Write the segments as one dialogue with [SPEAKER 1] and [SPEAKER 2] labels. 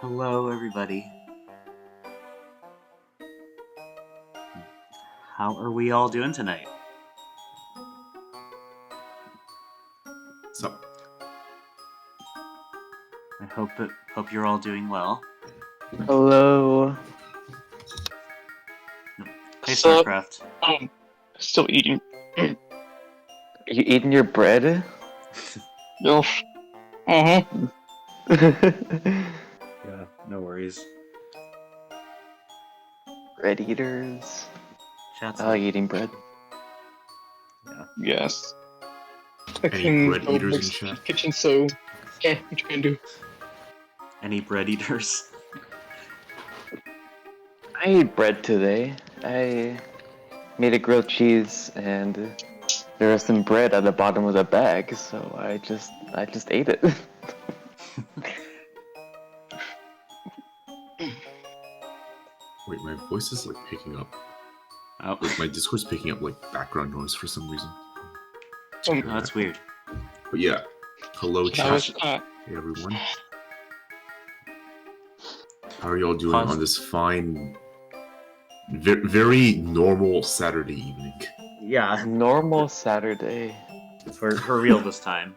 [SPEAKER 1] Hello, everybody. How are we all doing tonight?
[SPEAKER 2] So,
[SPEAKER 1] I hope you're all doing well.
[SPEAKER 3] Hello.
[SPEAKER 1] Hey,
[SPEAKER 4] So,
[SPEAKER 1] Starcraft.
[SPEAKER 4] still eating.
[SPEAKER 3] Are you eating your bread?
[SPEAKER 4] No. Mm-hmm.
[SPEAKER 1] Yeah, no worries.
[SPEAKER 3] Bread eaters.
[SPEAKER 1] Chat's
[SPEAKER 3] I like eating bread.
[SPEAKER 4] Yes. I
[SPEAKER 2] Any
[SPEAKER 4] can
[SPEAKER 2] bread
[SPEAKER 4] go
[SPEAKER 2] eaters in
[SPEAKER 4] mix
[SPEAKER 2] chat?
[SPEAKER 4] kitchen, so yeah, what you gonna do?
[SPEAKER 1] Any bread eaters?
[SPEAKER 3] I ate bread today. I made a grilled cheese and there was some bread at the bottom of the bag, so I just ate it.
[SPEAKER 2] Wait, my voice is like picking up.
[SPEAKER 1] Oh,
[SPEAKER 2] Like, my Discord's picking up like background noise for some reason.
[SPEAKER 1] that's weird.
[SPEAKER 2] But yeah, hello
[SPEAKER 4] That was
[SPEAKER 2] chat. Hey everyone. How are y'all doing
[SPEAKER 1] Pause.
[SPEAKER 2] on this fine, very normal Saturday evening?
[SPEAKER 1] Yeah,
[SPEAKER 3] Normal Saturday.
[SPEAKER 1] for real this time.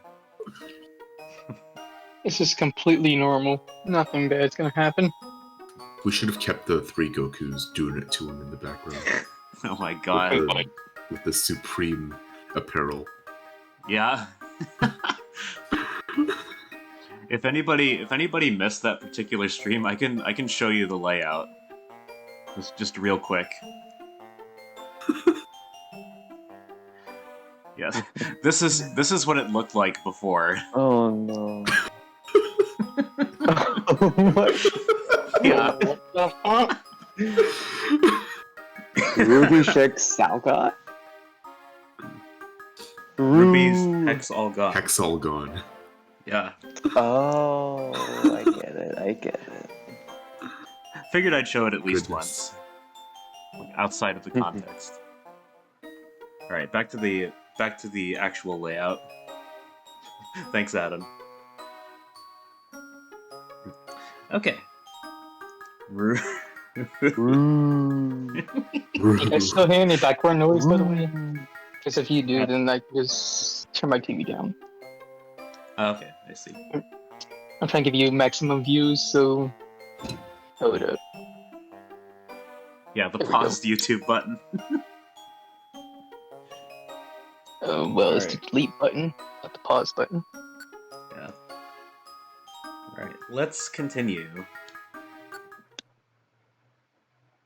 [SPEAKER 4] this is completely normal. Nothing bad's gonna happen.
[SPEAKER 2] We should have kept the three Gokus doing it to him in the background
[SPEAKER 1] Oh my god.
[SPEAKER 2] with the supreme apparel.
[SPEAKER 1] Yeah. If anybody missed that particular stream, I can show you the layout. Just real quick. Yes. This is what it looked like before.
[SPEAKER 3] Oh no. Oh my.
[SPEAKER 1] Yeah.
[SPEAKER 4] What the fuck?
[SPEAKER 3] Ruby Shark Salcott?
[SPEAKER 1] Ruby's hex all gone.
[SPEAKER 2] Hex all gone.
[SPEAKER 1] Yeah.
[SPEAKER 3] Oh, I get it.
[SPEAKER 1] Figured I'd show it at least
[SPEAKER 2] Goodness.
[SPEAKER 1] once. Like, outside of the context. Alright, back to the actual layout. Thanks, Adam. Okay.
[SPEAKER 4] You guys still hear any background noise, by the way? Because if you do, then I can just turn my TV down.
[SPEAKER 1] Okay, I see.
[SPEAKER 4] I'm trying to give you maximum views, so hold up.
[SPEAKER 1] Yeah, the
[SPEAKER 4] There we
[SPEAKER 1] paused YouTube button.
[SPEAKER 4] Well, it's the
[SPEAKER 1] Alright.
[SPEAKER 4] delete button, not the pause button.
[SPEAKER 1] Yeah. Alright, let's continue.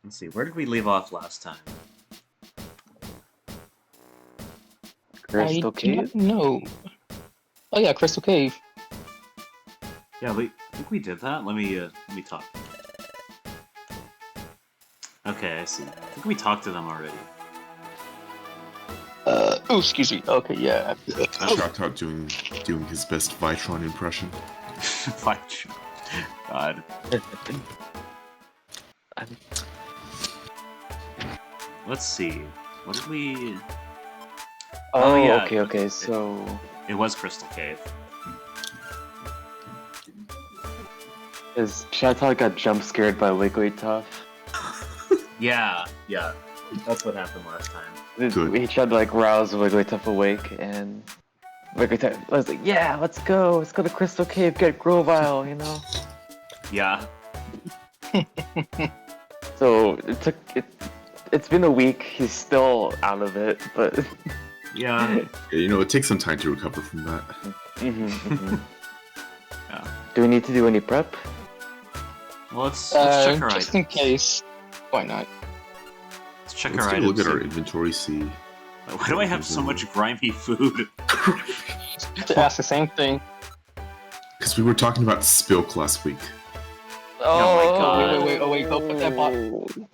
[SPEAKER 1] Let's see, where did we leave off last time?
[SPEAKER 3] Crystal
[SPEAKER 4] I do
[SPEAKER 3] Cave?
[SPEAKER 4] not know. Oh yeah, Crystal Cave.
[SPEAKER 1] Yeah, I think we did that. Let me talk. Okay, I see. I think we talked to them already.
[SPEAKER 4] Oh, excuse me. Okay, yeah.
[SPEAKER 2] Shout out doing his best Vitron impression.
[SPEAKER 1] Fudge. God. Let's see. What did we...
[SPEAKER 3] Oh,
[SPEAKER 1] yeah.
[SPEAKER 3] okay, so...
[SPEAKER 1] It was Crystal Cave.
[SPEAKER 3] Is Chantal got jump scared by Wigglytuff?
[SPEAKER 1] Yeah. That's what happened last time.
[SPEAKER 2] Good.
[SPEAKER 3] He tried to like rouse Wigglytuff awake, and Wigglytuff was like, "Yeah, let's go to Crystal Cave, get Grovyle," you know.
[SPEAKER 1] Yeah.
[SPEAKER 3] So it's been a week. He's still out of it, but
[SPEAKER 1] Yeah.
[SPEAKER 2] Yeah, you know, it takes some time to recover from that.
[SPEAKER 1] Yeah.
[SPEAKER 3] Do we need to do any prep?
[SPEAKER 1] Well, let's check our
[SPEAKER 4] just
[SPEAKER 1] items.
[SPEAKER 4] in case. Why not?
[SPEAKER 1] Let's check
[SPEAKER 2] Let's
[SPEAKER 1] our
[SPEAKER 2] take a
[SPEAKER 1] items.
[SPEAKER 2] look at our inventory, see.
[SPEAKER 1] Why do I have so much grimy food?
[SPEAKER 4] To ask the same thing.
[SPEAKER 2] Because we were talking about Spilk last week.
[SPEAKER 1] Oh my God.
[SPEAKER 4] Wait, go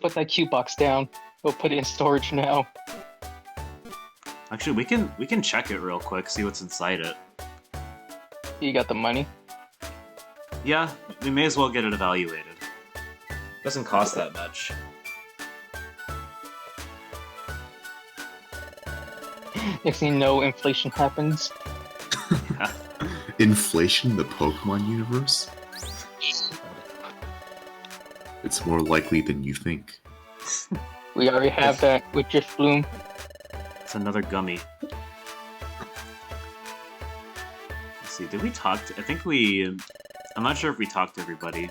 [SPEAKER 4] put that cute box down. Go put it in storage now.
[SPEAKER 1] Actually, we can check it real quick, see what's inside it.
[SPEAKER 4] You got the money.
[SPEAKER 1] Yeah, we may as well get it evaluated. Doesn't cost that much.
[SPEAKER 4] Next thing you know, inflation happens.
[SPEAKER 2] Inflation in the Pokemon universe? It's more likely than you think.
[SPEAKER 4] We already have that with Drift Bloom.
[SPEAKER 1] It's another gummy. Let's see, did we talk to... I think we... I'm not sure if we talked to everybody.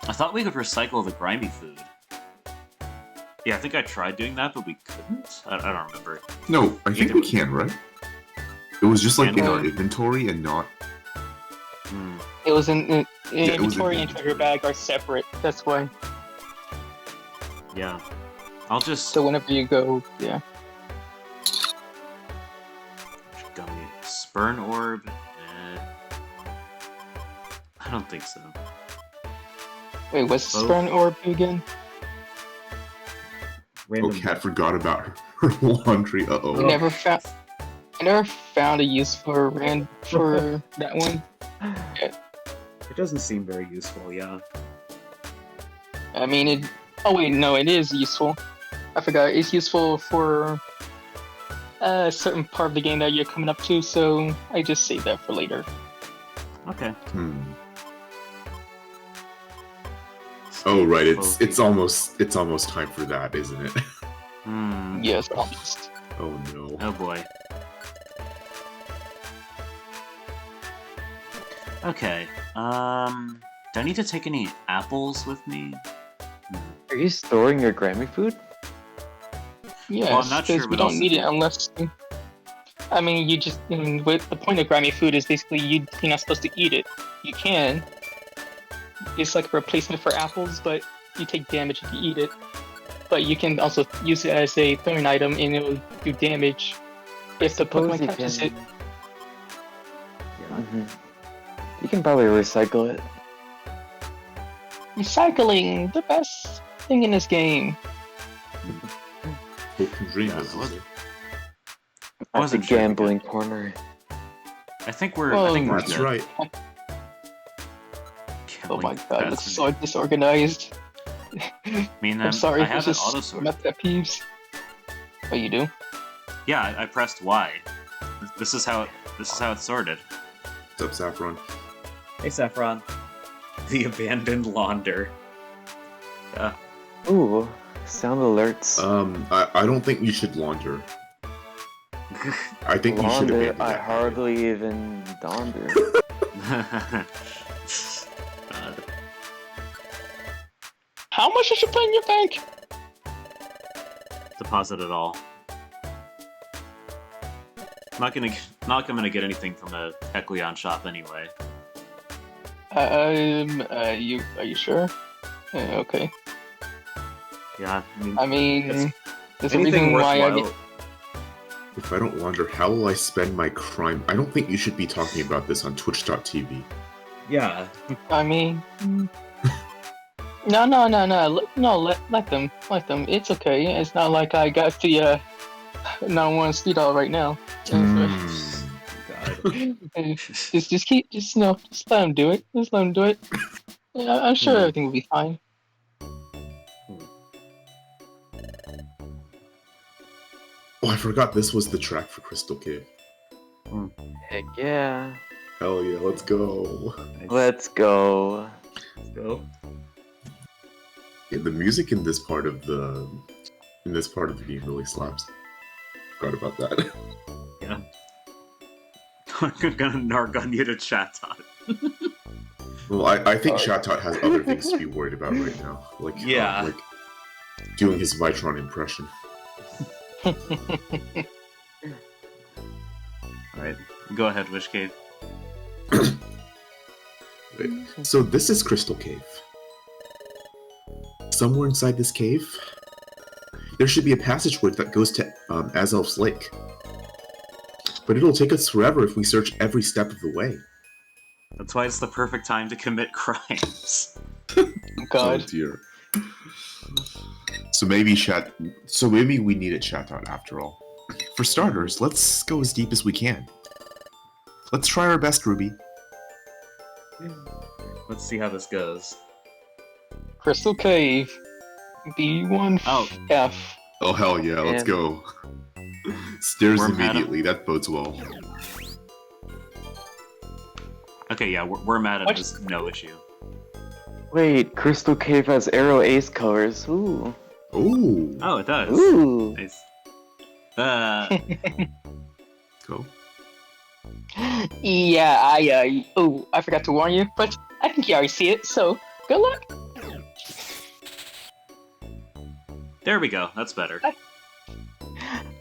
[SPEAKER 1] I thought we could recycle the grimy food. Yeah, I think I tried doing that, but we couldn't? I don't remember.
[SPEAKER 2] No, I think we can, right? It was just like in our
[SPEAKER 1] Can we?
[SPEAKER 2] inventory and not...
[SPEAKER 1] Hmm.
[SPEAKER 4] It was in
[SPEAKER 2] it was
[SPEAKER 4] inventory
[SPEAKER 2] in
[SPEAKER 4] and treasure bag are separate. That's why.
[SPEAKER 1] Yeah. I'll just...
[SPEAKER 4] So whenever you go, yeah.
[SPEAKER 1] Gummy. Spurn orb? I don't think so.
[SPEAKER 4] Wait, what's
[SPEAKER 1] Both.
[SPEAKER 4] Spurn Orb again?
[SPEAKER 2] Oh, Cat forgot about her laundry. Uh-oh.
[SPEAKER 4] I never found a use for that one.
[SPEAKER 1] It doesn't seem very useful, yeah.
[SPEAKER 4] I mean, it. Oh wait, no, it is useful. I forgot. It's useful for a certain part of the game that you're coming up to, so I just saved that for later.
[SPEAKER 1] Okay.
[SPEAKER 2] Oh right, it's almost time for that, isn't it?
[SPEAKER 1] Hmm.
[SPEAKER 4] Yes, almost.
[SPEAKER 2] Oh no.
[SPEAKER 1] Oh boy. Okay. Do I need to take any apples with me?
[SPEAKER 3] Are you storing your Grammy food?
[SPEAKER 4] Yes,
[SPEAKER 1] Well, I'm not sure
[SPEAKER 4] because we
[SPEAKER 1] what else
[SPEAKER 4] don't
[SPEAKER 1] to
[SPEAKER 4] need
[SPEAKER 1] do.
[SPEAKER 4] it unless. I mean, you just. I mean, with the point of Grammy food is basically you're not supposed to eat it. You can. It's like a replacement for apples, but you take damage if you eat it. But you can also use it as a throwing item, and it will do damage if the
[SPEAKER 3] Suppose
[SPEAKER 4] Pokemon
[SPEAKER 3] you
[SPEAKER 4] catches it.
[SPEAKER 3] Mhm. You can probably recycle it.
[SPEAKER 4] Recycling, the best thing in this game.
[SPEAKER 2] Hope and dream
[SPEAKER 1] Yeah,
[SPEAKER 2] is
[SPEAKER 1] that was-
[SPEAKER 2] it?
[SPEAKER 1] I
[SPEAKER 3] At the
[SPEAKER 1] wasn't sure.
[SPEAKER 3] gambling corner.
[SPEAKER 1] I think we're.
[SPEAKER 4] Oh,
[SPEAKER 1] I think we're
[SPEAKER 2] That's
[SPEAKER 1] good.
[SPEAKER 2] right.
[SPEAKER 4] Oh my
[SPEAKER 1] Gambling
[SPEAKER 4] god, it looks
[SPEAKER 1] bastard.
[SPEAKER 4] so disorganized.
[SPEAKER 1] I mean,
[SPEAKER 4] I'm sorry,
[SPEAKER 1] I
[SPEAKER 4] it's
[SPEAKER 1] have it
[SPEAKER 4] just
[SPEAKER 1] auto sort.
[SPEAKER 4] my pet peeves. Oh, you do?
[SPEAKER 1] Yeah, I pressed Y. This is how it's sorted.
[SPEAKER 2] What's up, Saffron?
[SPEAKER 1] Hey, Saffron. The abandoned launder. Yeah.
[SPEAKER 3] Ooh, sound alerts.
[SPEAKER 2] I don't think you should launder. I think you should
[SPEAKER 3] Launder,
[SPEAKER 2] abandon
[SPEAKER 3] I
[SPEAKER 2] that.
[SPEAKER 3] hardly even launder.
[SPEAKER 4] How much did you put in your bank?
[SPEAKER 1] Deposit it all. Not gonna get anything from a Heckleon shop anyway.
[SPEAKER 4] Are you sure? Okay.
[SPEAKER 1] Yeah,
[SPEAKER 4] I mean,
[SPEAKER 1] It's-
[SPEAKER 4] there's a
[SPEAKER 1] anything
[SPEAKER 4] reason why I
[SPEAKER 1] worthwhile.
[SPEAKER 4] get.
[SPEAKER 2] If I don't launder, how will I spend my crime? I don't think you should be talking about this on Twitch.tv.
[SPEAKER 1] Yeah.
[SPEAKER 4] I mean, no, let them. It's okay. It's not like I got the number one speed all right now.
[SPEAKER 1] God.
[SPEAKER 4] Just let them do it. Just let them do it. Yeah, I'm sure everything will be fine.
[SPEAKER 2] Oh, I forgot this was the track for Crystal Cave.
[SPEAKER 3] Heck yeah.
[SPEAKER 2] Hell yeah, let's go.
[SPEAKER 3] Let's go.
[SPEAKER 1] Go.
[SPEAKER 2] Yeah, the music in this part of the game really slaps. Forgot about that.
[SPEAKER 1] Yeah. I'm gonna narc on you to chat on.
[SPEAKER 2] Well, I think Shatot has other things to be worried about right now. Like,
[SPEAKER 1] Yeah.
[SPEAKER 2] like doing his Vitron impression.
[SPEAKER 1] Alright, go ahead, Wish Cave.
[SPEAKER 2] Wait, so this is Crystal Cave. Somewhere inside this cave, there should be a passageway that goes to Azelf's Lake. But it'll take us forever if we search every step of the way.
[SPEAKER 1] That's why it's the perfect time to commit crimes.
[SPEAKER 2] Oh
[SPEAKER 4] God.
[SPEAKER 2] dear. So maybe we need a Shatot after all. For starters, let's go as deep as we can. Let's try our best, Ruby.
[SPEAKER 1] Let's see how this goes.
[SPEAKER 4] Crystal Cave. B1F.
[SPEAKER 1] Oh.
[SPEAKER 2] Oh hell yeah, let's
[SPEAKER 3] And-
[SPEAKER 2] go. Stairs
[SPEAKER 1] Worm had him.
[SPEAKER 2] immediately, that bodes well.
[SPEAKER 1] Okay, yeah, we're mad at
[SPEAKER 4] What?
[SPEAKER 1] this. No issue.
[SPEAKER 3] Wait, Crystal Cave has Arrow Ace colors. Ooh.
[SPEAKER 2] Oh,
[SPEAKER 1] Oh, it does.
[SPEAKER 3] Ooh.
[SPEAKER 1] Nice.
[SPEAKER 2] go.
[SPEAKER 4] Yeah, I forgot to warn you, but I think you already see it, so good luck.
[SPEAKER 1] There we go. That's better.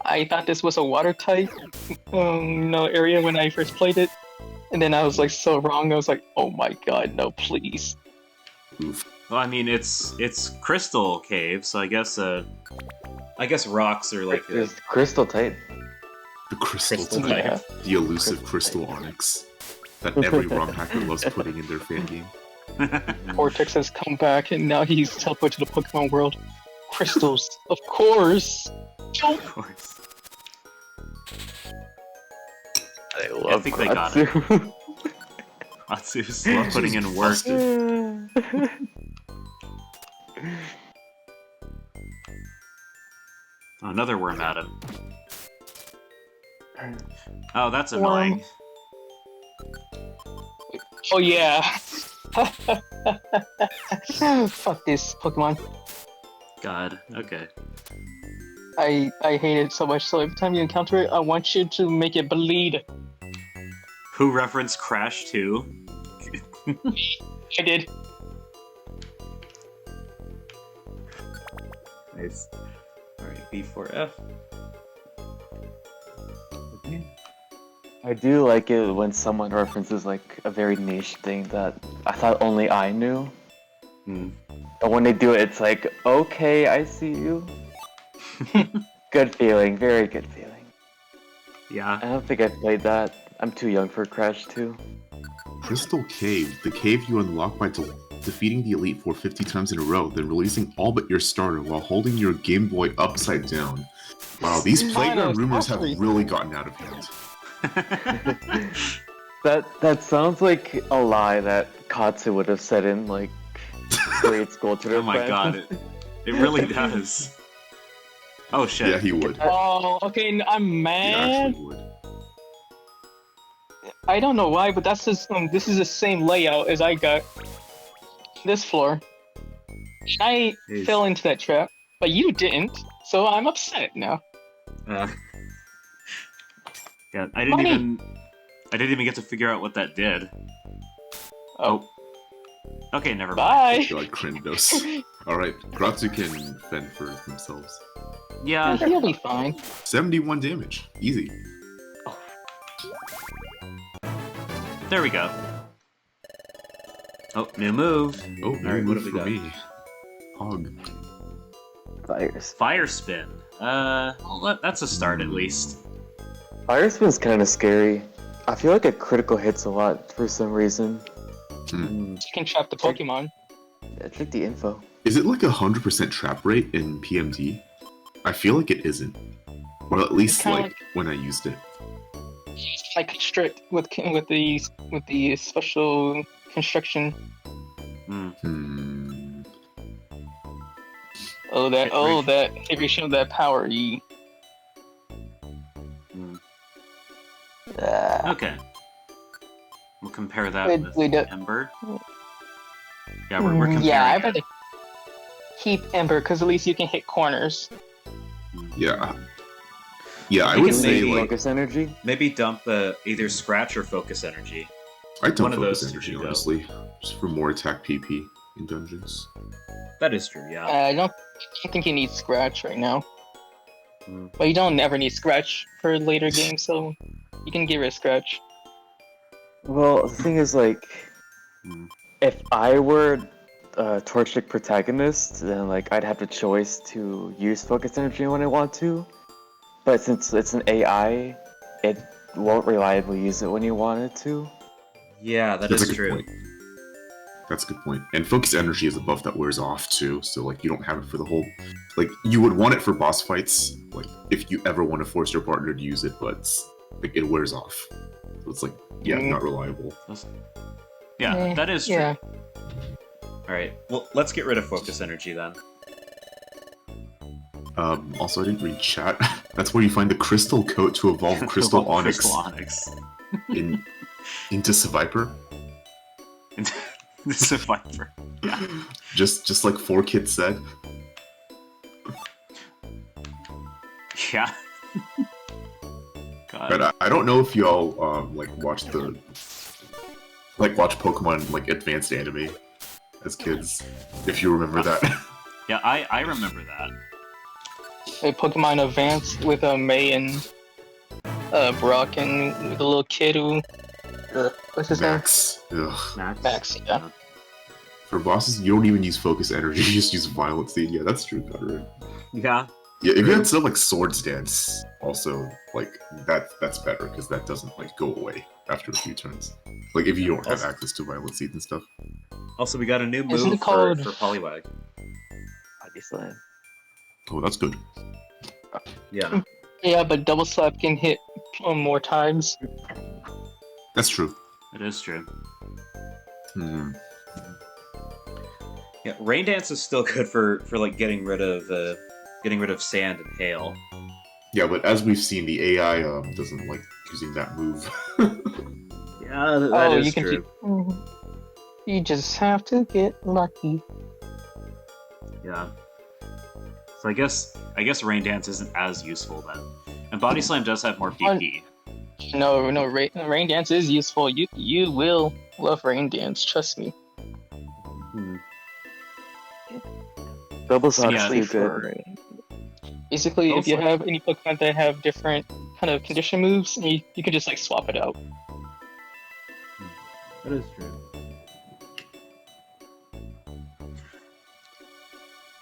[SPEAKER 4] I thought this was a watertight area when I first played it, and then I was like so wrong. I was like, oh my god, no, please.
[SPEAKER 2] Oof.
[SPEAKER 1] Well, I mean, it's Crystal Cave, so I guess rocks are like
[SPEAKER 3] There's Crystal type.
[SPEAKER 2] The crystal
[SPEAKER 1] Crystal
[SPEAKER 2] type.
[SPEAKER 4] Yeah.
[SPEAKER 2] The elusive crystal onyx that every ROM hacker loves putting in their fan game.
[SPEAKER 4] Cortex has come back, and now he's teleported to the Pokemon world. Crystals, of course.
[SPEAKER 1] Of course.
[SPEAKER 3] I love
[SPEAKER 1] think they got
[SPEAKER 3] it.
[SPEAKER 1] Matsu's putting in work. Oh, another worm at him. Oh, that's annoying.
[SPEAKER 4] Oh yeah. Fuck this Pokemon.
[SPEAKER 1] God. Okay.
[SPEAKER 4] I hate it so much. So every time you encounter it, I want you to make it bleed.
[SPEAKER 1] Who referenced Crash 2?
[SPEAKER 4] I did.
[SPEAKER 1] Nice. Alright, B4F.
[SPEAKER 3] I do like it when someone references like a very niche thing that I thought only I knew.
[SPEAKER 1] Hmm.
[SPEAKER 3] But when they do it, it's like, okay, I see you. Good feeling, very good feeling.
[SPEAKER 1] Yeah.
[SPEAKER 3] I don't think I played that. I'm too young for Crash 2.
[SPEAKER 2] Crystal Cave, the cave you unlock by defeating the Elite Four 50 times in a row, then releasing all but your starter while holding your Game Boy upside down. Wow, these playground rumors have really gotten out of hand.
[SPEAKER 3] That sounds like a lie that Katsu would have said in like grade school to their
[SPEAKER 1] Oh my
[SPEAKER 3] friends.
[SPEAKER 1] god, it really does. Oh shit.
[SPEAKER 2] Yeah, he would.
[SPEAKER 4] Oh, okay. I'm
[SPEAKER 2] He
[SPEAKER 4] mad.
[SPEAKER 2] actually would.
[SPEAKER 4] I don't know why, but that's just this is the same layout as I got this floor. I
[SPEAKER 1] Jeez.
[SPEAKER 4] fell into that trap, but you didn't, so I'm upset now.
[SPEAKER 1] Yeah, I didn't
[SPEAKER 4] Money.
[SPEAKER 1] even get to figure out what that did.
[SPEAKER 4] Oh,
[SPEAKER 1] Okay, never mind.
[SPEAKER 4] bye.
[SPEAKER 2] God, Krendos. Alright, Gratsu can fend for themselves.
[SPEAKER 1] Yeah,
[SPEAKER 4] He'll be fine.
[SPEAKER 2] 71 damage. Easy.
[SPEAKER 1] there we go. Oh, new move.
[SPEAKER 2] Oh,
[SPEAKER 1] Alright,
[SPEAKER 2] very
[SPEAKER 1] what
[SPEAKER 2] good
[SPEAKER 1] have we
[SPEAKER 2] for
[SPEAKER 1] got?
[SPEAKER 2] me. Hog.
[SPEAKER 3] Fires.
[SPEAKER 1] Fire spin. Well, that's a start at least.
[SPEAKER 3] Fire spin's kind of scary. I feel like it critical hits a lot for some reason.
[SPEAKER 4] You can trap the Pokemon.
[SPEAKER 3] Yeah, check the info.
[SPEAKER 2] Is it like 100% trap rate in PMD? I feel like it isn't. Or at least
[SPEAKER 4] kinda
[SPEAKER 2] like when I used it.
[SPEAKER 4] Like strict with the special construction.
[SPEAKER 2] Hmm.
[SPEAKER 4] That if you show that power, you.
[SPEAKER 1] Okay. We'll compare that with
[SPEAKER 4] We do-
[SPEAKER 1] Ember. Yeah, we're comparing.
[SPEAKER 4] Yeah, I'd
[SPEAKER 1] it.
[SPEAKER 4] rather keep Ember because at least you can hit corners.
[SPEAKER 2] Yeah. Yeah, I
[SPEAKER 1] You
[SPEAKER 2] would
[SPEAKER 1] can
[SPEAKER 2] say
[SPEAKER 1] maybe-
[SPEAKER 2] like
[SPEAKER 3] Focus energy.
[SPEAKER 1] Maybe dump either Scratch or Focus Energy.
[SPEAKER 2] I don't
[SPEAKER 1] one of
[SPEAKER 2] focus
[SPEAKER 1] those
[SPEAKER 2] energy
[SPEAKER 1] should go.
[SPEAKER 2] honestly, just for more attack PP in dungeons.
[SPEAKER 1] That is true, yeah.
[SPEAKER 4] I don't think you need Scratch right now.
[SPEAKER 1] Hmm.
[SPEAKER 4] But you don't ever need Scratch for later games, so you can get rid of Scratch.
[SPEAKER 3] Well, the thing is, like,
[SPEAKER 1] Hmm.
[SPEAKER 3] if I were a Torchic protagonist, then like I'd have the choice to use focus energy when I want to. But since it's an AI, it won't reliably use it when you want it to.
[SPEAKER 1] Yeah, that
[SPEAKER 2] That's
[SPEAKER 1] is
[SPEAKER 2] a good
[SPEAKER 1] true.
[SPEAKER 2] point. That's a good point. And focus energy is a buff that wears off too, so like you don't have it for the whole. Like you would want it for boss fights, like if you ever want to force your partner to use it, but like it wears off. So it's like not reliable.
[SPEAKER 1] Yeah, that is true.
[SPEAKER 4] Yeah.
[SPEAKER 1] Alright, well, let's get rid of Focus Energy then.
[SPEAKER 2] Also, I didn't read chat. That's where you find the crystal coat to evolve Crystal Onyx
[SPEAKER 1] Crystal Onyx.
[SPEAKER 2] into Seviper.
[SPEAKER 1] This is a Viper. Yeah.
[SPEAKER 2] Just like 4Kids said.
[SPEAKER 1] Yeah. God.
[SPEAKER 2] But I don't know if y'all like watch Pokemon like advanced anime as kids. If you remember that.
[SPEAKER 1] Yeah, I remember that.
[SPEAKER 4] A Pokemon Advance with May and Brock and the little kid who what's his
[SPEAKER 2] Max. Ugh.
[SPEAKER 1] Max.
[SPEAKER 4] Max, yeah.
[SPEAKER 2] For bosses, you don't even use focus energy, you just use violent seed. Yeah, that's true, Conrad.
[SPEAKER 1] Yeah.
[SPEAKER 2] Yeah, if you had stuff like Swords Dance, also, like, that's better, because that doesn't, like, go away after a few turns. Like, if you don't have access to violent seed and stuff.
[SPEAKER 1] Also, we got a new
[SPEAKER 4] Isn't
[SPEAKER 1] move
[SPEAKER 4] it called-
[SPEAKER 1] for Poliwag.
[SPEAKER 3] Body Slam.
[SPEAKER 2] Oh, that's good.
[SPEAKER 1] Yeah.
[SPEAKER 4] Yeah, but Double Slap can hit more times.
[SPEAKER 2] That's true.
[SPEAKER 1] It is true.
[SPEAKER 2] Hmm.
[SPEAKER 1] Yeah, Rain Dance is still good for like getting rid of sand and hail.
[SPEAKER 2] Yeah, but as we've seen, the AI doesn't like using that move.
[SPEAKER 1] Yeah, that is
[SPEAKER 4] you can
[SPEAKER 1] true.
[SPEAKER 4] You just have to get lucky.
[SPEAKER 1] Yeah. So I guess Rain Dance isn't as useful then. And Body Slam does have more PP.
[SPEAKER 4] No, Rain Dance is useful. You will love Rain Dance, trust me.
[SPEAKER 3] Double Slap's
[SPEAKER 1] Yeah,
[SPEAKER 3] too good.
[SPEAKER 4] Basically, if you
[SPEAKER 1] Also-
[SPEAKER 4] have any Pokemon that have different kind of condition moves, you can just like swap it out.
[SPEAKER 1] That is true.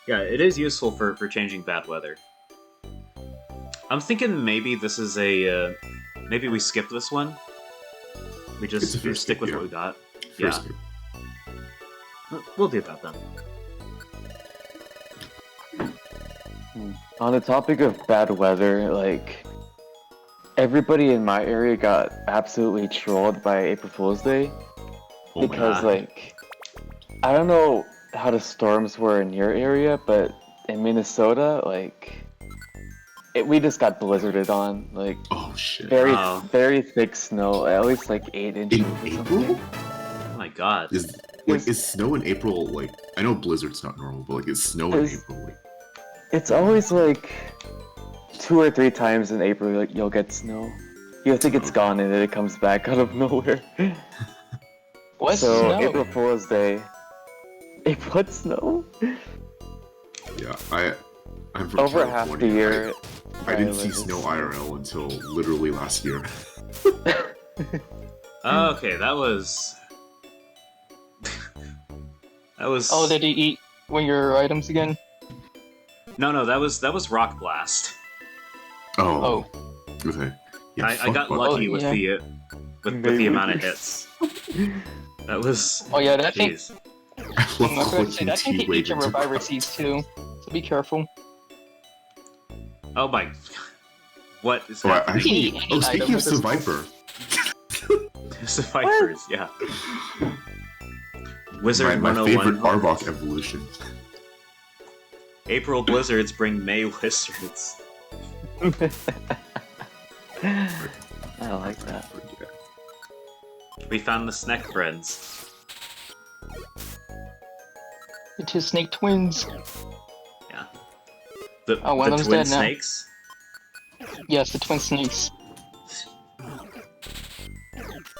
[SPEAKER 1] Yeah, it is useful for changing bad weather. I'm thinking maybe this is a maybe we skip this one. We
[SPEAKER 2] It's a
[SPEAKER 1] just
[SPEAKER 2] first
[SPEAKER 1] stick
[SPEAKER 2] skip,
[SPEAKER 1] with
[SPEAKER 2] yeah.
[SPEAKER 1] what we got.
[SPEAKER 2] First
[SPEAKER 1] Yeah, we'll do that then.
[SPEAKER 3] On the topic of bad weather, like, everybody in my area got absolutely trolled by April Fool's Day.
[SPEAKER 2] Oh my
[SPEAKER 3] Because,
[SPEAKER 1] God.
[SPEAKER 3] like, I don't know how the storms were in your area, but in Minnesota, like, we just got blizzarded on. Like,
[SPEAKER 2] Oh shit.
[SPEAKER 1] Wow.
[SPEAKER 3] very thick snow, at least like 8 inches
[SPEAKER 2] In
[SPEAKER 3] or
[SPEAKER 2] April?
[SPEAKER 3] something.
[SPEAKER 1] Oh my god.
[SPEAKER 2] Is snow in April like? I know blizzard's not normal, but like is snow in
[SPEAKER 3] Is-
[SPEAKER 2] April like?
[SPEAKER 3] It's always like 2 or 3 times in April like, you'll get snow. You'll think it's gone and then it comes back out of nowhere.
[SPEAKER 4] What
[SPEAKER 3] So
[SPEAKER 4] snow?
[SPEAKER 3] April Fool's Day. What snow?
[SPEAKER 2] Yeah, I'm from
[SPEAKER 3] Over half the
[SPEAKER 2] California.
[SPEAKER 3] year.
[SPEAKER 2] I didn't see
[SPEAKER 3] was
[SPEAKER 2] snow IRL until literally last year.
[SPEAKER 1] Okay, that was. That was.
[SPEAKER 4] Oh, did you eat one of your items again?
[SPEAKER 1] No, that was Rock Blast.
[SPEAKER 2] Oh. Okay. Yeah,
[SPEAKER 1] I
[SPEAKER 2] fuck
[SPEAKER 1] got
[SPEAKER 2] Bucky.
[SPEAKER 1] lucky
[SPEAKER 4] Oh,
[SPEAKER 1] with
[SPEAKER 4] yeah.
[SPEAKER 1] with the amount of hits. That was.
[SPEAKER 4] Oh yeah, that thing.
[SPEAKER 1] Jeez.
[SPEAKER 2] I love
[SPEAKER 4] I'm not gonna say
[SPEAKER 2] clicking
[SPEAKER 4] that thing can eat your
[SPEAKER 2] T-Wave into
[SPEAKER 4] reviver
[SPEAKER 2] Bucky.
[SPEAKER 4] seeds too, so be careful.
[SPEAKER 1] Oh my. What is
[SPEAKER 2] Oh,
[SPEAKER 1] happening?
[SPEAKER 4] Any
[SPEAKER 2] oh, speaking
[SPEAKER 4] item
[SPEAKER 2] of
[SPEAKER 4] with this-
[SPEAKER 2] Survivor,
[SPEAKER 1] There's the Vipers, yeah.
[SPEAKER 2] my,
[SPEAKER 1] Wizard
[SPEAKER 2] my
[SPEAKER 1] 101.
[SPEAKER 2] favorite Arbok evolution.
[SPEAKER 1] April blizzards bring May wizards.
[SPEAKER 3] I like that.
[SPEAKER 1] We found the Snack friends.
[SPEAKER 4] The two snake twins.
[SPEAKER 1] Yeah. The,
[SPEAKER 4] Oh, one
[SPEAKER 1] the
[SPEAKER 4] of them's
[SPEAKER 1] twin
[SPEAKER 4] dead now.
[SPEAKER 1] snakes?
[SPEAKER 4] Yes, the twin snakes.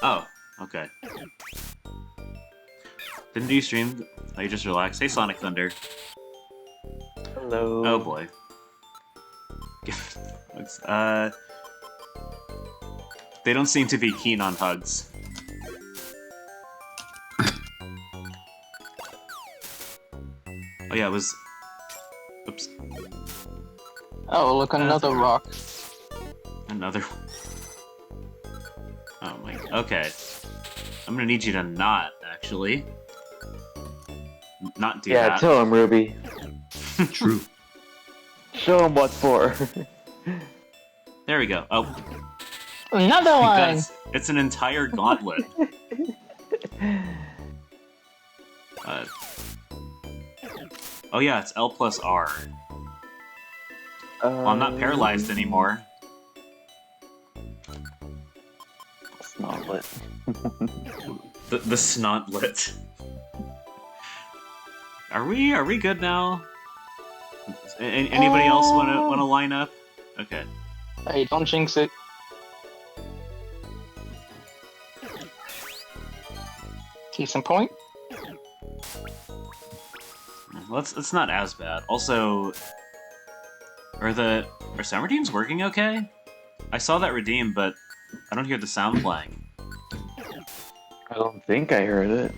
[SPEAKER 1] Oh, okay. Didn't you stream? Oh, you just relaxed? Hey, Sonic Thunder.
[SPEAKER 3] Hello.
[SPEAKER 1] Oh boy. They don't seem to be keen on hugs. Oh yeah, it was... Oops.
[SPEAKER 4] Oh, look, another
[SPEAKER 1] alright.
[SPEAKER 4] rock.
[SPEAKER 1] Another one. Oh my... Okay. I'm gonna need you to not, actually. Not do
[SPEAKER 3] Yeah,
[SPEAKER 1] that.
[SPEAKER 3] tell him, Ruby.
[SPEAKER 2] True.
[SPEAKER 3] Show him what for.
[SPEAKER 1] There we go. Oh,
[SPEAKER 4] Another one!
[SPEAKER 1] guys, it's an entire gauntlet. Oh yeah, it's L plus R. Well, I'm not paralyzed anymore.
[SPEAKER 3] It's not lit.
[SPEAKER 1] The snotlet. Are we good now? Anybody else wanna line up? Okay.
[SPEAKER 4] Hey, don't jinx it. Case in point.
[SPEAKER 1] Well, it's not as bad. Also, are summer teams working okay? I saw that redeem, but I don't hear the sound playing.
[SPEAKER 3] I don't think I heard it.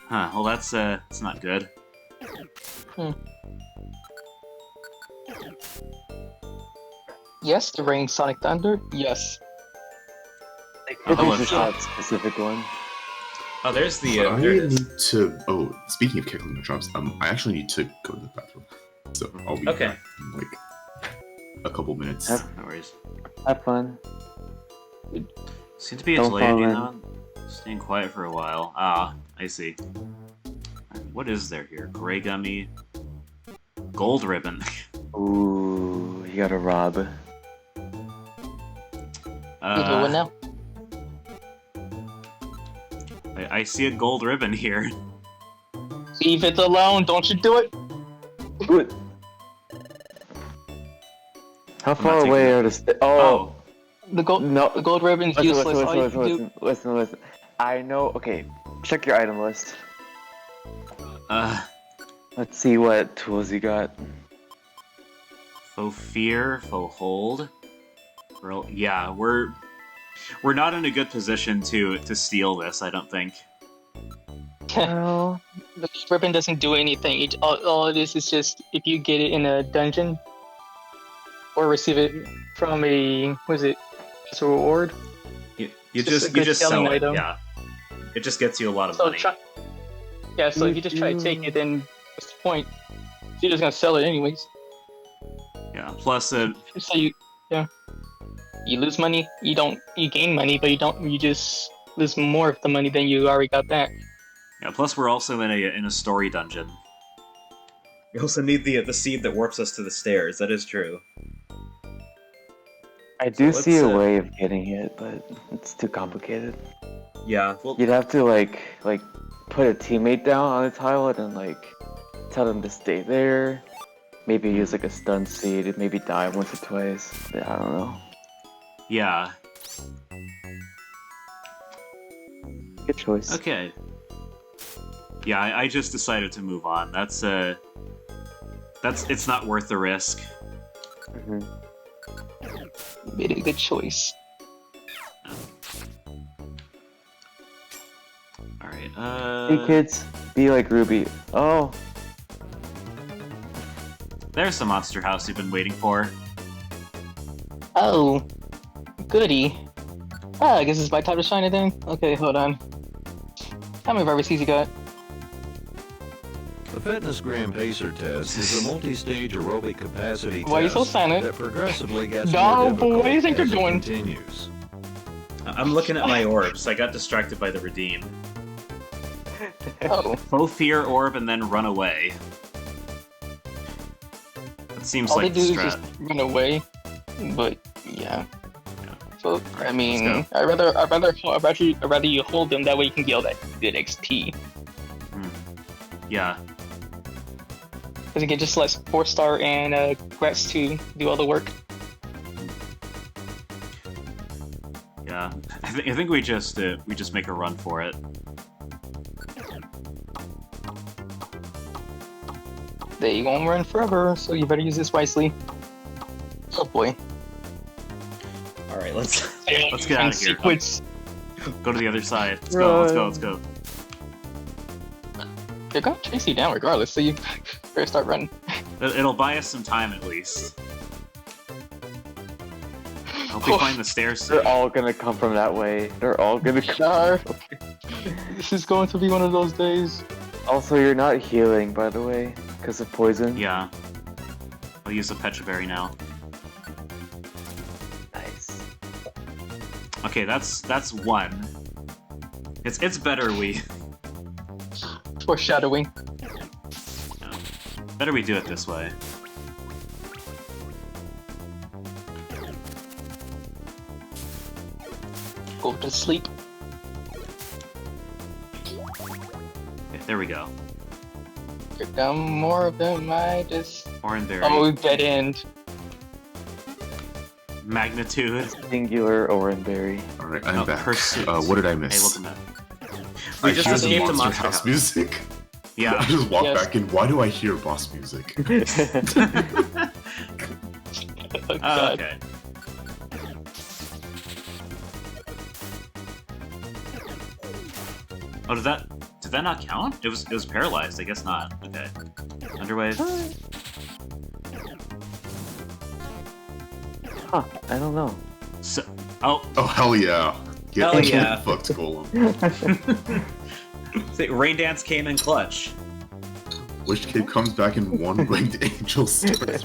[SPEAKER 1] Huh? Well, that's not good.
[SPEAKER 4] Yes, the rain Sonic Thunder. Yes.
[SPEAKER 3] It
[SPEAKER 1] Oh,
[SPEAKER 3] is
[SPEAKER 1] look.
[SPEAKER 3] that specific one.
[SPEAKER 1] Oh, there's the.
[SPEAKER 2] I
[SPEAKER 1] There it
[SPEAKER 2] need
[SPEAKER 1] is.
[SPEAKER 2] to. Oh, speaking of kicking the drums, I actually need to go to the bathroom, so I'll be
[SPEAKER 1] Okay.
[SPEAKER 2] back in like a couple minutes.
[SPEAKER 3] Yep.
[SPEAKER 1] No worries.
[SPEAKER 3] Have fun.
[SPEAKER 1] Seem to be a
[SPEAKER 3] Don't
[SPEAKER 1] delay,
[SPEAKER 3] fall
[SPEAKER 1] you
[SPEAKER 3] in.
[SPEAKER 1] know? Staying quiet for a while. Ah, I see. What is there here? Gray gummy. Gold ribbon.
[SPEAKER 3] Ooh, you gotta rob.
[SPEAKER 4] You do it now.
[SPEAKER 1] I see a gold ribbon here.
[SPEAKER 4] Leave it alone. Don't you do it.
[SPEAKER 3] Good. How
[SPEAKER 1] I'm
[SPEAKER 3] far
[SPEAKER 1] not
[SPEAKER 3] away
[SPEAKER 1] taking
[SPEAKER 3] are the
[SPEAKER 1] Oh,
[SPEAKER 4] The gold.
[SPEAKER 3] No.
[SPEAKER 4] The gold ribbon's useless. All you can do.
[SPEAKER 3] Listen. I know. Okay, check your item list. Let's see what tools you got.
[SPEAKER 1] faux fear, faux hold. Yeah, we're not in a good position to steal this, I don't think.
[SPEAKER 3] Well,
[SPEAKER 4] The gold ribbon doesn't do anything. All it is just if you get it in a dungeon or receive it from a it's a reward.
[SPEAKER 1] You
[SPEAKER 4] It's
[SPEAKER 1] just
[SPEAKER 4] a good
[SPEAKER 1] sell
[SPEAKER 4] selling
[SPEAKER 1] it,
[SPEAKER 4] item.
[SPEAKER 1] yeah. It just gets you a lot of
[SPEAKER 4] So
[SPEAKER 1] money.
[SPEAKER 4] so if you just try to take it, then what's the point? You're just gonna sell it anyways.
[SPEAKER 1] Yeah. Plus,
[SPEAKER 4] So you lose money. You gain money, but you just lose more of the money than you already got back.
[SPEAKER 1] plus we're also in a story dungeon. We also need the seed that warps us to the stairs. That is true.
[SPEAKER 3] I do
[SPEAKER 1] So
[SPEAKER 3] see a
[SPEAKER 1] let's,
[SPEAKER 3] way of getting it, but it's too complicated.
[SPEAKER 1] Yeah. Well,
[SPEAKER 3] You'd have to like put a teammate down on a tile and then like tell them to stay there. Maybe use like a stun seed, maybe die once or twice. Yeah, I don't know.
[SPEAKER 1] yeah.
[SPEAKER 3] Good choice.
[SPEAKER 1] Okay. Yeah, I just decided to move on. It's not worth the risk.
[SPEAKER 3] Mhm.
[SPEAKER 4] You made a good choice.
[SPEAKER 1] Alright,
[SPEAKER 3] Hey kids, be like Ruby. Oh,
[SPEAKER 1] there's the monster house you've been waiting for.
[SPEAKER 4] Oh, goody. I guess it's my time to shine it then. Okay, hold on. How many RBCs you got?
[SPEAKER 5] The Fitness Gram Pacer test is a multi-stage aerobic capacity
[SPEAKER 4] Why are you so
[SPEAKER 5] test
[SPEAKER 4] silent?
[SPEAKER 5] that progressively gets
[SPEAKER 4] No,
[SPEAKER 5] more
[SPEAKER 4] but
[SPEAKER 5] difficult
[SPEAKER 4] what do you think
[SPEAKER 5] as
[SPEAKER 4] you're
[SPEAKER 5] it
[SPEAKER 4] doing?
[SPEAKER 5] continues.
[SPEAKER 1] I'm looking at my orbs. I got distracted by the redeem.
[SPEAKER 4] Oh,
[SPEAKER 1] Faux fear orb and then run away. That seems
[SPEAKER 4] all
[SPEAKER 1] like
[SPEAKER 4] they do
[SPEAKER 1] the
[SPEAKER 4] is
[SPEAKER 1] strat.
[SPEAKER 4] just run away. But yeah. So I mean,
[SPEAKER 1] let's
[SPEAKER 4] I'd rather you hold them. That way you can get all that good XP.
[SPEAKER 1] Yeah.
[SPEAKER 4] Because you can just let 4-star and Grats to do all the work.
[SPEAKER 1] Yeah. I think we just make a run for it.
[SPEAKER 4] They won't run forever, so you better use this wisely. Oh boy.
[SPEAKER 1] Alright, let's get out of here.
[SPEAKER 4] Sequence.
[SPEAKER 1] Go to the other side. Let's go.
[SPEAKER 4] They're gonna chase you down regardless, so you better start running.
[SPEAKER 1] It'll buy us some time at least. Hope we find the stairs
[SPEAKER 3] they're
[SPEAKER 1] soon.
[SPEAKER 3] all gonna come from that way. They're all gonna come.
[SPEAKER 4] Nar. This is going to be one of those days.
[SPEAKER 3] Also, you're not healing, by the way, because of poison.
[SPEAKER 1] Yeah. I'll use a Petraberry now.
[SPEAKER 3] Nice.
[SPEAKER 1] Okay, that's one. It's better we
[SPEAKER 4] Foreshadowing.
[SPEAKER 1] better we do it this way.
[SPEAKER 4] Gold to sleep.
[SPEAKER 1] Okay, there we go.
[SPEAKER 4] Get down more of them, I just...
[SPEAKER 1] Oranberry.
[SPEAKER 4] Oh, dead end.
[SPEAKER 1] Magnitude.
[SPEAKER 3] Singular Oranberry.
[SPEAKER 2] Alright, I'm back.
[SPEAKER 1] Pursuit.
[SPEAKER 2] What did I
[SPEAKER 1] Hey,
[SPEAKER 2] miss?
[SPEAKER 1] welcome back. We just
[SPEAKER 2] hear
[SPEAKER 1] escaped the
[SPEAKER 2] Monster
[SPEAKER 1] monster
[SPEAKER 2] House
[SPEAKER 1] house.
[SPEAKER 2] music.
[SPEAKER 1] Yeah.
[SPEAKER 2] I just walk
[SPEAKER 4] Yes.
[SPEAKER 2] back in. Why do I hear boss music?
[SPEAKER 4] Oh, God.
[SPEAKER 1] Okay. Oh, did that not count? It was paralyzed. I guess not. Okay. Underwave.
[SPEAKER 3] Huh, I don't know.
[SPEAKER 1] So, oh,
[SPEAKER 2] Oh hell yeah!
[SPEAKER 1] Hell yeah.
[SPEAKER 2] Fucked Golem.
[SPEAKER 1] Rain Dance came in clutch.
[SPEAKER 2] Wish Kid comes back in one winged angel starts.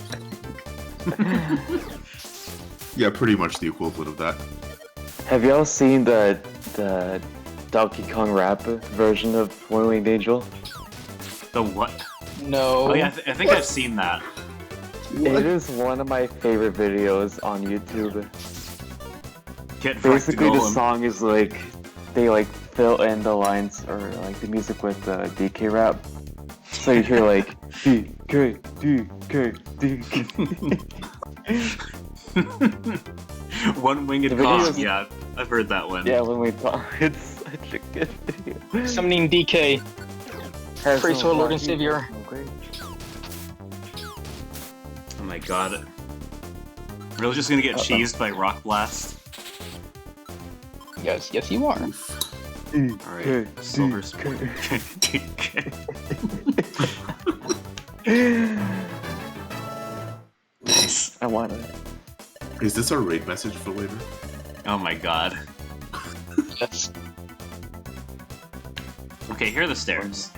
[SPEAKER 2] Yeah, pretty much the equivalent of that.
[SPEAKER 3] Have y'all seen the Donkey Kong rap version of One Winged Angel?
[SPEAKER 1] The what?
[SPEAKER 4] No.
[SPEAKER 1] Oh yeah, I think I've seen that.
[SPEAKER 3] It is one of my favorite videos on YouTube.
[SPEAKER 1] Get
[SPEAKER 3] Basically, the
[SPEAKER 1] Golem.
[SPEAKER 3] song is like they like fill in the lines or like the music with the DK rap. So you hear like DK, DK, DK.
[SPEAKER 1] One winged
[SPEAKER 3] The video
[SPEAKER 1] Kong.
[SPEAKER 3] is-
[SPEAKER 1] Yeah, I've heard that one.
[SPEAKER 3] Yeah, when we talk, it's such a good video.
[SPEAKER 4] Summoning DK.
[SPEAKER 3] Has
[SPEAKER 4] Praise
[SPEAKER 3] no
[SPEAKER 4] our Lord and
[SPEAKER 3] body,
[SPEAKER 4] Savior.
[SPEAKER 3] no grace.
[SPEAKER 1] Oh my god. We're just gonna get cheesed by Rock Blast.
[SPEAKER 4] Yes, yes, you are.
[SPEAKER 1] Alright, Silver Spring. Nice.
[SPEAKER 3] I want it.
[SPEAKER 2] Is this our raid message for later?
[SPEAKER 1] Oh my god.
[SPEAKER 4] Yes.
[SPEAKER 1] Okay, here are the stairs.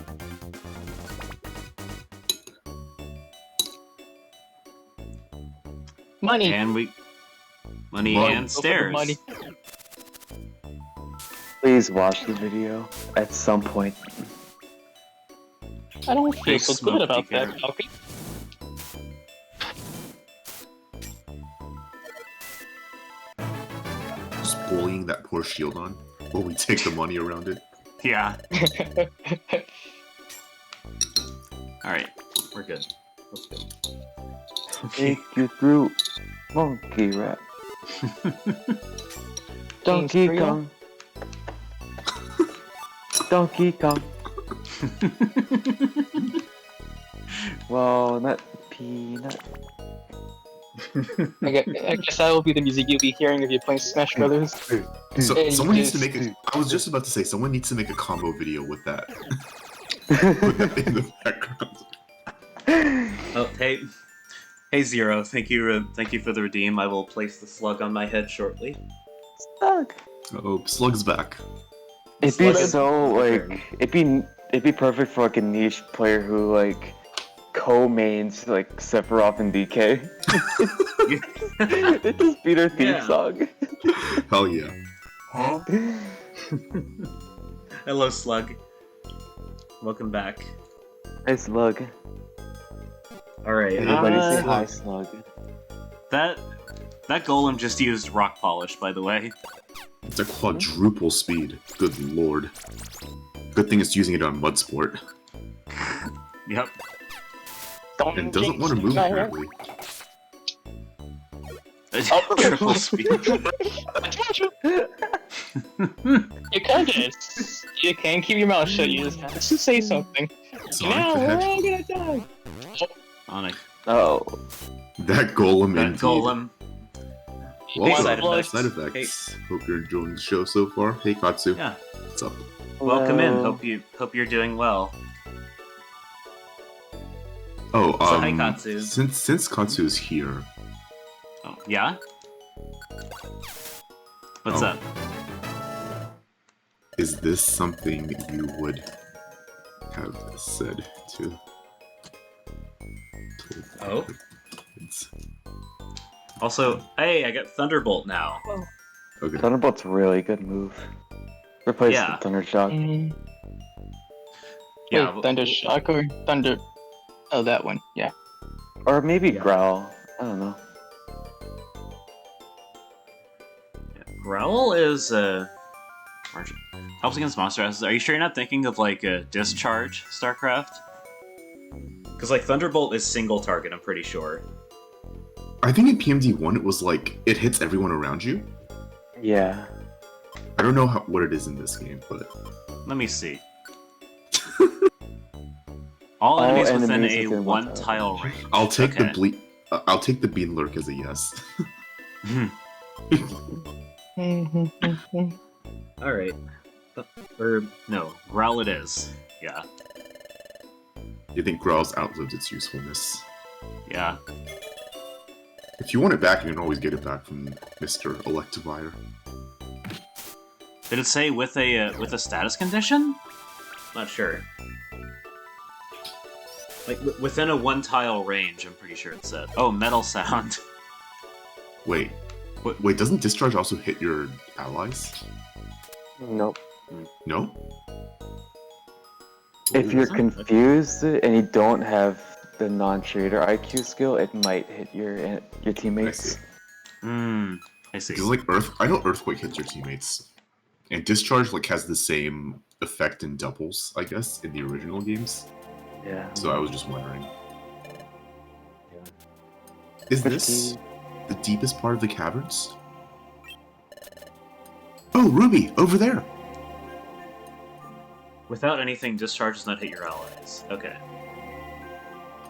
[SPEAKER 4] Money.
[SPEAKER 1] And we... Money
[SPEAKER 2] Money.
[SPEAKER 1] and
[SPEAKER 4] Go for the
[SPEAKER 1] stairs.
[SPEAKER 4] money.
[SPEAKER 3] Please watch the video at some point.
[SPEAKER 4] I don't feel
[SPEAKER 1] Big
[SPEAKER 4] so
[SPEAKER 1] smoke
[SPEAKER 4] good about
[SPEAKER 1] DK.
[SPEAKER 4] that, Falcon.
[SPEAKER 2] Just bullying that poor shield on while we take the money around it.
[SPEAKER 1] Yeah. Alright, we're good. Let's go.
[SPEAKER 3] Take you through monkey rap. Donkey
[SPEAKER 4] Games
[SPEAKER 3] Kong. Donkey Kong. Walnut, peanut.
[SPEAKER 4] I guess that will be the music you'll be hearing if you're playing Smash Brothers.
[SPEAKER 2] So
[SPEAKER 4] Hey,
[SPEAKER 2] someone needs to
[SPEAKER 4] yes.
[SPEAKER 2] make a. I was just about to say someone needs to make a combo video with that. Put that in the background.
[SPEAKER 1] Oh, hey Zero, thank you for the redeem. I will place the slug on my head shortly.
[SPEAKER 3] Stuck.
[SPEAKER 2] Oh, Slug's back.
[SPEAKER 3] It'd be
[SPEAKER 1] Slug-
[SPEAKER 3] so like it'd be perfect for like a niche player who like co-mains like Sephiroth and DK. They just beat our theme
[SPEAKER 1] Yeah.
[SPEAKER 3] song.
[SPEAKER 2] Hell yeah.
[SPEAKER 1] Hello, Slug. Welcome back.
[SPEAKER 3] Hey Slug.
[SPEAKER 1] Alright,
[SPEAKER 3] Everybody say
[SPEAKER 2] Slug.
[SPEAKER 3] hi, Slug.
[SPEAKER 1] that golem just used rock polish, by the way.
[SPEAKER 2] It's a quadruple speed. Good lord. Good thing it's using it on Mudsport.
[SPEAKER 1] Yep.
[SPEAKER 4] Don't
[SPEAKER 2] And doesn't
[SPEAKER 4] jinx
[SPEAKER 2] want to move
[SPEAKER 4] me.
[SPEAKER 2] apparently.
[SPEAKER 1] Triple speed.
[SPEAKER 4] You can't keep your mouth shut. You just have to say something.
[SPEAKER 2] Sonic
[SPEAKER 4] Now
[SPEAKER 2] the
[SPEAKER 4] we're
[SPEAKER 2] Hedgehog.
[SPEAKER 4] all gonna die.
[SPEAKER 1] Sonic.
[SPEAKER 3] Oh.
[SPEAKER 2] That golem
[SPEAKER 1] That
[SPEAKER 2] indeed.
[SPEAKER 1] golem.
[SPEAKER 2] Well,
[SPEAKER 1] Hey,
[SPEAKER 2] side
[SPEAKER 1] side
[SPEAKER 2] effects.
[SPEAKER 1] effects.
[SPEAKER 2] Hope you're enjoying the show so far. Hey Katsu.
[SPEAKER 1] Yeah.
[SPEAKER 2] What's up?
[SPEAKER 1] Welcome in.
[SPEAKER 3] Hello.
[SPEAKER 1] Hope you're doing well.
[SPEAKER 2] Oh,
[SPEAKER 1] So, hi, Katsu.
[SPEAKER 2] Since Katsu is here,
[SPEAKER 1] Oh, yeah? What's
[SPEAKER 2] Oh.
[SPEAKER 1] up?
[SPEAKER 2] is this something you would have said to?
[SPEAKER 1] Oh?
[SPEAKER 2] It's,
[SPEAKER 1] Also, hey, I got Thunderbolt now.
[SPEAKER 2] okay.
[SPEAKER 3] Thunderbolt's a really good move. Replace
[SPEAKER 1] Yeah.
[SPEAKER 3] the Thunder Shock.
[SPEAKER 4] Mm.
[SPEAKER 1] Yeah,
[SPEAKER 4] Wait, Thunder Shock or Thunder... Oh, that one. Yeah.
[SPEAKER 3] Or maybe
[SPEAKER 1] Yeah.
[SPEAKER 3] Growl. I don't know.
[SPEAKER 1] Growl is charge. Helps against monster asses. Are you sure you're not thinking of like a discharge StarCraft? Because like Thunderbolt is single target, I'm pretty sure.
[SPEAKER 2] I think in PMD1 it was like it hits everyone around you.
[SPEAKER 3] Yeah.
[SPEAKER 2] I don't know what it is in this game, but
[SPEAKER 1] Let me see. All enemies within a
[SPEAKER 3] within
[SPEAKER 1] one tile range.
[SPEAKER 2] I'll take
[SPEAKER 1] Okay.
[SPEAKER 2] I'll take the Bean Lurk as a yes.
[SPEAKER 1] All right. Or no, Growl it is. Yeah,
[SPEAKER 2] You think Growl's outlived its usefulness?
[SPEAKER 1] yeah.
[SPEAKER 2] If you want it back, you can always get it back from Mr. Electivire.
[SPEAKER 1] Did it say with a status condition? Not sure. Like within a one tile range, I'm pretty sure it said. Oh, metal sound.
[SPEAKER 2] Wait, doesn't Discharge also hit your allies?
[SPEAKER 3] Nope.
[SPEAKER 2] No?
[SPEAKER 3] If you're
[SPEAKER 1] Okay.
[SPEAKER 3] confused and you don't have the non-trader IQ skill, it might hit your teammates.
[SPEAKER 1] I see.
[SPEAKER 2] Because like I know Earthquake hits your teammates, and Discharge like has the same effect in doubles, I guess, in the original games.
[SPEAKER 3] Yeah.
[SPEAKER 2] So I was just wondering. Is this the deepest part of the caverns? Oh, Ruby, over there!
[SPEAKER 1] Without anything, discharge does not hit your allies. Okay.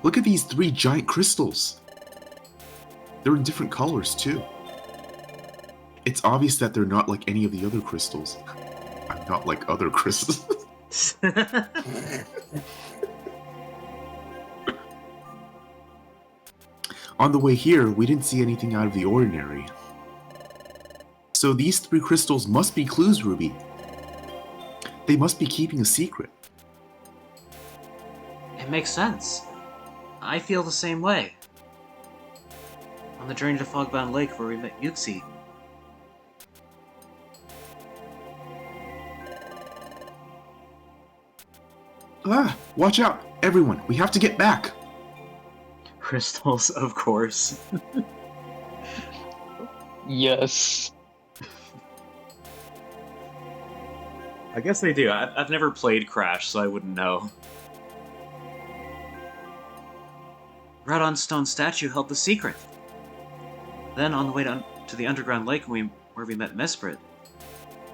[SPEAKER 2] Look at these 3 giant crystals! They're in different colors, too. It's obvious that they're not like any of the other crystals. I'm not like other crystals. On the way here, we didn't see anything out of the ordinary. So these 3 crystals must be clues, Ruby. They must be keeping a secret.
[SPEAKER 1] It makes sense. I feel the same way. On the journey to Fogbound Lake where we met Yuxi.
[SPEAKER 2] Ah, watch out! Everyone, we have to get back!
[SPEAKER 1] Crystals, of course.
[SPEAKER 4] Yes.
[SPEAKER 1] I guess they do. I've never played Crash, so I wouldn't know. Radon Stone statue held the secret. Then, on the way to the underground lake where we met Mesprit.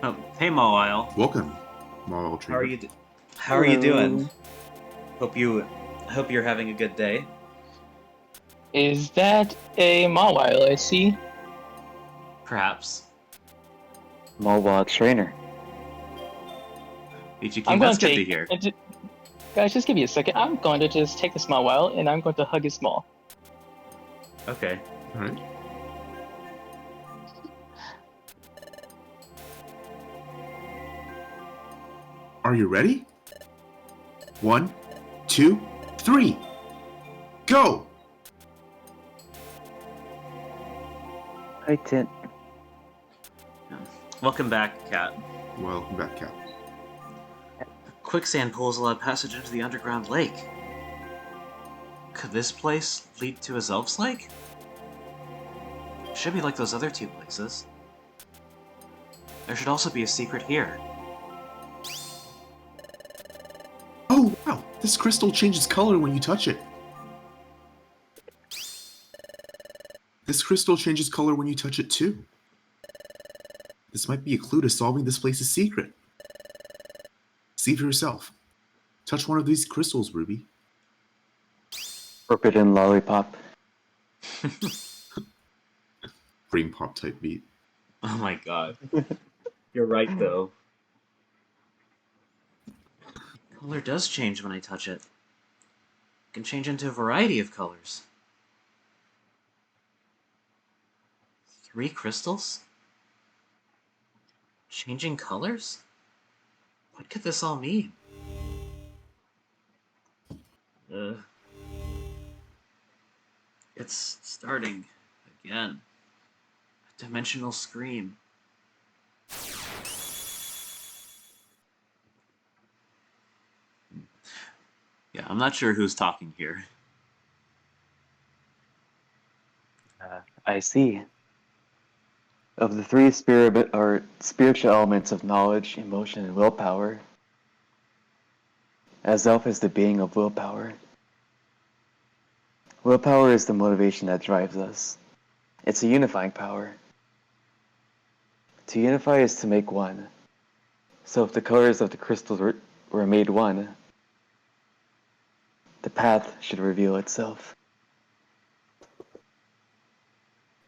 [SPEAKER 1] Oh, hey Mawile.
[SPEAKER 2] Welcome, Mawile
[SPEAKER 1] How are
[SPEAKER 2] Trader.
[SPEAKER 1] you? How are you doing?
[SPEAKER 3] Hello.
[SPEAKER 1] Hope you're having a good day.
[SPEAKER 4] Is that a Mawile I see?
[SPEAKER 1] Perhaps.
[SPEAKER 3] Mobile trainer.
[SPEAKER 1] Ichiki,
[SPEAKER 4] I'm
[SPEAKER 1] that's
[SPEAKER 4] going
[SPEAKER 1] good
[SPEAKER 4] to
[SPEAKER 1] to hear.
[SPEAKER 4] Guys, just give me a second. I'm going to just take this Mawile and I'm going to hug his small.
[SPEAKER 1] Okay.
[SPEAKER 2] Alright. Are you ready? 1, 2, 3. Go!
[SPEAKER 3] Hi, Tint.
[SPEAKER 1] Welcome back, Cat.
[SPEAKER 2] Welcome back, Cap.
[SPEAKER 1] Quicksand pools allow passage into the underground lake. Could this place lead to a Zelf's lake? Should be like those other 2 places. There should also be a secret here.
[SPEAKER 2] Oh, wow! This crystal changes color when you touch it. This crystal changes color when you touch it, too. This might be a clue to solving this place's secret. See for yourself. Touch one of these crystals, Ruby.
[SPEAKER 3] Forbidden lollipop.
[SPEAKER 2] Brain pop type beat.
[SPEAKER 1] Oh my god. You're right, though. Color does change when I touch it. It can change into a variety of colors. 3 crystals? Changing colors? What could this all mean? It's starting again. A dimensional scream. Yeah, I'm not sure who's talking here.
[SPEAKER 3] I see. Of the three spirit or spiritual elements of knowledge, emotion, and willpower, Azelf is the being of willpower. Willpower is the motivation that drives us. It's a unifying power. To unify is to make one. So if the colors of the crystals were made one, the path should reveal itself.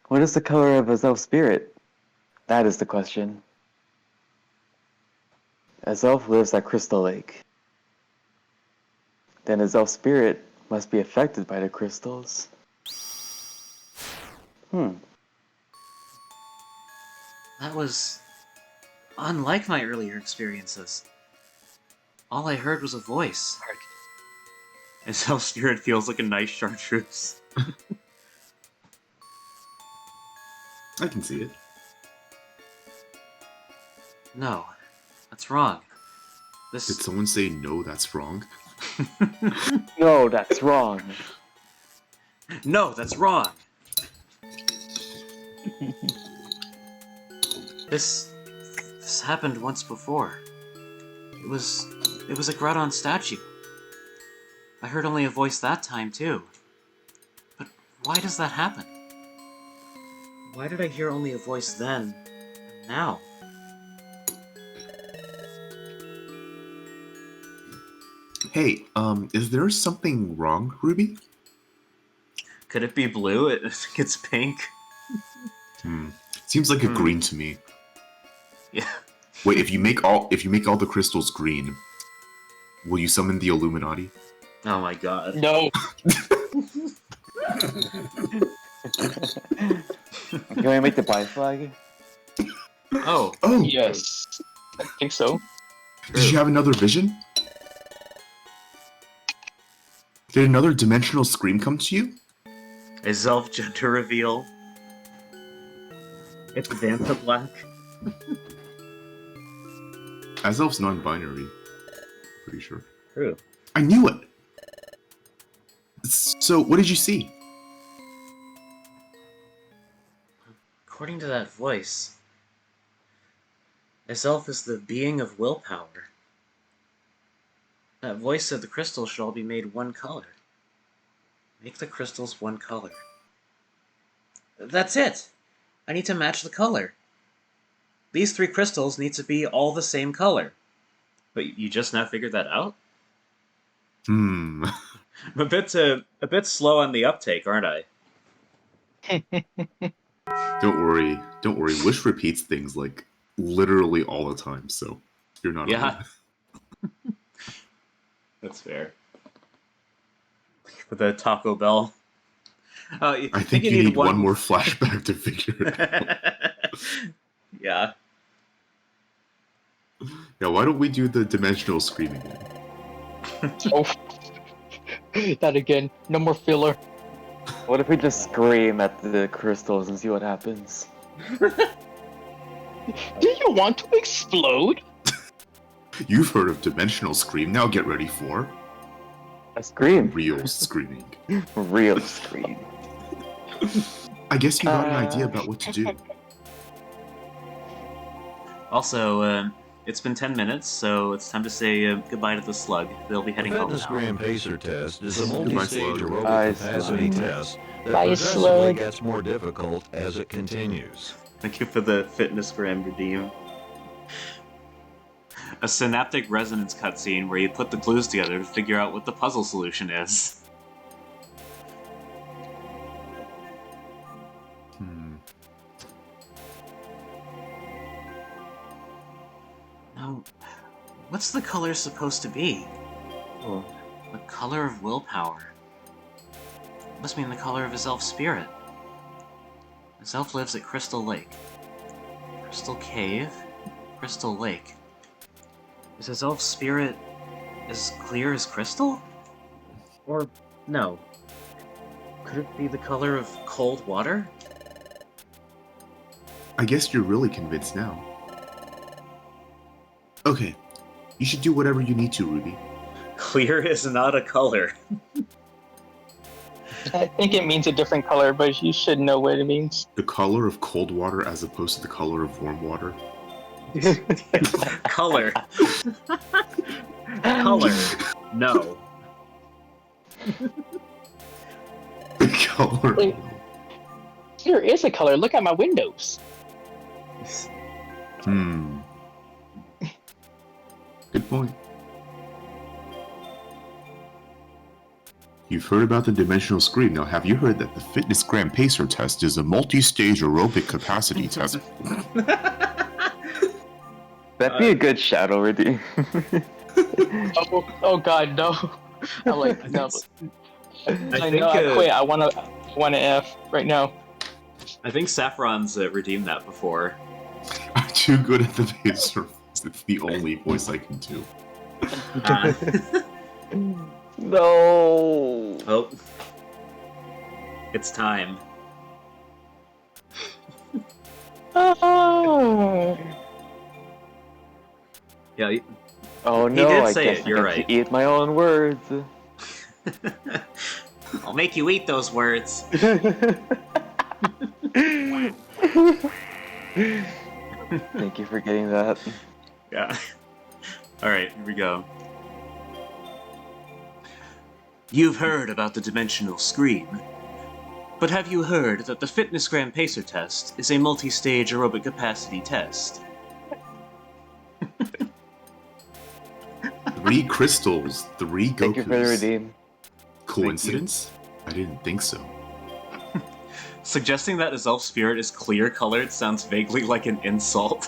[SPEAKER 3] What is the color of Azelf's spirit? That is the question. Azelf lives at Crystal Lake. Then Azelf's spirit must be affected by the crystals.
[SPEAKER 1] That was unlike my earlier experiences. All I heard was a voice. And self-spirit feels like a nice chartreuse.
[SPEAKER 2] I can see it.
[SPEAKER 1] No, that's wrong.
[SPEAKER 2] Did someone say no, that's wrong?
[SPEAKER 3] No, that's wrong.
[SPEAKER 1] No, that's wrong! This happened once before. It was a Groudon statue. I heard only a voice that time, too. But why does that happen? Why did I hear only a voice then, and now?
[SPEAKER 2] Hey, is there something wrong, Ruby?
[SPEAKER 1] Could it be blue? I think it's pink.
[SPEAKER 2] Seems like a green to me.
[SPEAKER 1] Yeah.
[SPEAKER 2] Wait, if you make all the crystals green, will you summon the Illuminati?
[SPEAKER 1] Oh my god.
[SPEAKER 4] No.
[SPEAKER 3] Can we make the bi flag?
[SPEAKER 1] Oh.
[SPEAKER 2] Oh,
[SPEAKER 4] Yes. I think so.
[SPEAKER 2] did you have another vision? Did another dimensional scream come to you?
[SPEAKER 1] A Zelf gender reveal. It's Vanta Black.
[SPEAKER 2] Azelf's non-binary. Pretty sure.
[SPEAKER 1] True.
[SPEAKER 2] I knew it! So, what did you see?
[SPEAKER 1] According to that voice, Zelf is the being of willpower. That voice said the crystals should all be made one color. Make the crystals one color. That's it! I need to match the color. These three crystals need to be all the same color. But you just now figured that out? I'm a bit slow on the uptake, aren't I?
[SPEAKER 2] Don't worry. Wish repeats things like literally all the time, so you're not
[SPEAKER 1] Yeah.
[SPEAKER 2] alone.
[SPEAKER 1] That's fair. With the Taco Bell.
[SPEAKER 2] I think you need one more flashback to figure it out.
[SPEAKER 1] Yeah.
[SPEAKER 2] Yeah, why don't we do the dimensional scream again?
[SPEAKER 4] Oh. That again. No more filler.
[SPEAKER 3] What if we just scream at the crystals and see what happens?
[SPEAKER 4] Do you want to explode?
[SPEAKER 2] You've heard of dimensional scream, now get ready for
[SPEAKER 3] A scream.
[SPEAKER 2] real screaming.
[SPEAKER 3] Real scream.
[SPEAKER 2] I guess you got an idea about what to do.
[SPEAKER 1] Also, it's been 10 minutes, so it's time to say goodbye to the slug. They'll be
[SPEAKER 5] The
[SPEAKER 1] heading home
[SPEAKER 5] Fitness
[SPEAKER 1] now.
[SPEAKER 5] Gram Pacer test is a
[SPEAKER 2] Goodbye,
[SPEAKER 5] multi-stage
[SPEAKER 2] Slug.
[SPEAKER 5] aerobic
[SPEAKER 3] Bye,
[SPEAKER 5] capacity
[SPEAKER 3] Slug.
[SPEAKER 5] test that
[SPEAKER 4] Bye,
[SPEAKER 5] progressively
[SPEAKER 4] Slug.
[SPEAKER 5] gets more difficult as it continues.
[SPEAKER 1] Thank you for the fitness gram redeem. A synaptic resonance cutscene where you put the clues together to figure out what the puzzle solution is. Now, what's the color supposed to be?
[SPEAKER 3] Oh.
[SPEAKER 1] The color of willpower. Must mean the color of his elf spirit. His elf lives at Crystal Lake. Crystal Cave? Crystal Lake. Is his elf spirit as clear as crystal? Or, no. Could it be the color of cold water?
[SPEAKER 2] I guess you're really convinced now. Okay, you should do whatever you need to, Ruby.
[SPEAKER 1] Clear is not a color.
[SPEAKER 4] I think it means a different color, but you should know what it means.
[SPEAKER 2] The color of cold water as opposed to the color of warm water.
[SPEAKER 1] Color. Color. No.
[SPEAKER 2] The color.
[SPEAKER 4] Wait. There is a color. Look at my windows.
[SPEAKER 2] Good point. You've heard about the dimensional screen. Now, have you heard that the Fitness Gram Pacer test is a multi-stage aerobic capacity test?
[SPEAKER 3] That'd be a good shadow redeem.
[SPEAKER 4] Oh God, no! I'm like, no. I
[SPEAKER 1] think,
[SPEAKER 4] know. I quit. I want to F right now.
[SPEAKER 1] I think Saffron's redeemed that before.
[SPEAKER 2] I'm too good at the Pacer voice. It's the only voice I can do.
[SPEAKER 3] No.
[SPEAKER 1] Oh. It's time.
[SPEAKER 4] Oh.
[SPEAKER 1] Yeah.
[SPEAKER 3] Oh
[SPEAKER 1] He
[SPEAKER 3] no!
[SPEAKER 1] did
[SPEAKER 3] I
[SPEAKER 1] say
[SPEAKER 3] guess
[SPEAKER 1] it,
[SPEAKER 3] I
[SPEAKER 1] you're
[SPEAKER 3] get
[SPEAKER 1] right.
[SPEAKER 3] to eat my own words.
[SPEAKER 1] I'll make you eat those words.
[SPEAKER 3] Thank you for getting that.
[SPEAKER 1] Yeah. Alright, here we go. You've heard about the dimensional screen. But have you heard that the Fitness Gram Pacer test is a multi-stage aerobic capacity test?
[SPEAKER 2] 3 crystals, 3 Gokus.
[SPEAKER 3] Thank you for the redeem.
[SPEAKER 2] Coincidence? I didn't think so.
[SPEAKER 1] Suggesting that Azelf Spirit is clear colored sounds vaguely like an insult.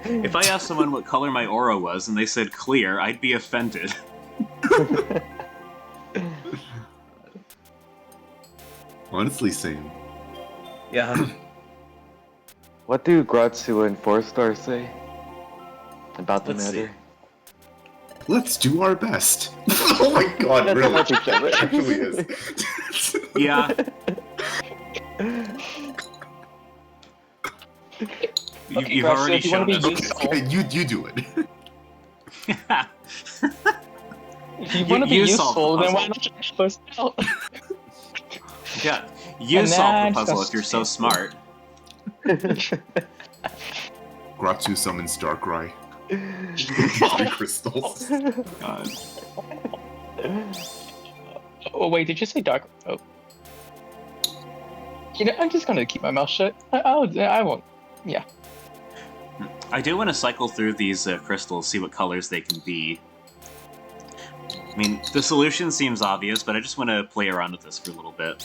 [SPEAKER 1] If I asked someone what color my aura was and they said clear, I'd be offended.
[SPEAKER 2] Honestly, same.
[SPEAKER 1] Yeah.
[SPEAKER 3] What do Gratsu and 4-star say about the
[SPEAKER 1] Let's
[SPEAKER 3] matter?
[SPEAKER 2] Let's do our best. Oh my god,
[SPEAKER 3] That's
[SPEAKER 2] really?
[SPEAKER 3] about each other.
[SPEAKER 2] It actually is.
[SPEAKER 1] Yeah. You've
[SPEAKER 4] Grass,
[SPEAKER 1] already
[SPEAKER 4] if you wanna
[SPEAKER 1] shown
[SPEAKER 4] be
[SPEAKER 1] us.
[SPEAKER 4] useful-
[SPEAKER 2] Okay, you do it.
[SPEAKER 4] If you want to be
[SPEAKER 1] You solve the
[SPEAKER 4] useful, then why
[SPEAKER 1] puzzle.
[SPEAKER 4] not just help us out?
[SPEAKER 1] Yeah, you
[SPEAKER 4] And
[SPEAKER 1] solve the
[SPEAKER 4] that's
[SPEAKER 1] puzzle
[SPEAKER 4] just
[SPEAKER 1] if you're so smart.
[SPEAKER 2] Gratsu summons Darkrai. 3 crystals.
[SPEAKER 1] God.
[SPEAKER 4] Oh wait, did you say dark? Oh. You know, I'm just gonna keep my mouth shut. I won't. Yeah.
[SPEAKER 1] I do want to cycle through these crystals, see what colors they can be. I mean, the solution seems obvious, but I just want to play around with this for a little bit.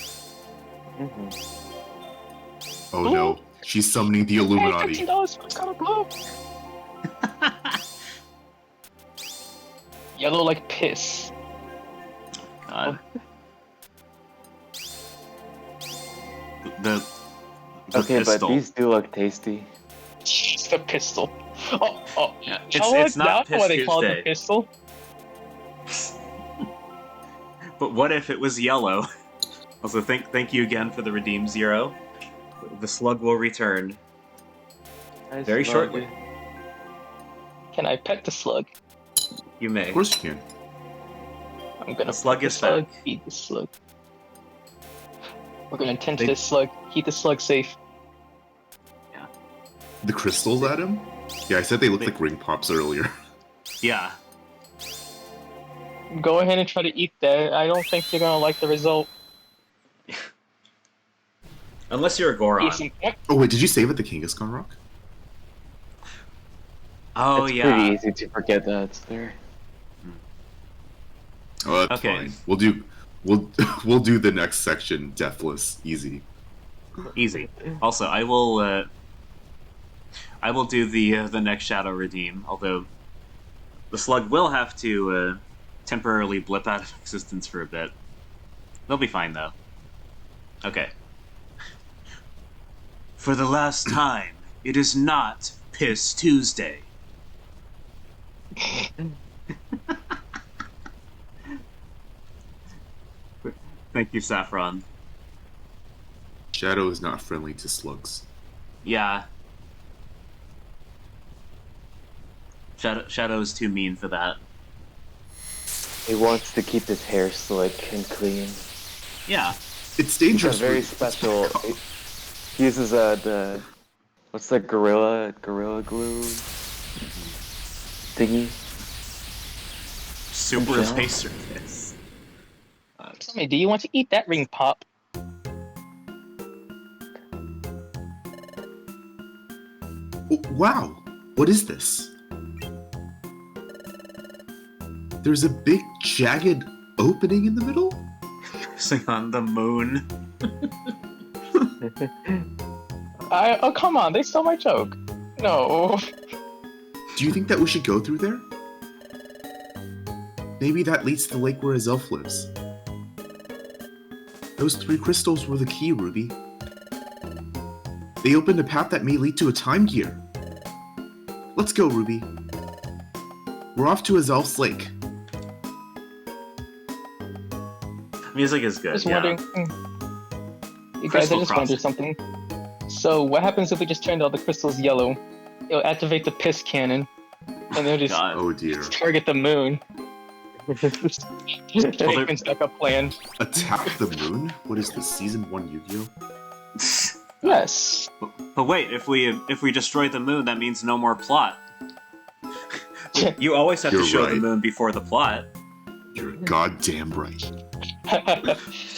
[SPEAKER 2] Oh no, she's summoning the Illuminati.
[SPEAKER 4] Hey, $15 for color blue. Yellow like piss.
[SPEAKER 1] God. The
[SPEAKER 3] Okay,
[SPEAKER 1] pistol.
[SPEAKER 3] but these do look tasty.
[SPEAKER 4] It's the pistol. Oh.
[SPEAKER 1] Yeah,
[SPEAKER 4] It's
[SPEAKER 1] not
[SPEAKER 4] that's why they
[SPEAKER 1] Piss
[SPEAKER 4] call it
[SPEAKER 1] Tuesday.
[SPEAKER 4] the pistol.
[SPEAKER 1] But what if it was yellow? Also, thank you again for the redeem, Zero. The slug will return
[SPEAKER 3] Nice
[SPEAKER 1] very
[SPEAKER 3] slug.
[SPEAKER 1] shortly.
[SPEAKER 4] Can I pet the slug?
[SPEAKER 1] You may.
[SPEAKER 2] Of course you can.
[SPEAKER 4] I'm gonna
[SPEAKER 1] The slug
[SPEAKER 4] pet the
[SPEAKER 1] is
[SPEAKER 4] slug,
[SPEAKER 1] back.
[SPEAKER 4] feed the slug. We're gonna tend to
[SPEAKER 1] They-
[SPEAKER 4] this slug, keep the slug safe.
[SPEAKER 2] The crystals at him? Yeah, I said they looked like ring pops earlier.
[SPEAKER 1] Yeah.
[SPEAKER 4] Go ahead and try to eat that. I don't think you're gonna like the result.
[SPEAKER 1] Unless you're a Goron.
[SPEAKER 4] Eat some-
[SPEAKER 2] Oh wait, did you save at the Kangaskhan Rock?
[SPEAKER 1] Oh,
[SPEAKER 3] It's
[SPEAKER 1] yeah.
[SPEAKER 3] pretty easy to forget that it's there.
[SPEAKER 2] Oh, that's
[SPEAKER 1] Okay.
[SPEAKER 2] fine. We'll do the next section deathless, easy.
[SPEAKER 1] Easy. Also, I will do the next Shadow Redeem, although the slug will have to temporarily blip out of existence for a bit. They'll be fine, though. Okay. For the last time, it is not Piss Tuesday. Thank you, Saffron.
[SPEAKER 2] Shadow is not friendly to slugs.
[SPEAKER 1] Yeah. Shadow is too mean for that.
[SPEAKER 3] He wants to keep his hair slick and clean.
[SPEAKER 1] Yeah.
[SPEAKER 2] It's
[SPEAKER 3] It's
[SPEAKER 2] dangerous.
[SPEAKER 3] a very
[SPEAKER 2] for-
[SPEAKER 3] special. He uses the what's the gorilla glue thingy?
[SPEAKER 1] Super
[SPEAKER 3] Yeah.
[SPEAKER 1] laser kiss.
[SPEAKER 4] Tell me, do you want to eat that ring pop?
[SPEAKER 2] Oh, wow, what is this? There's a big jagged opening in the middle?
[SPEAKER 1] Sing on the moon.
[SPEAKER 4] Oh, come on, they stole my joke. No.
[SPEAKER 2] Do you think that we should go through there? Maybe that leads to the lake where his elf lives. Those 3 crystals were the key, Ruby. They opened a path that may lead to a time gear. Let's go, Ruby. We're off to his elf's lake.
[SPEAKER 1] Music is
[SPEAKER 4] I
[SPEAKER 1] good.
[SPEAKER 4] was
[SPEAKER 1] Yeah.
[SPEAKER 4] wondering. You guys, I
[SPEAKER 1] Crystal
[SPEAKER 4] just
[SPEAKER 1] crossing.
[SPEAKER 4] wondered something. So, what happens if we just turned all the crystals yellow? It'll activate the piss cannon, and they'll just
[SPEAKER 1] God.
[SPEAKER 2] Oh dear.
[SPEAKER 4] target the moon. Jakeman's backup plan.
[SPEAKER 2] Attack the moon? What is this, season 1 Yu-Gi-Oh?
[SPEAKER 4] Yes.
[SPEAKER 1] But wait, if we destroy the moon, that means no more plot. You always have to
[SPEAKER 2] You're
[SPEAKER 1] show the
[SPEAKER 2] right.
[SPEAKER 1] moon before the plot.
[SPEAKER 2] You're goddamn right.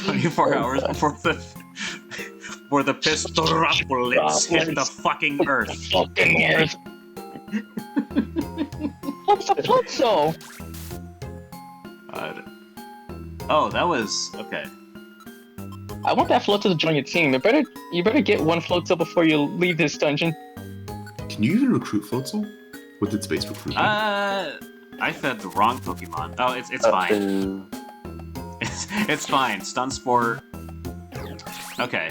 [SPEAKER 1] 24 hours before the pistorapolis hit the fucking earth.
[SPEAKER 4] Fucking earth. What's the float so?
[SPEAKER 1] Oh, that was okay.
[SPEAKER 4] I want that float to join your team. You better get one float before you leave this dungeon.
[SPEAKER 2] Can you even recruit Floatzel? With its base recruitment?
[SPEAKER 1] I fed the wrong Pokemon. Oh, it's fine. It's fine. Stun Spore. Okay.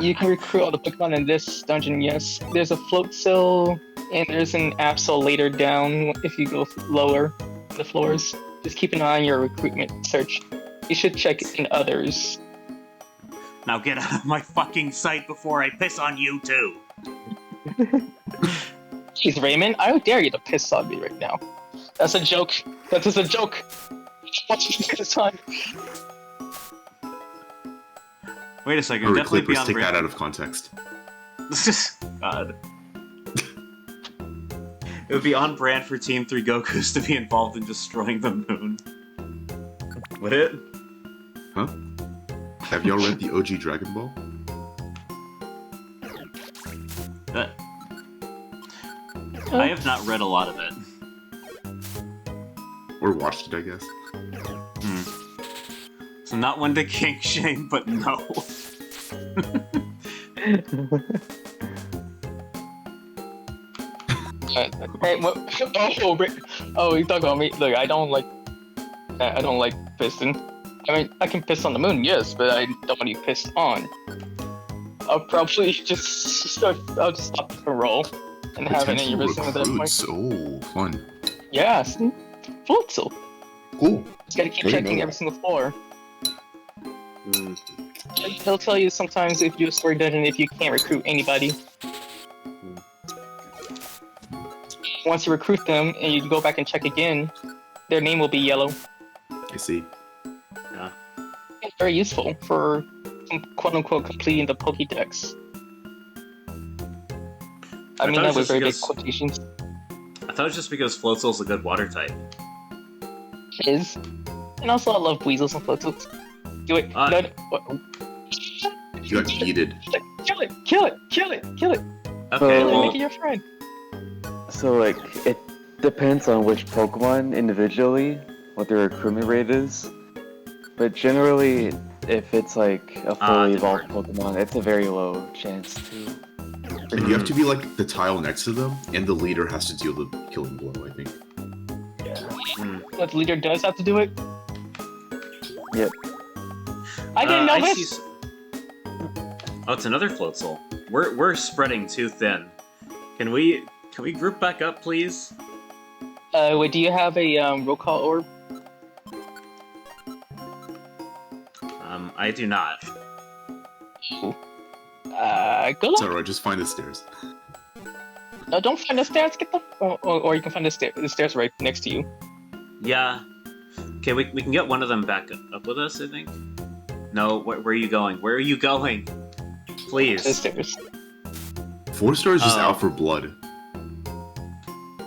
[SPEAKER 4] You can recruit all the Pokemon in this dungeon, yes. There's a Floatzel, and there's an Absol later down if you go lower in the floors. Just keep an eye on your recruitment search. You should check in others.
[SPEAKER 1] Now get out of my fucking sight before I piss on you too.
[SPEAKER 4] Jeez, Raymond, I dare you to piss on me right now. That's a joke. That is a joke. Piss on.
[SPEAKER 1] Wait a second.
[SPEAKER 2] Hurry,
[SPEAKER 1] Definitely
[SPEAKER 2] Clippers,
[SPEAKER 1] beyond
[SPEAKER 2] take that
[SPEAKER 1] brand.
[SPEAKER 2] out of context.
[SPEAKER 1] God. It would be on brand for Team 3 Gokus to be involved in destroying the moon. Would it?
[SPEAKER 2] Huh? Have y'all read the OG Dragon Ball?
[SPEAKER 1] I have not read a lot of it.
[SPEAKER 2] Or watched it, I guess.
[SPEAKER 1] So not one to kink shame, but no.
[SPEAKER 4] Hey, what? Oh, you talking about me? Look, I don't like pissing. I mean, I can piss on the moon, yes, but I don't want to be pissed on. I'll probably just I'll just stop the roll and have an
[SPEAKER 2] Potential
[SPEAKER 4] aneurysm at that point.
[SPEAKER 2] recruits. Oh, fun.
[SPEAKER 4] Yes, Floatzel.
[SPEAKER 2] Cool.
[SPEAKER 4] Just gotta keep
[SPEAKER 2] There you
[SPEAKER 4] checking
[SPEAKER 2] go.
[SPEAKER 4] every single floor. They'll tell you sometimes if you do a story dungeon if you can't recruit anybody. Once you recruit them and you go back and check again, their name will be yellow.
[SPEAKER 2] I see.
[SPEAKER 4] It's very useful for quote-unquote completing the Pokédex. I mean
[SPEAKER 1] thought it
[SPEAKER 4] that
[SPEAKER 1] was
[SPEAKER 4] with
[SPEAKER 1] just
[SPEAKER 4] very big
[SPEAKER 1] because-
[SPEAKER 4] quotations.
[SPEAKER 1] I thought it was just because Floatzel's a good water type.
[SPEAKER 4] It is. And also I love Weasels and Floatzels. Do it.
[SPEAKER 1] Uh,
[SPEAKER 4] No,
[SPEAKER 2] You got yeeted.
[SPEAKER 4] kill it! Kill it! Kill it! Kill it!
[SPEAKER 1] Okay,
[SPEAKER 3] So-
[SPEAKER 4] Kill it!
[SPEAKER 1] well,
[SPEAKER 4] Make it your friend.
[SPEAKER 3] So like it depends on which Pokemon individually, what their recruitment rate is. But generally, if it's like a fully evolved Pokemon, it's a very low chance to.
[SPEAKER 2] And you have to be like the tile next to them, and the leader has to deal the killing blow, I think.
[SPEAKER 4] What the leader does have to do it?
[SPEAKER 3] Yep.
[SPEAKER 4] I didn't know
[SPEAKER 1] I
[SPEAKER 4] this!
[SPEAKER 1] see Oh, it's another Floatzel. We're spreading too thin. Can we group back up, please?
[SPEAKER 4] Wait, do you have a roll call orb?
[SPEAKER 1] I do not.
[SPEAKER 4] Good
[SPEAKER 2] It's
[SPEAKER 4] luck.
[SPEAKER 2] alright, just find the stairs.
[SPEAKER 4] No, don't find the stairs. Get the or you can find the stairs right next to you.
[SPEAKER 1] Yeah. Okay, we can get one of them back up with us, I think. No, where are you going? Where are you going? Please.
[SPEAKER 4] Sisters.
[SPEAKER 2] 4-star is just
[SPEAKER 1] Oh.
[SPEAKER 2] out for blood.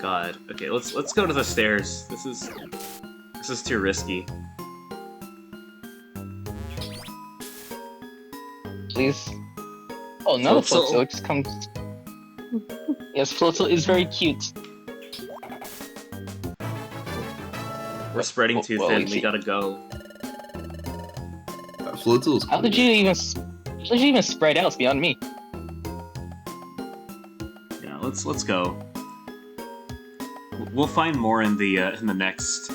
[SPEAKER 1] God. Okay, let's go to the stairs. This is too risky.
[SPEAKER 4] Please. Oh, no,
[SPEAKER 1] Floatzel.
[SPEAKER 4] Floatzel just comes. Yes, Floatzel is very cute.
[SPEAKER 1] We're spreading too
[SPEAKER 4] Well,
[SPEAKER 1] thin.
[SPEAKER 4] we
[SPEAKER 1] We gotta go.
[SPEAKER 2] Floatzel is cool.
[SPEAKER 4] How did you even spread out? It's beyond me.
[SPEAKER 1] Yeah, let's go. We'll find more in the next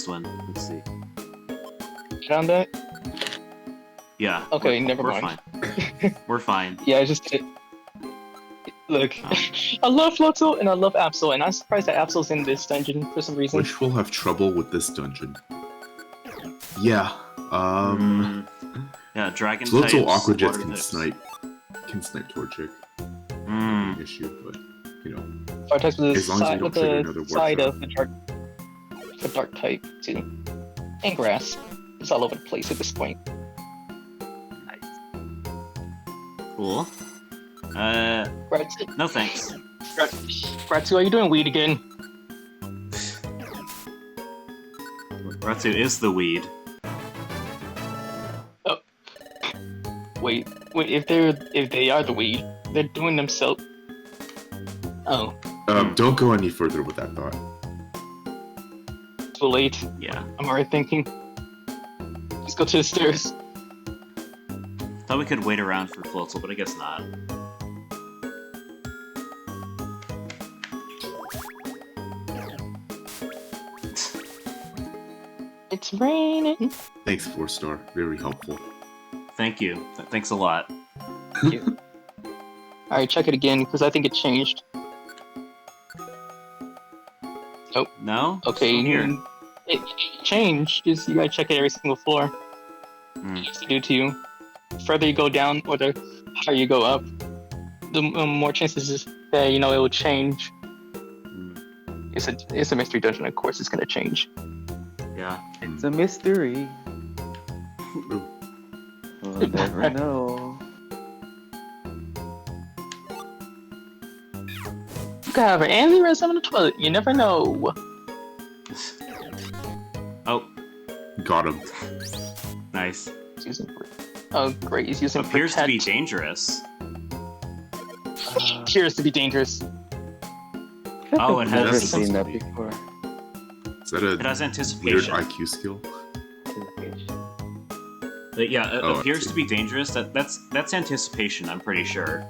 [SPEAKER 1] one. Let's see.
[SPEAKER 4] Found that?
[SPEAKER 1] Yeah.
[SPEAKER 4] Okay,
[SPEAKER 1] we're-
[SPEAKER 4] never
[SPEAKER 1] we're
[SPEAKER 4] mind.
[SPEAKER 1] Fine. We're fine.
[SPEAKER 4] Yeah, I just did. Look, I love Floatzel and I love Absol, and I'm surprised that Absol's in this dungeon for some reason.
[SPEAKER 2] Which will have trouble with this dungeon. Yeah.
[SPEAKER 1] Yeah, dragon
[SPEAKER 2] Floatzel
[SPEAKER 1] types,
[SPEAKER 2] Aqua Jets
[SPEAKER 1] water
[SPEAKER 2] can
[SPEAKER 1] types.
[SPEAKER 2] snipe Torchic.
[SPEAKER 1] Mm.
[SPEAKER 2] Issue, but you know.
[SPEAKER 4] Fire types with the
[SPEAKER 2] As long as we
[SPEAKER 4] side,
[SPEAKER 2] don't
[SPEAKER 4] with
[SPEAKER 2] trigger
[SPEAKER 4] the
[SPEAKER 2] another warp
[SPEAKER 4] side
[SPEAKER 2] trap.
[SPEAKER 4] of the dark type too, and grass. It's all over the place at this point.
[SPEAKER 1] Cool.
[SPEAKER 4] Gratsu,
[SPEAKER 1] No thanks.
[SPEAKER 4] Gratsu, are you doing weed again?
[SPEAKER 1] Ratsu is the weed.
[SPEAKER 4] Wait, if they are the weed, they're doing themselves. Oh,
[SPEAKER 2] Don't go any further with that thought.
[SPEAKER 4] too late.
[SPEAKER 1] Yeah.
[SPEAKER 4] I'm already thinking. Let's go to the stairs.
[SPEAKER 1] Thought we could wait around for Floatzel, but I guess not.
[SPEAKER 4] It's raining.
[SPEAKER 2] Thanks, 4-star. Very helpful.
[SPEAKER 1] Thank you. Thanks a lot.
[SPEAKER 4] Alright, check it again, because I think it changed.
[SPEAKER 1] No?
[SPEAKER 4] Okay,
[SPEAKER 1] Still here.
[SPEAKER 4] it changed. Just you gotta check it every single floor.
[SPEAKER 1] Hmm.
[SPEAKER 4] It used to do to you. The further you go down, or the higher you go up, the more chances is that it will change.
[SPEAKER 1] Hmm.
[SPEAKER 4] It's a mystery dungeon. Of course, it's gonna change.
[SPEAKER 1] Yeah.
[SPEAKER 3] It's a mystery. We'll never know.
[SPEAKER 4] You could have an aneurysm in the toilet. You never know.
[SPEAKER 1] Oh,
[SPEAKER 2] Got him.
[SPEAKER 1] nice.
[SPEAKER 4] He's using. Oh, great! He's using.
[SPEAKER 1] Appears to be
[SPEAKER 4] protect.
[SPEAKER 1] dangerous.
[SPEAKER 4] Appears to be dangerous.
[SPEAKER 1] Oh, it
[SPEAKER 3] I've
[SPEAKER 1] has-
[SPEAKER 3] never
[SPEAKER 1] That's
[SPEAKER 3] seen that
[SPEAKER 1] supposed to be.
[SPEAKER 3] before.
[SPEAKER 2] Is that
[SPEAKER 1] It has
[SPEAKER 2] a weird
[SPEAKER 1] anticipation.
[SPEAKER 2] IQ skill?
[SPEAKER 1] Yeah, it
[SPEAKER 2] Oh, I
[SPEAKER 1] appears
[SPEAKER 2] see.
[SPEAKER 1] to be dangerous. That's anticipation, I'm pretty sure.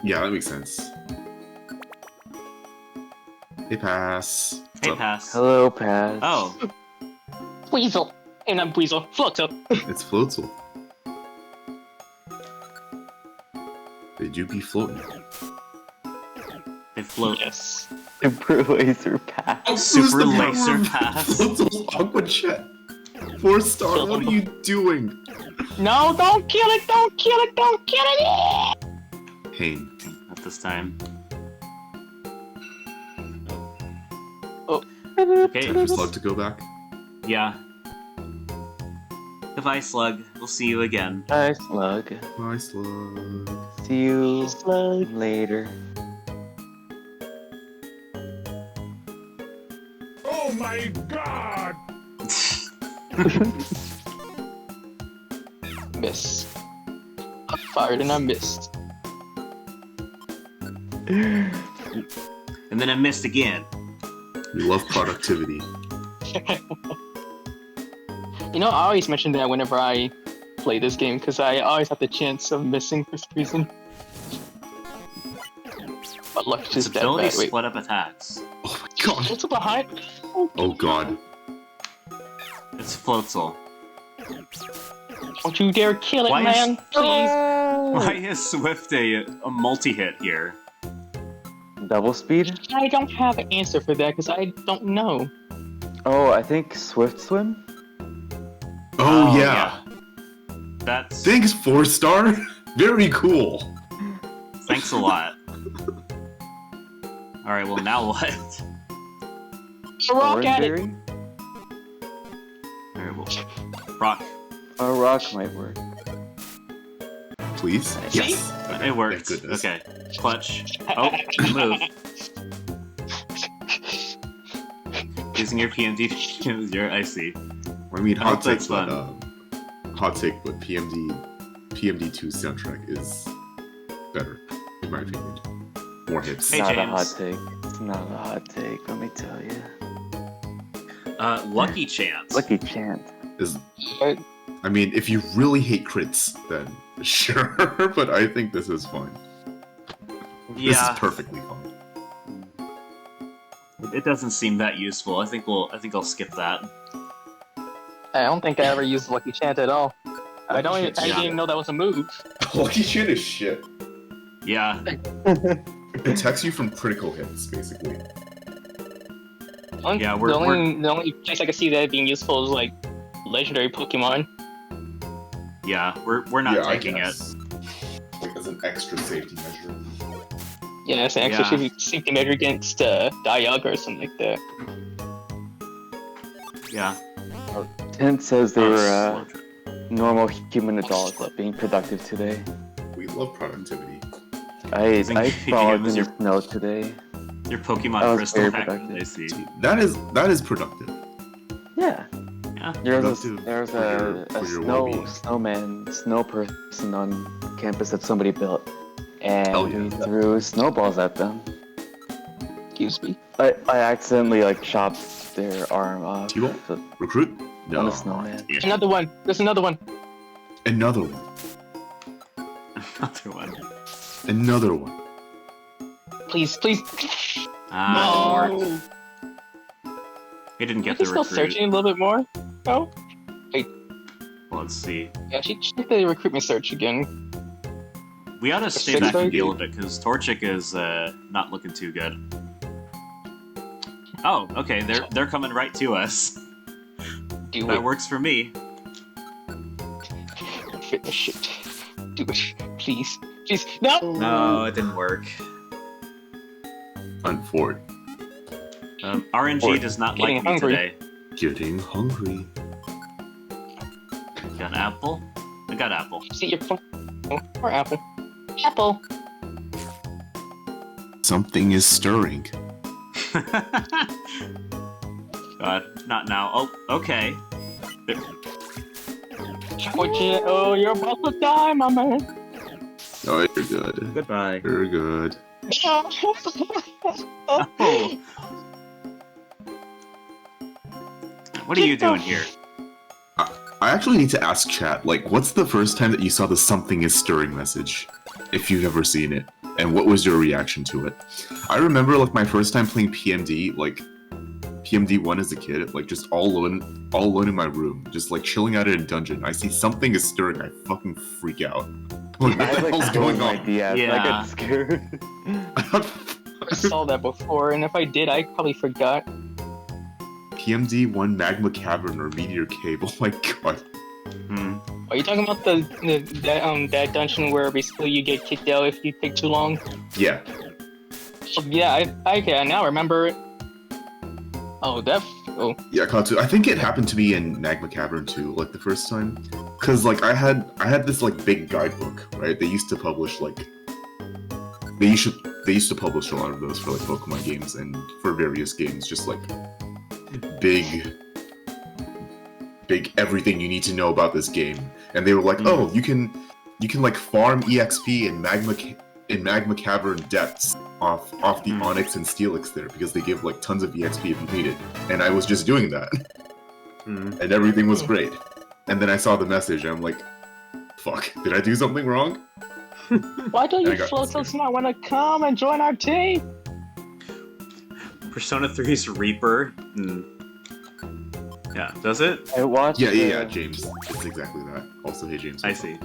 [SPEAKER 2] Yeah, that makes sense. Hey, pass. What's
[SPEAKER 1] Hey,
[SPEAKER 2] up?
[SPEAKER 1] pass.
[SPEAKER 3] Hello, Paz.
[SPEAKER 1] Oh,
[SPEAKER 4] Weasel, and I'm Weasel. Floatzel.
[SPEAKER 2] It's Floatzel. They do be floating.
[SPEAKER 1] they float.
[SPEAKER 4] Yes.
[SPEAKER 3] Super laser pass.
[SPEAKER 1] Super
[SPEAKER 2] Who's the
[SPEAKER 1] laser
[SPEAKER 2] power of
[SPEAKER 1] pass.
[SPEAKER 2] Floatzel's Aqua Jet. 4-star, what are you doing?
[SPEAKER 4] No, don't kill it! Don't kill it! Don't kill it!
[SPEAKER 2] Pain.
[SPEAKER 1] At this time.
[SPEAKER 4] Oh.
[SPEAKER 1] Okay.
[SPEAKER 2] Time for Slug to go back.
[SPEAKER 1] Yeah. Goodbye, Slug. We'll see you again.
[SPEAKER 3] Bye, Slug.
[SPEAKER 2] Bye, Slug.
[SPEAKER 3] See you
[SPEAKER 4] Slug.
[SPEAKER 3] later.
[SPEAKER 6] Oh my god!
[SPEAKER 4] Miss. I fired and I missed.
[SPEAKER 1] And then I missed again.
[SPEAKER 2] We love productivity.
[SPEAKER 4] I always mention that whenever I play this game, because I always have the chance of missing for some reason. But luck's
[SPEAKER 1] Its
[SPEAKER 4] just that
[SPEAKER 1] ability
[SPEAKER 4] bad. Wait,
[SPEAKER 1] split up attacks.
[SPEAKER 2] Oh my god.
[SPEAKER 4] what's behind?
[SPEAKER 2] Oh god.
[SPEAKER 1] It's Floatzel.
[SPEAKER 4] Don't you dare kill it,
[SPEAKER 1] Why is-
[SPEAKER 4] man! Please!
[SPEAKER 1] Why is Swift a multi-hit here?
[SPEAKER 3] Double speed?
[SPEAKER 4] I don't have an answer for that, because I don't know.
[SPEAKER 3] Oh, I think Swift Swim?
[SPEAKER 2] Oh, yeah.
[SPEAKER 1] That's...
[SPEAKER 2] Thanks, 4-star. Very cool.
[SPEAKER 1] Thanks a lot. Alright, well now what?
[SPEAKER 4] A rock at it.
[SPEAKER 3] Oranberry?
[SPEAKER 1] Alright, well, rock.
[SPEAKER 3] A rock might work.
[SPEAKER 2] Please?
[SPEAKER 4] See?
[SPEAKER 2] Yes. Okay,
[SPEAKER 1] It worked.
[SPEAKER 2] thank goodness.
[SPEAKER 1] Okay. Clutch. Oh, move. Using your PMD zero. I see.
[SPEAKER 2] I mean,
[SPEAKER 1] I hope
[SPEAKER 2] hot take,
[SPEAKER 1] that's
[SPEAKER 2] but
[SPEAKER 1] fun.
[SPEAKER 2] PMD2 soundtrack is better, in my opinion. More hits.
[SPEAKER 1] Hey,
[SPEAKER 3] Not a
[SPEAKER 1] James.
[SPEAKER 3] hot take. It's not a hot take, let me tell you.
[SPEAKER 1] Lucky Chance.
[SPEAKER 3] Lucky Chant.
[SPEAKER 2] Is
[SPEAKER 4] But
[SPEAKER 2] I mean, if you really hate crits, then sure, but I think this is fine. This is
[SPEAKER 1] Yeah.
[SPEAKER 2] perfectly fine.
[SPEAKER 1] It doesn't seem that useful. I think I'll skip that.
[SPEAKER 4] I don't think I ever used Lucky Chant at all. I
[SPEAKER 2] Chant's
[SPEAKER 4] didn't even know that was a move.
[SPEAKER 2] Lucky shit is shit.
[SPEAKER 1] Yeah.
[SPEAKER 2] It protects you from critical hits, basically.
[SPEAKER 1] Yeah,
[SPEAKER 4] the only place I could see that being useful is like legendary Pokemon.
[SPEAKER 1] Yeah, we're not
[SPEAKER 2] Yeah, I
[SPEAKER 1] taking it.
[SPEAKER 2] guess. Like, as an extra safety measure.
[SPEAKER 4] Yeah, it's an extra safety measure against Dialga or something like that.
[SPEAKER 1] Yeah.
[SPEAKER 3] Tent says they
[SPEAKER 1] Oh,
[SPEAKER 3] were
[SPEAKER 1] slow
[SPEAKER 3] normal human adults being productive today.
[SPEAKER 2] We love productivity.
[SPEAKER 3] I
[SPEAKER 1] Think-
[SPEAKER 3] followed
[SPEAKER 1] was
[SPEAKER 3] in
[SPEAKER 1] your-
[SPEAKER 3] the snow today.
[SPEAKER 1] Your
[SPEAKER 3] That
[SPEAKER 1] Pokemon
[SPEAKER 3] was
[SPEAKER 1] Crystal
[SPEAKER 3] very
[SPEAKER 1] hack.
[SPEAKER 3] productive.
[SPEAKER 1] I see.
[SPEAKER 2] That is productive.
[SPEAKER 3] Yeah.
[SPEAKER 1] Yeah.
[SPEAKER 2] Productive
[SPEAKER 3] There's
[SPEAKER 2] for
[SPEAKER 3] a
[SPEAKER 2] your well-being.
[SPEAKER 3] snow person on campus that somebody built, and
[SPEAKER 2] Hell yeah.
[SPEAKER 3] we threw snowballs at them.
[SPEAKER 4] Excuse me.
[SPEAKER 3] I accidentally like chopped their arm off.
[SPEAKER 2] T-Ball?
[SPEAKER 3] So-
[SPEAKER 2] Recruit? No.
[SPEAKER 3] On the snowman.
[SPEAKER 2] Yeah.
[SPEAKER 4] Another one. There's another one.
[SPEAKER 2] Another one.
[SPEAKER 1] Another one.
[SPEAKER 2] Another one.
[SPEAKER 4] Please, please.
[SPEAKER 1] Ah, it
[SPEAKER 4] No.
[SPEAKER 1] worked. He didn't
[SPEAKER 4] Can
[SPEAKER 1] get
[SPEAKER 4] you
[SPEAKER 1] the
[SPEAKER 4] still
[SPEAKER 1] recruit.
[SPEAKER 4] searching a little bit more? No.
[SPEAKER 1] Let's see.
[SPEAKER 4] Yeah, check the recruitment search again.
[SPEAKER 1] We ought to stay
[SPEAKER 4] Six
[SPEAKER 1] back and
[SPEAKER 4] right?
[SPEAKER 1] deal with it because Torchic is not looking too good. Oh, okay. They're coming right to us.
[SPEAKER 4] Do
[SPEAKER 1] That
[SPEAKER 4] it.
[SPEAKER 1] works for me.
[SPEAKER 4] Fit the shit. Do it. Please. Please. No!
[SPEAKER 1] No, it didn't work.
[SPEAKER 2] Unfort.
[SPEAKER 1] RNG does not like
[SPEAKER 4] Getting
[SPEAKER 1] me
[SPEAKER 4] hungry.
[SPEAKER 1] today.
[SPEAKER 2] Getting hungry.
[SPEAKER 1] Got an apple? I got apple.
[SPEAKER 4] See your phone. Or apple. Apple.
[SPEAKER 2] Something is stirring.
[SPEAKER 1] God, not now. Oh, okay.
[SPEAKER 4] Oh, you're about to die, my man.
[SPEAKER 2] Oh, you're good.
[SPEAKER 1] Goodbye.
[SPEAKER 2] You're good.
[SPEAKER 1] Oh. What are you doing here?
[SPEAKER 2] I actually need to ask chat, like, what's the first time that you saw the something is stirring message? If you've ever seen it. And what was your reaction to it? I remember, like, my first time playing PMD, like, PMD1 as a kid, like, just all alone in my room, just, like, chilling out in a dungeon. I see something is stirring, I fucking freak out. Like,
[SPEAKER 3] I
[SPEAKER 2] what the
[SPEAKER 3] like
[SPEAKER 2] hell's
[SPEAKER 3] going
[SPEAKER 2] going
[SPEAKER 3] my
[SPEAKER 2] on?
[SPEAKER 3] DS. I
[SPEAKER 1] Yeah.
[SPEAKER 3] get scared.
[SPEAKER 4] I saw that before, and if I did, I probably forgot.
[SPEAKER 2] PMD1 Magma Cavern or Meteor Cave, oh my god.
[SPEAKER 1] Hmm.
[SPEAKER 4] Are you talking about that dungeon where basically you get kicked out if you take too long?
[SPEAKER 2] Yeah.
[SPEAKER 4] Yeah, I can now remember it. Oh, oh.
[SPEAKER 2] Yeah, Katsu. I think it happened to me in Magma Cavern too, like the first time. Cause like I had this like big guidebook, right? They used to publish like they used to publish a lot of those for like Pokemon games and for various games, just like big everything you need to know about this game. And they were like, oh, you can like farm EXP in Magma Cavern depths off the Onyx and Steelix there because they give like tons of EXP if you need it. And I was just doing that. And everything was great. And then I saw the message and I'm like, fuck, did I do something wrong?
[SPEAKER 4] Why don't
[SPEAKER 2] I
[SPEAKER 4] you
[SPEAKER 2] got
[SPEAKER 4] folks not want to come and join our team?
[SPEAKER 1] Persona 3's Reaper. Yeah, does it?
[SPEAKER 3] I watched.
[SPEAKER 2] Yeah, James. It's exactly that. Also, hey, James.
[SPEAKER 1] I see.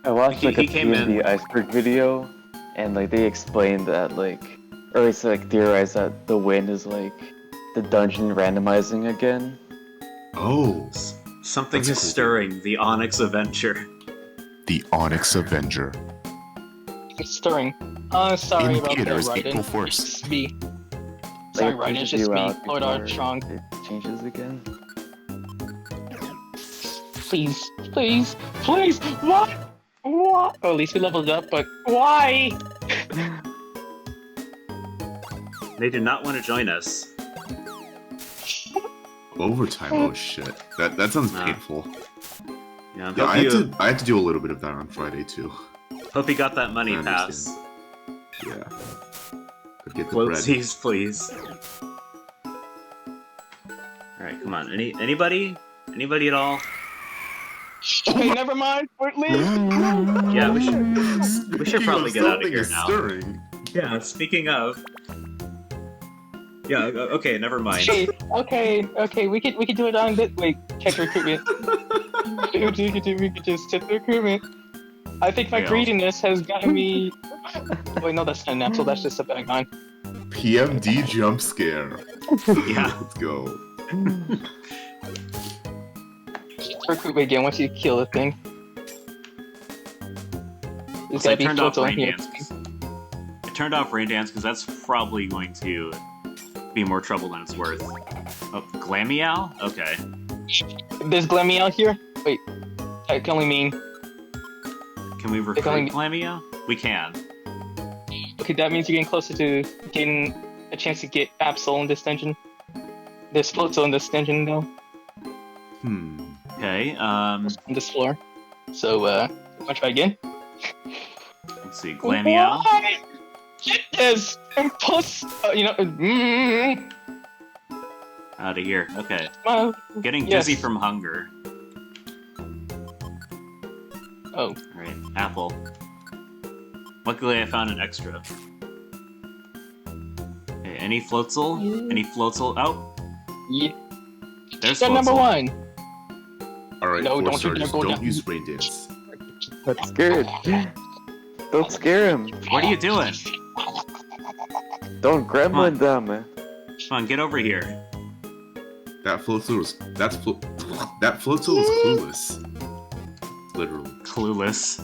[SPEAKER 3] I watched like
[SPEAKER 1] He
[SPEAKER 3] a
[SPEAKER 1] came in-
[SPEAKER 3] PMD iceberg video, and like they explained that like, or at least like theorized that the wind is like the dungeon randomizing again.
[SPEAKER 2] Oh,
[SPEAKER 1] Something
[SPEAKER 2] That's
[SPEAKER 1] is
[SPEAKER 2] cool.
[SPEAKER 1] stirring. The Onyx Avenger.
[SPEAKER 2] the Onyx Avenger.
[SPEAKER 4] It's stirring. Sorry
[SPEAKER 2] In
[SPEAKER 4] about
[SPEAKER 2] theaters
[SPEAKER 4] that,
[SPEAKER 2] April
[SPEAKER 4] Raiden.
[SPEAKER 2] 1st.
[SPEAKER 4] It's me. Sorry,
[SPEAKER 3] Like,
[SPEAKER 4] Ryan,
[SPEAKER 3] push
[SPEAKER 4] it's just
[SPEAKER 3] you
[SPEAKER 4] me,
[SPEAKER 3] out
[SPEAKER 4] Lord
[SPEAKER 3] before
[SPEAKER 4] Armstrong.
[SPEAKER 3] It changes again.
[SPEAKER 4] Please, please, please, what? What? Oh, at least we leveled up, but why?
[SPEAKER 1] They do not want to join us.
[SPEAKER 2] Overtime, oh shit. That sounds
[SPEAKER 1] Nah.
[SPEAKER 2] painful.
[SPEAKER 1] Yeah,
[SPEAKER 2] Yeah, I had to do a little bit of that on Friday too.
[SPEAKER 1] hope you got that money
[SPEAKER 2] I
[SPEAKER 1] pass.
[SPEAKER 2] understand. Yeah. Could get the bread.
[SPEAKER 1] Floatsies, please. Alright, come on. Anybody? Anybody at all?
[SPEAKER 4] Okay, never mind. We're leaving.
[SPEAKER 1] Yeah, we should probably get out of
[SPEAKER 2] Something
[SPEAKER 1] here
[SPEAKER 2] is
[SPEAKER 1] now.
[SPEAKER 2] stirring.
[SPEAKER 1] Yeah, speaking of. Yeah, okay, never mind.
[SPEAKER 4] Okay, we could do it on this. Wait, check recruitment. we could just check the recruitment. I think my
[SPEAKER 1] Yeah.
[SPEAKER 4] greediness has gotten me. Wait, no, that's not natural. That's just a bag on.
[SPEAKER 2] PMD jump scare.
[SPEAKER 1] Yeah.
[SPEAKER 2] Let's go.
[SPEAKER 4] Recruitment again once you kill the thing. There's
[SPEAKER 1] So I
[SPEAKER 4] gotta be
[SPEAKER 1] turned off
[SPEAKER 4] photo
[SPEAKER 1] rain
[SPEAKER 4] here.
[SPEAKER 1] dance. I turned off rain dance because that's probably going to be more trouble than it's worth. Oh, Glameow? Okay.
[SPEAKER 4] There's Glammy out here. Wait, that can only mean.
[SPEAKER 1] Can we recruit
[SPEAKER 4] only-
[SPEAKER 1] Glameow? We can.
[SPEAKER 4] Okay, that means you're getting closer to getting a chance to get Absol in this dungeon. There's Floatzel in this dungeon though,
[SPEAKER 1] Okay,
[SPEAKER 4] on this floor. So, wanna try again?
[SPEAKER 1] let's see. Glameow.
[SPEAKER 4] Why? Get this! And plus,
[SPEAKER 1] Out of here. Okay. Getting
[SPEAKER 4] Yes.
[SPEAKER 1] dizzy from hunger.
[SPEAKER 4] Oh,
[SPEAKER 1] Alright, apple. Luckily I found an extra. Okay, any Floatzel?
[SPEAKER 4] Yeah.
[SPEAKER 1] Any Floatzel? Oh,
[SPEAKER 4] yeah.
[SPEAKER 1] there's
[SPEAKER 4] Step number
[SPEAKER 1] Floatzel.
[SPEAKER 4] 1.
[SPEAKER 2] Alright,
[SPEAKER 4] No,
[SPEAKER 2] four
[SPEAKER 4] don't
[SPEAKER 2] stars,
[SPEAKER 4] you dare go
[SPEAKER 2] don't
[SPEAKER 4] down.
[SPEAKER 2] use rain dance.
[SPEAKER 3] That's scared. Don't scare him.
[SPEAKER 1] What are you doing?
[SPEAKER 3] Don't gremlin them.
[SPEAKER 1] Come on, get over here.
[SPEAKER 2] That Floatzel was that Floatzel was clueless. Literally.
[SPEAKER 1] Clueless.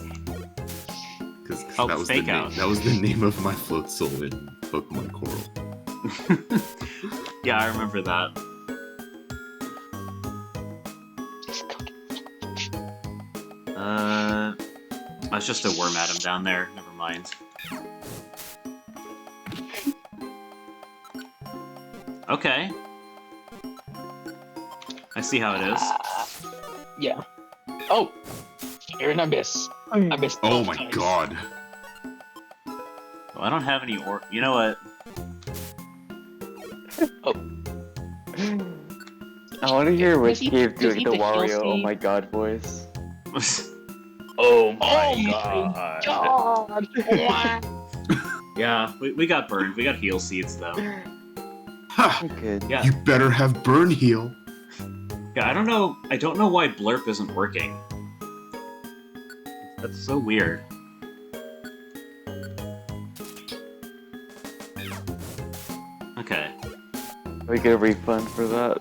[SPEAKER 2] Because
[SPEAKER 1] Oh,
[SPEAKER 2] that was the
[SPEAKER 1] fake
[SPEAKER 2] name.
[SPEAKER 1] out.
[SPEAKER 2] That was the name of my Floatzel in Pokemon Coral.
[SPEAKER 1] Yeah, I remember that. I was just a worm atom down there. Never mind. Okay. I see how it is.
[SPEAKER 4] Yeah. Oh! You're an abyss. Abyss.
[SPEAKER 2] Oh
[SPEAKER 4] both
[SPEAKER 2] my
[SPEAKER 4] times.
[SPEAKER 2] god.
[SPEAKER 1] Well, I don't have any You know what?
[SPEAKER 3] I want to hear Which
[SPEAKER 4] Does he-
[SPEAKER 3] Cave
[SPEAKER 4] does
[SPEAKER 3] doing
[SPEAKER 4] he
[SPEAKER 3] the
[SPEAKER 4] think he'll
[SPEAKER 3] Wario oh
[SPEAKER 4] see-
[SPEAKER 3] my god voice.
[SPEAKER 4] Oh my god!
[SPEAKER 1] Yeah, we got burned. We got heal seeds though.
[SPEAKER 2] Ha!
[SPEAKER 3] Good.
[SPEAKER 1] Yeah.
[SPEAKER 2] You better have burn heal.
[SPEAKER 1] Yeah, I don't know why Blurp isn't working. That's so weird. Okay.
[SPEAKER 3] We get a refund for that.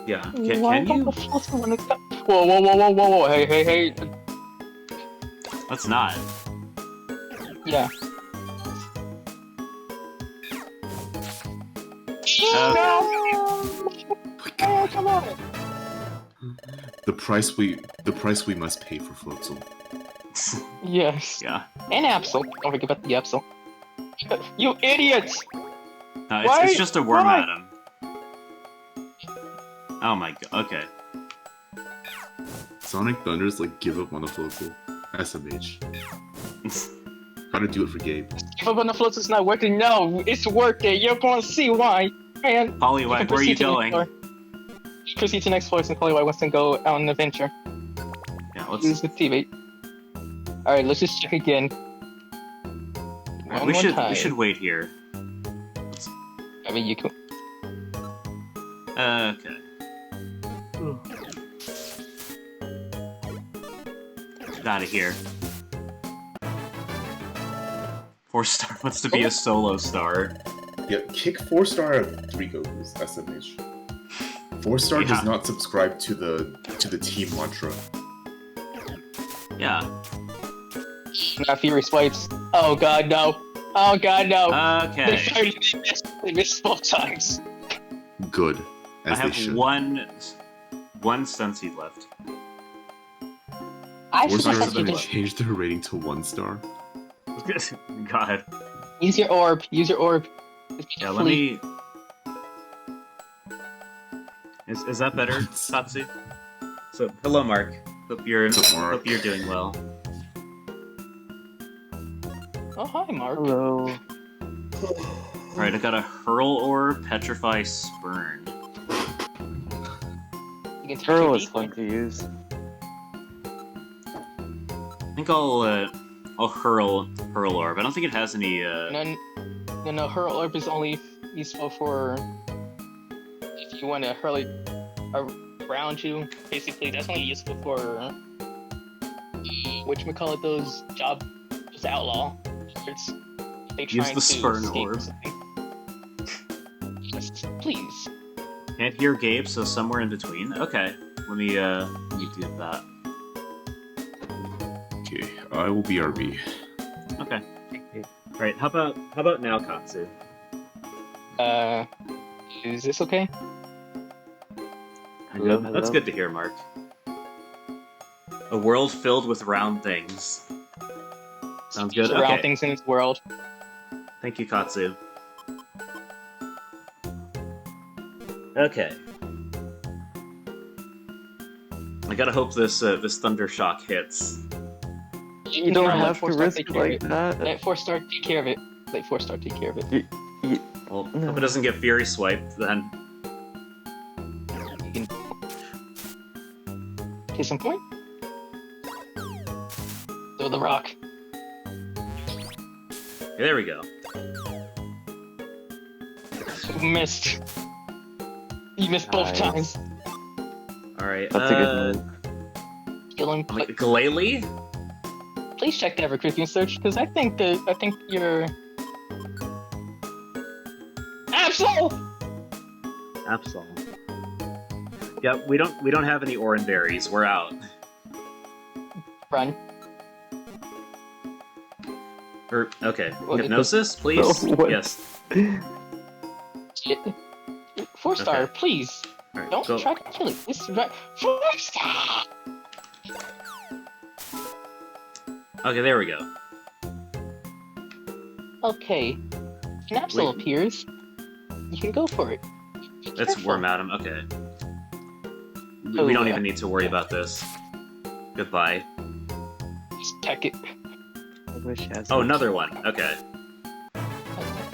[SPEAKER 1] Yeah.
[SPEAKER 4] Why
[SPEAKER 1] Can you?
[SPEAKER 4] the fuck when it got- Whoa! Hey!
[SPEAKER 1] Let's not.
[SPEAKER 4] Yeah. Oh, come on!
[SPEAKER 2] The price we must pay for Floatzel.
[SPEAKER 4] Yes.
[SPEAKER 1] Yeah.
[SPEAKER 4] And Absol. Don't forget about the Absol. You idiots!
[SPEAKER 1] No,
[SPEAKER 4] Why?
[SPEAKER 1] it's just a worm
[SPEAKER 4] Why?
[SPEAKER 1] atom. Oh my god. Okay.
[SPEAKER 2] Sonic Thunder's like give up on the Floatzel. SMH. Gotta do it for Gabe.
[SPEAKER 4] Give up on the floats, it's not working. No, it's working. You're gonna see why. And
[SPEAKER 1] Polly, where are you going?
[SPEAKER 4] Proceed to next floor since Polly White wants to go out on an adventure.
[SPEAKER 1] Yeah,
[SPEAKER 4] Use
[SPEAKER 1] let's.
[SPEAKER 4] the teammate. Alright, let's just check again.
[SPEAKER 1] Alright,
[SPEAKER 4] One
[SPEAKER 1] we
[SPEAKER 4] more
[SPEAKER 1] should
[SPEAKER 4] time.
[SPEAKER 1] we should wait here.
[SPEAKER 4] I mean, you can.
[SPEAKER 1] Okay. Get out of here. 4-star wants to be a solo star.
[SPEAKER 2] Yeah, kick 4-star out of 3 Gokus. SMH. 4-star
[SPEAKER 1] Yeah.
[SPEAKER 2] does not subscribe to the team mantra.
[SPEAKER 1] Yeah.
[SPEAKER 4] Not Fury swipes. Oh god, no. Oh god, no. They
[SPEAKER 1] Okay.
[SPEAKER 4] fired they missed both times.
[SPEAKER 2] Good.
[SPEAKER 1] I
[SPEAKER 2] As they
[SPEAKER 1] have
[SPEAKER 2] should.
[SPEAKER 1] one Sunseed left.
[SPEAKER 4] I
[SPEAKER 2] Four
[SPEAKER 4] suggest
[SPEAKER 2] stars
[SPEAKER 4] that you
[SPEAKER 2] gonna
[SPEAKER 4] just
[SPEAKER 2] change their rating to 1 star.
[SPEAKER 1] God.
[SPEAKER 4] use your orb. Use your orb.
[SPEAKER 1] Yeah, let me. Is that better, Satsu? So, hello, Mark. Hope you're doing well.
[SPEAKER 4] Oh, hi, Mark.
[SPEAKER 3] Hello.
[SPEAKER 1] Alright, I got a Hurl Orb, Petrify, Spurn.
[SPEAKER 4] You can take
[SPEAKER 3] Turtle
[SPEAKER 4] your
[SPEAKER 3] is fun to use.
[SPEAKER 1] I think I'll Hurl Orb. I don't think it has any,
[SPEAKER 4] No, hurl orb is only useful for if you want to hurl it around you. Basically, that's only useful for whatchamacallit, those outlaw. It's they
[SPEAKER 1] Use
[SPEAKER 4] trying
[SPEAKER 1] the
[SPEAKER 4] to
[SPEAKER 1] Spurn
[SPEAKER 4] escape
[SPEAKER 1] Orb.
[SPEAKER 4] or something. Yes, please.
[SPEAKER 1] Can't hear Gabe, so somewhere in between. Okay, let me do that.
[SPEAKER 2] Okay, I will be RB.
[SPEAKER 1] Okay. Alright, how about now, Katsu?
[SPEAKER 4] Is this okay?
[SPEAKER 3] Hello,
[SPEAKER 1] That's
[SPEAKER 3] hello.
[SPEAKER 1] good to hear, Mark. A world filled with round things. Sounds good.
[SPEAKER 4] Around
[SPEAKER 1] Okay.
[SPEAKER 4] things in this world.
[SPEAKER 1] Thank you, Katsu. Okay. I gotta hope this thunder shock hits.
[SPEAKER 3] You don't
[SPEAKER 4] No, let
[SPEAKER 3] have to
[SPEAKER 4] 4-star
[SPEAKER 3] risk
[SPEAKER 4] take
[SPEAKER 3] it
[SPEAKER 4] care of
[SPEAKER 3] like
[SPEAKER 4] it.
[SPEAKER 3] that.
[SPEAKER 4] Let 4-star take care of it. Let 4-star take care of it.
[SPEAKER 1] Well,
[SPEAKER 3] No.
[SPEAKER 1] hope it doesn't get Fury swiped then.
[SPEAKER 4] You can take some point. Throw the rock.
[SPEAKER 1] Okay, there we go.
[SPEAKER 4] You missed. You missed both
[SPEAKER 3] Nice.
[SPEAKER 4] times.
[SPEAKER 1] Alright,
[SPEAKER 3] That's a good move.
[SPEAKER 4] Kill him.
[SPEAKER 1] like Glalie?
[SPEAKER 4] Please check the Evercreeping search, because I think you're Absol!
[SPEAKER 1] Absol. Yep, we don't have any Oran berries. We're out.
[SPEAKER 4] Run.
[SPEAKER 1] Okay.
[SPEAKER 4] Well,
[SPEAKER 1] Hypnosis, please?
[SPEAKER 3] Oh, what?
[SPEAKER 1] Yes.
[SPEAKER 4] Shit. 4-star,
[SPEAKER 1] Okay.
[SPEAKER 4] please.
[SPEAKER 1] Alright,
[SPEAKER 4] Don't
[SPEAKER 1] go.
[SPEAKER 4] try to kill it. This is right. 4-star!
[SPEAKER 1] Okay, there we go.
[SPEAKER 4] Okay. When Absol
[SPEAKER 1] Wait.
[SPEAKER 4] appears, you can go for it. Be
[SPEAKER 1] That's
[SPEAKER 4] careful.
[SPEAKER 1] Worm Atom, okay.
[SPEAKER 4] Oh,
[SPEAKER 1] We don't
[SPEAKER 4] yeah.
[SPEAKER 1] even need to worry about this. Goodbye.
[SPEAKER 4] Just check it.
[SPEAKER 3] I wish I had
[SPEAKER 1] Oh,
[SPEAKER 3] some-
[SPEAKER 1] another one. Okay.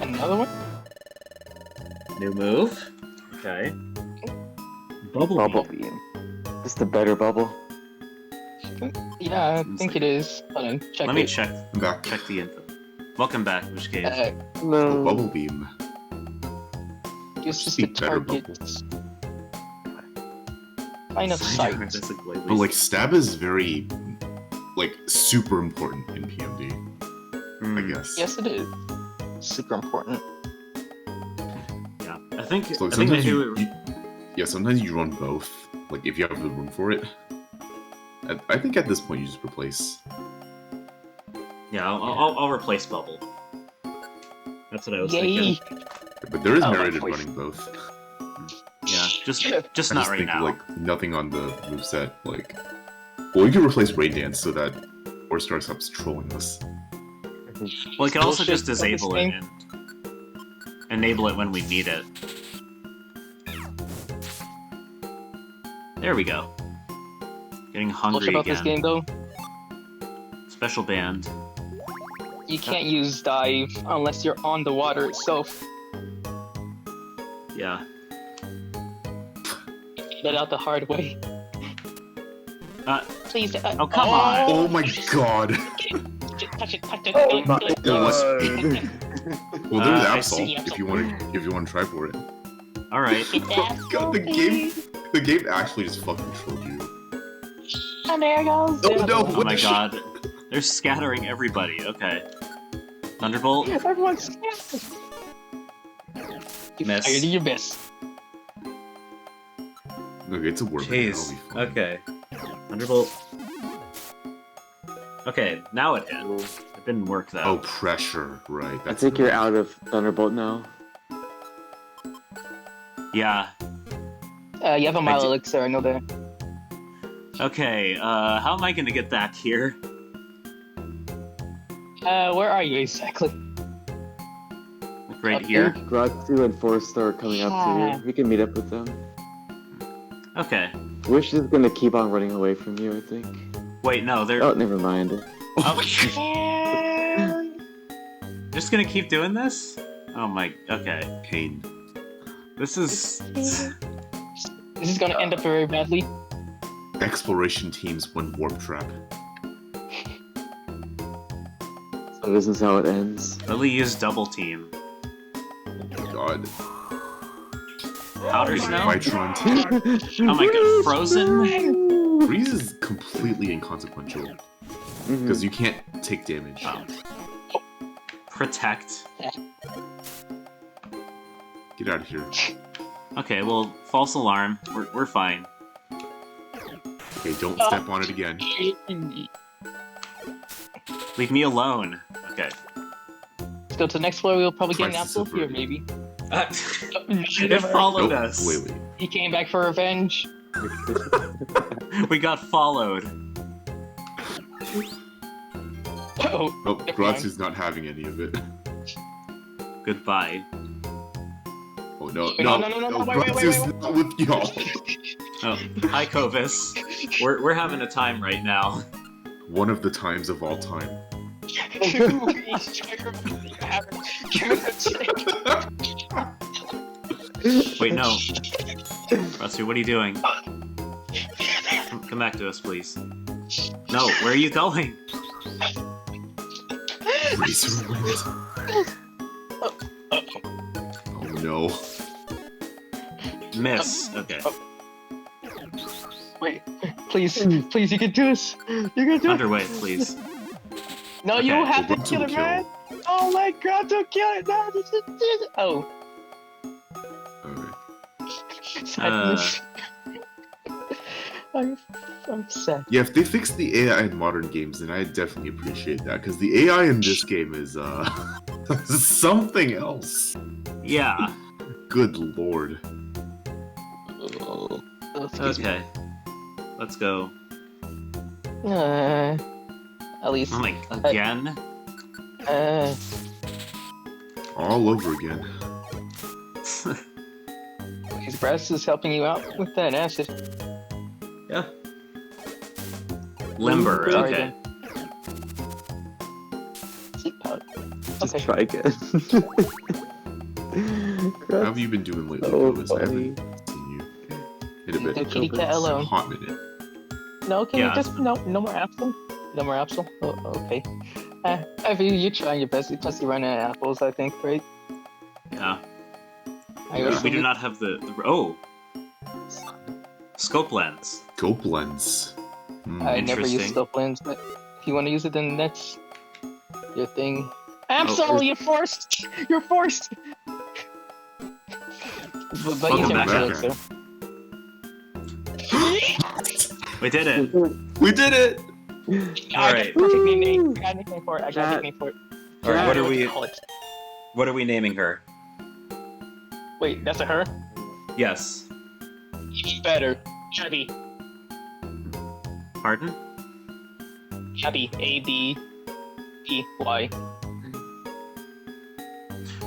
[SPEAKER 4] Another one?
[SPEAKER 1] New move. Okay. Bubble
[SPEAKER 3] Bubble
[SPEAKER 1] Beam.
[SPEAKER 3] beam. Just a better bubble.
[SPEAKER 4] Yeah, I
[SPEAKER 1] Seems
[SPEAKER 4] think
[SPEAKER 1] like-
[SPEAKER 4] it is. Hold on, check
[SPEAKER 1] Let me
[SPEAKER 4] it.
[SPEAKER 1] check
[SPEAKER 2] I'm back.
[SPEAKER 1] the info. Welcome back, Wish Cave.
[SPEAKER 2] Oh,
[SPEAKER 3] No.
[SPEAKER 2] Bubble Beam.
[SPEAKER 4] It's
[SPEAKER 2] Just
[SPEAKER 4] just
[SPEAKER 2] be
[SPEAKER 4] a
[SPEAKER 2] better
[SPEAKER 4] target.
[SPEAKER 2] bubble.
[SPEAKER 4] Line of sight.
[SPEAKER 1] That's a Glalie.
[SPEAKER 2] But like stab is very like super important in PMD,
[SPEAKER 1] Hmm,
[SPEAKER 2] I guess.
[SPEAKER 4] Yes, it is. Super important.
[SPEAKER 1] Yeah. I think
[SPEAKER 2] So like,
[SPEAKER 1] maybe
[SPEAKER 2] sometimes yeah, sometimes you run both. Like if you have the room for it. I think at this point you just replace.
[SPEAKER 1] Yeah, I'll replace Bubble. That's what I was
[SPEAKER 4] Yay!
[SPEAKER 1] thinking.
[SPEAKER 2] But there is
[SPEAKER 4] Oh,
[SPEAKER 2] merit in
[SPEAKER 3] voice.
[SPEAKER 2] running both.
[SPEAKER 1] Yeah, just
[SPEAKER 2] I
[SPEAKER 1] not
[SPEAKER 2] just
[SPEAKER 1] right
[SPEAKER 2] think
[SPEAKER 1] now.
[SPEAKER 2] like nothing on the moveset, like well you can replace Rain Dance so that 4-star stops trolling us.
[SPEAKER 1] Well, you can also
[SPEAKER 4] Bullshit
[SPEAKER 1] just
[SPEAKER 4] of this
[SPEAKER 1] disable it
[SPEAKER 4] thing.
[SPEAKER 1] and enable it when we need it. There we go. Getting
[SPEAKER 4] Bullshit
[SPEAKER 1] hungry
[SPEAKER 4] about this game,
[SPEAKER 1] again.
[SPEAKER 4] though.
[SPEAKER 1] Special band.
[SPEAKER 4] You can't use dive unless you're on the water itself.
[SPEAKER 1] Yeah.
[SPEAKER 4] Get out the hard way. Please.
[SPEAKER 1] Oh, come on.
[SPEAKER 2] Oh my god!
[SPEAKER 4] Touch it.
[SPEAKER 3] Oh my
[SPEAKER 2] Unless-
[SPEAKER 3] god.
[SPEAKER 2] Well there's
[SPEAKER 1] I
[SPEAKER 2] Absol
[SPEAKER 4] see.
[SPEAKER 2] if you want to try for it.
[SPEAKER 1] All right.
[SPEAKER 2] God, the game actually just fucking trolled you.
[SPEAKER 4] And there goes.
[SPEAKER 2] Oh no!
[SPEAKER 1] Oh
[SPEAKER 2] What
[SPEAKER 1] my
[SPEAKER 2] the
[SPEAKER 1] god. They're scattering everybody. Okay. Thunderbolt.
[SPEAKER 4] Everyone's. You
[SPEAKER 1] Miss.
[SPEAKER 4] fired your best.
[SPEAKER 2] Okay, it's a word.
[SPEAKER 1] Jeez. Okay. Thunderbolt. Okay, now it hit. Didn't work though.
[SPEAKER 2] Oh, pressure. Right.
[SPEAKER 3] I think you're out of Thunderbolt now.
[SPEAKER 1] Yeah.
[SPEAKER 4] You have a mile
[SPEAKER 1] do-
[SPEAKER 4] elixir, I know that.
[SPEAKER 1] Okay, how am I gonna get back here?
[SPEAKER 4] Where are you exactly?
[SPEAKER 1] Like right
[SPEAKER 4] Up
[SPEAKER 1] here?
[SPEAKER 3] Gratsu and 4-star are coming up to you. You can meet up with them.
[SPEAKER 1] Okay.
[SPEAKER 3] Wish is gonna keep on running away from you, I think.
[SPEAKER 1] Wait, no, they're...
[SPEAKER 3] Oh, never mind.
[SPEAKER 1] Oh, just gonna keep doing this? Oh my... Okay.
[SPEAKER 2] Pain.
[SPEAKER 1] This is...
[SPEAKER 4] This is gonna end up very badly.
[SPEAKER 2] Exploration teams win warp trap.
[SPEAKER 3] So this is how it ends.
[SPEAKER 1] Lily used double team.
[SPEAKER 2] Oh god.
[SPEAKER 1] Powder snow?
[SPEAKER 2] Vitron team.
[SPEAKER 1] Oh my god, frozen?
[SPEAKER 2] Freeze is completely inconsequential. Because you can't take damage.
[SPEAKER 1] Oh. Protect.
[SPEAKER 2] Get out of here.
[SPEAKER 1] Okay, well, false alarm. We're fine.
[SPEAKER 2] Okay, don't step on it again.
[SPEAKER 1] Leave me alone. Okay.
[SPEAKER 4] Let's go to the next floor, we'll probably get an
[SPEAKER 2] Twice
[SPEAKER 4] apple
[SPEAKER 2] the
[SPEAKER 4] here,
[SPEAKER 2] severity.
[SPEAKER 4] maybe.
[SPEAKER 1] It followed
[SPEAKER 2] Nope,
[SPEAKER 1] us.
[SPEAKER 2] wait.
[SPEAKER 4] He came back for revenge.
[SPEAKER 1] We got followed.
[SPEAKER 4] Oh,
[SPEAKER 2] Nope,
[SPEAKER 4] never
[SPEAKER 2] Gratsu's not having any of it.
[SPEAKER 1] Goodbye.
[SPEAKER 2] Oh no,
[SPEAKER 4] Wait, no, wait,
[SPEAKER 2] Gratsu's not with y'all.
[SPEAKER 1] Oh, hi, Kovis. We're having a time right now.
[SPEAKER 2] One of the times of all time.
[SPEAKER 1] Wait, no. Ratsu, what are you doing? Come back to us, please. No, where are you going?
[SPEAKER 2] Razor wind. Oh no.
[SPEAKER 1] Miss. Okay.
[SPEAKER 4] Wait, please, please, you can do this. You can do it.
[SPEAKER 1] Underway, please.
[SPEAKER 4] No,
[SPEAKER 1] Okay.
[SPEAKER 4] you don't have to
[SPEAKER 2] Well,
[SPEAKER 4] kill it,
[SPEAKER 2] kill.
[SPEAKER 4] man. Oh my god, don't kill it. No, this is... Oh.
[SPEAKER 2] Okay.
[SPEAKER 4] Sadness. I'm sad.
[SPEAKER 2] Yeah, if they fix the AI in modern games, then I definitely appreciate that, because the AI in this game is, something else.
[SPEAKER 1] Yeah.
[SPEAKER 2] Good lord.
[SPEAKER 4] Oh, excuse me.
[SPEAKER 1] Okay. Let's go.
[SPEAKER 4] At least.
[SPEAKER 1] Oh my... Again?
[SPEAKER 2] All over again.
[SPEAKER 4] His breast is helping you out with that acid.
[SPEAKER 1] Yeah. Limber,
[SPEAKER 4] Sorry,
[SPEAKER 1] okay.
[SPEAKER 4] Seat pouch.
[SPEAKER 3] Just
[SPEAKER 4] Okay.
[SPEAKER 3] try again.
[SPEAKER 2] How have you been doing lately,
[SPEAKER 3] Oh,
[SPEAKER 2] Louis? I haven't
[SPEAKER 3] funny.
[SPEAKER 2] seen you in a
[SPEAKER 4] Leave the
[SPEAKER 2] bit.
[SPEAKER 4] kitty cat
[SPEAKER 2] It's a
[SPEAKER 4] alone.
[SPEAKER 2] hot minute.
[SPEAKER 4] No, can
[SPEAKER 1] Yeah.
[SPEAKER 4] you just no more apple? No more apple? Oh, okay. I mean, you're trying your best. Plus, you run out of apples, I think, right?
[SPEAKER 1] Yeah.
[SPEAKER 4] I
[SPEAKER 2] Yeah.
[SPEAKER 4] wish
[SPEAKER 1] We do
[SPEAKER 4] you-
[SPEAKER 1] not have the... Oh! Scope lens.
[SPEAKER 2] Scope lens.
[SPEAKER 4] I never use
[SPEAKER 1] Interesting.
[SPEAKER 4] scope lens, but if you want to use it, then that's your thing. Absol,
[SPEAKER 1] Oh.
[SPEAKER 4] you're forced. You're forced. But use
[SPEAKER 1] Welcome
[SPEAKER 4] your
[SPEAKER 1] back,
[SPEAKER 4] max
[SPEAKER 2] Jack.
[SPEAKER 4] elixir.
[SPEAKER 1] We did it!
[SPEAKER 2] We did it!
[SPEAKER 4] I got a
[SPEAKER 1] Alright.
[SPEAKER 4] perfect name. I got a nickname for it. I got a
[SPEAKER 3] Jack.
[SPEAKER 4] nickname for it.
[SPEAKER 1] Alright, what are
[SPEAKER 4] What do
[SPEAKER 1] we...
[SPEAKER 4] you call it?
[SPEAKER 1] What are we naming her?
[SPEAKER 4] Wait, that's a her?
[SPEAKER 1] Yes.
[SPEAKER 4] Even better. Abby.
[SPEAKER 1] Pardon?
[SPEAKER 4] Abby. A-B-E-Y.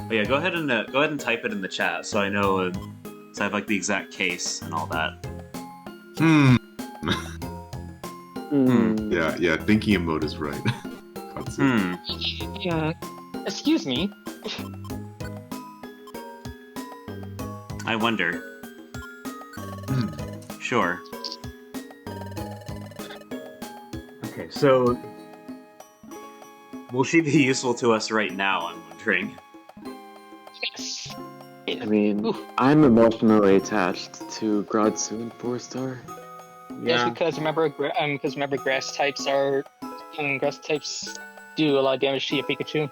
[SPEAKER 1] Oh yeah, go ahead and type it in the chat so I know, so I have like the exact case and all that.
[SPEAKER 2] Yeah, thinking in mode is right. Katsu.
[SPEAKER 4] Yeah. Excuse me.
[SPEAKER 1] I wonder. Sure. Okay, so will she be useful to us right now, I'm wondering?
[SPEAKER 4] Yes.
[SPEAKER 3] I mean,
[SPEAKER 4] Oof.
[SPEAKER 3] I'm emotionally attached to Gratsu and 4-star.
[SPEAKER 4] That's because remember, grass types do a lot of damage to your Pikachu.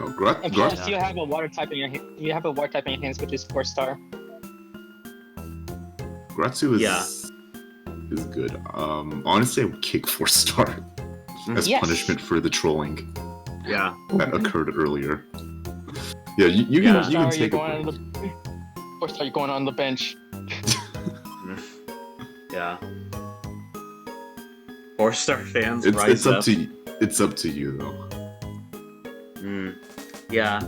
[SPEAKER 2] No,
[SPEAKER 4] And plus,
[SPEAKER 2] Gratsu.
[SPEAKER 4] you have a water type in your you have a water type in your hands, which is 4-star.
[SPEAKER 2] Gratsu is
[SPEAKER 1] Yeah.
[SPEAKER 2] is good. Honestly, I would kick 4-star. as
[SPEAKER 4] Yes.
[SPEAKER 2] punishment for the trolling
[SPEAKER 1] Yeah.
[SPEAKER 2] that occurred earlier. Yeah, you
[SPEAKER 1] Yeah.
[SPEAKER 2] can, you can
[SPEAKER 4] Sorry, you're
[SPEAKER 2] take a
[SPEAKER 4] going
[SPEAKER 2] break.
[SPEAKER 4] on the. Of course, you're going on the bench.
[SPEAKER 1] Yeah. 4-star fans rise
[SPEAKER 2] It's up to it's up to you though.
[SPEAKER 1] Yeah.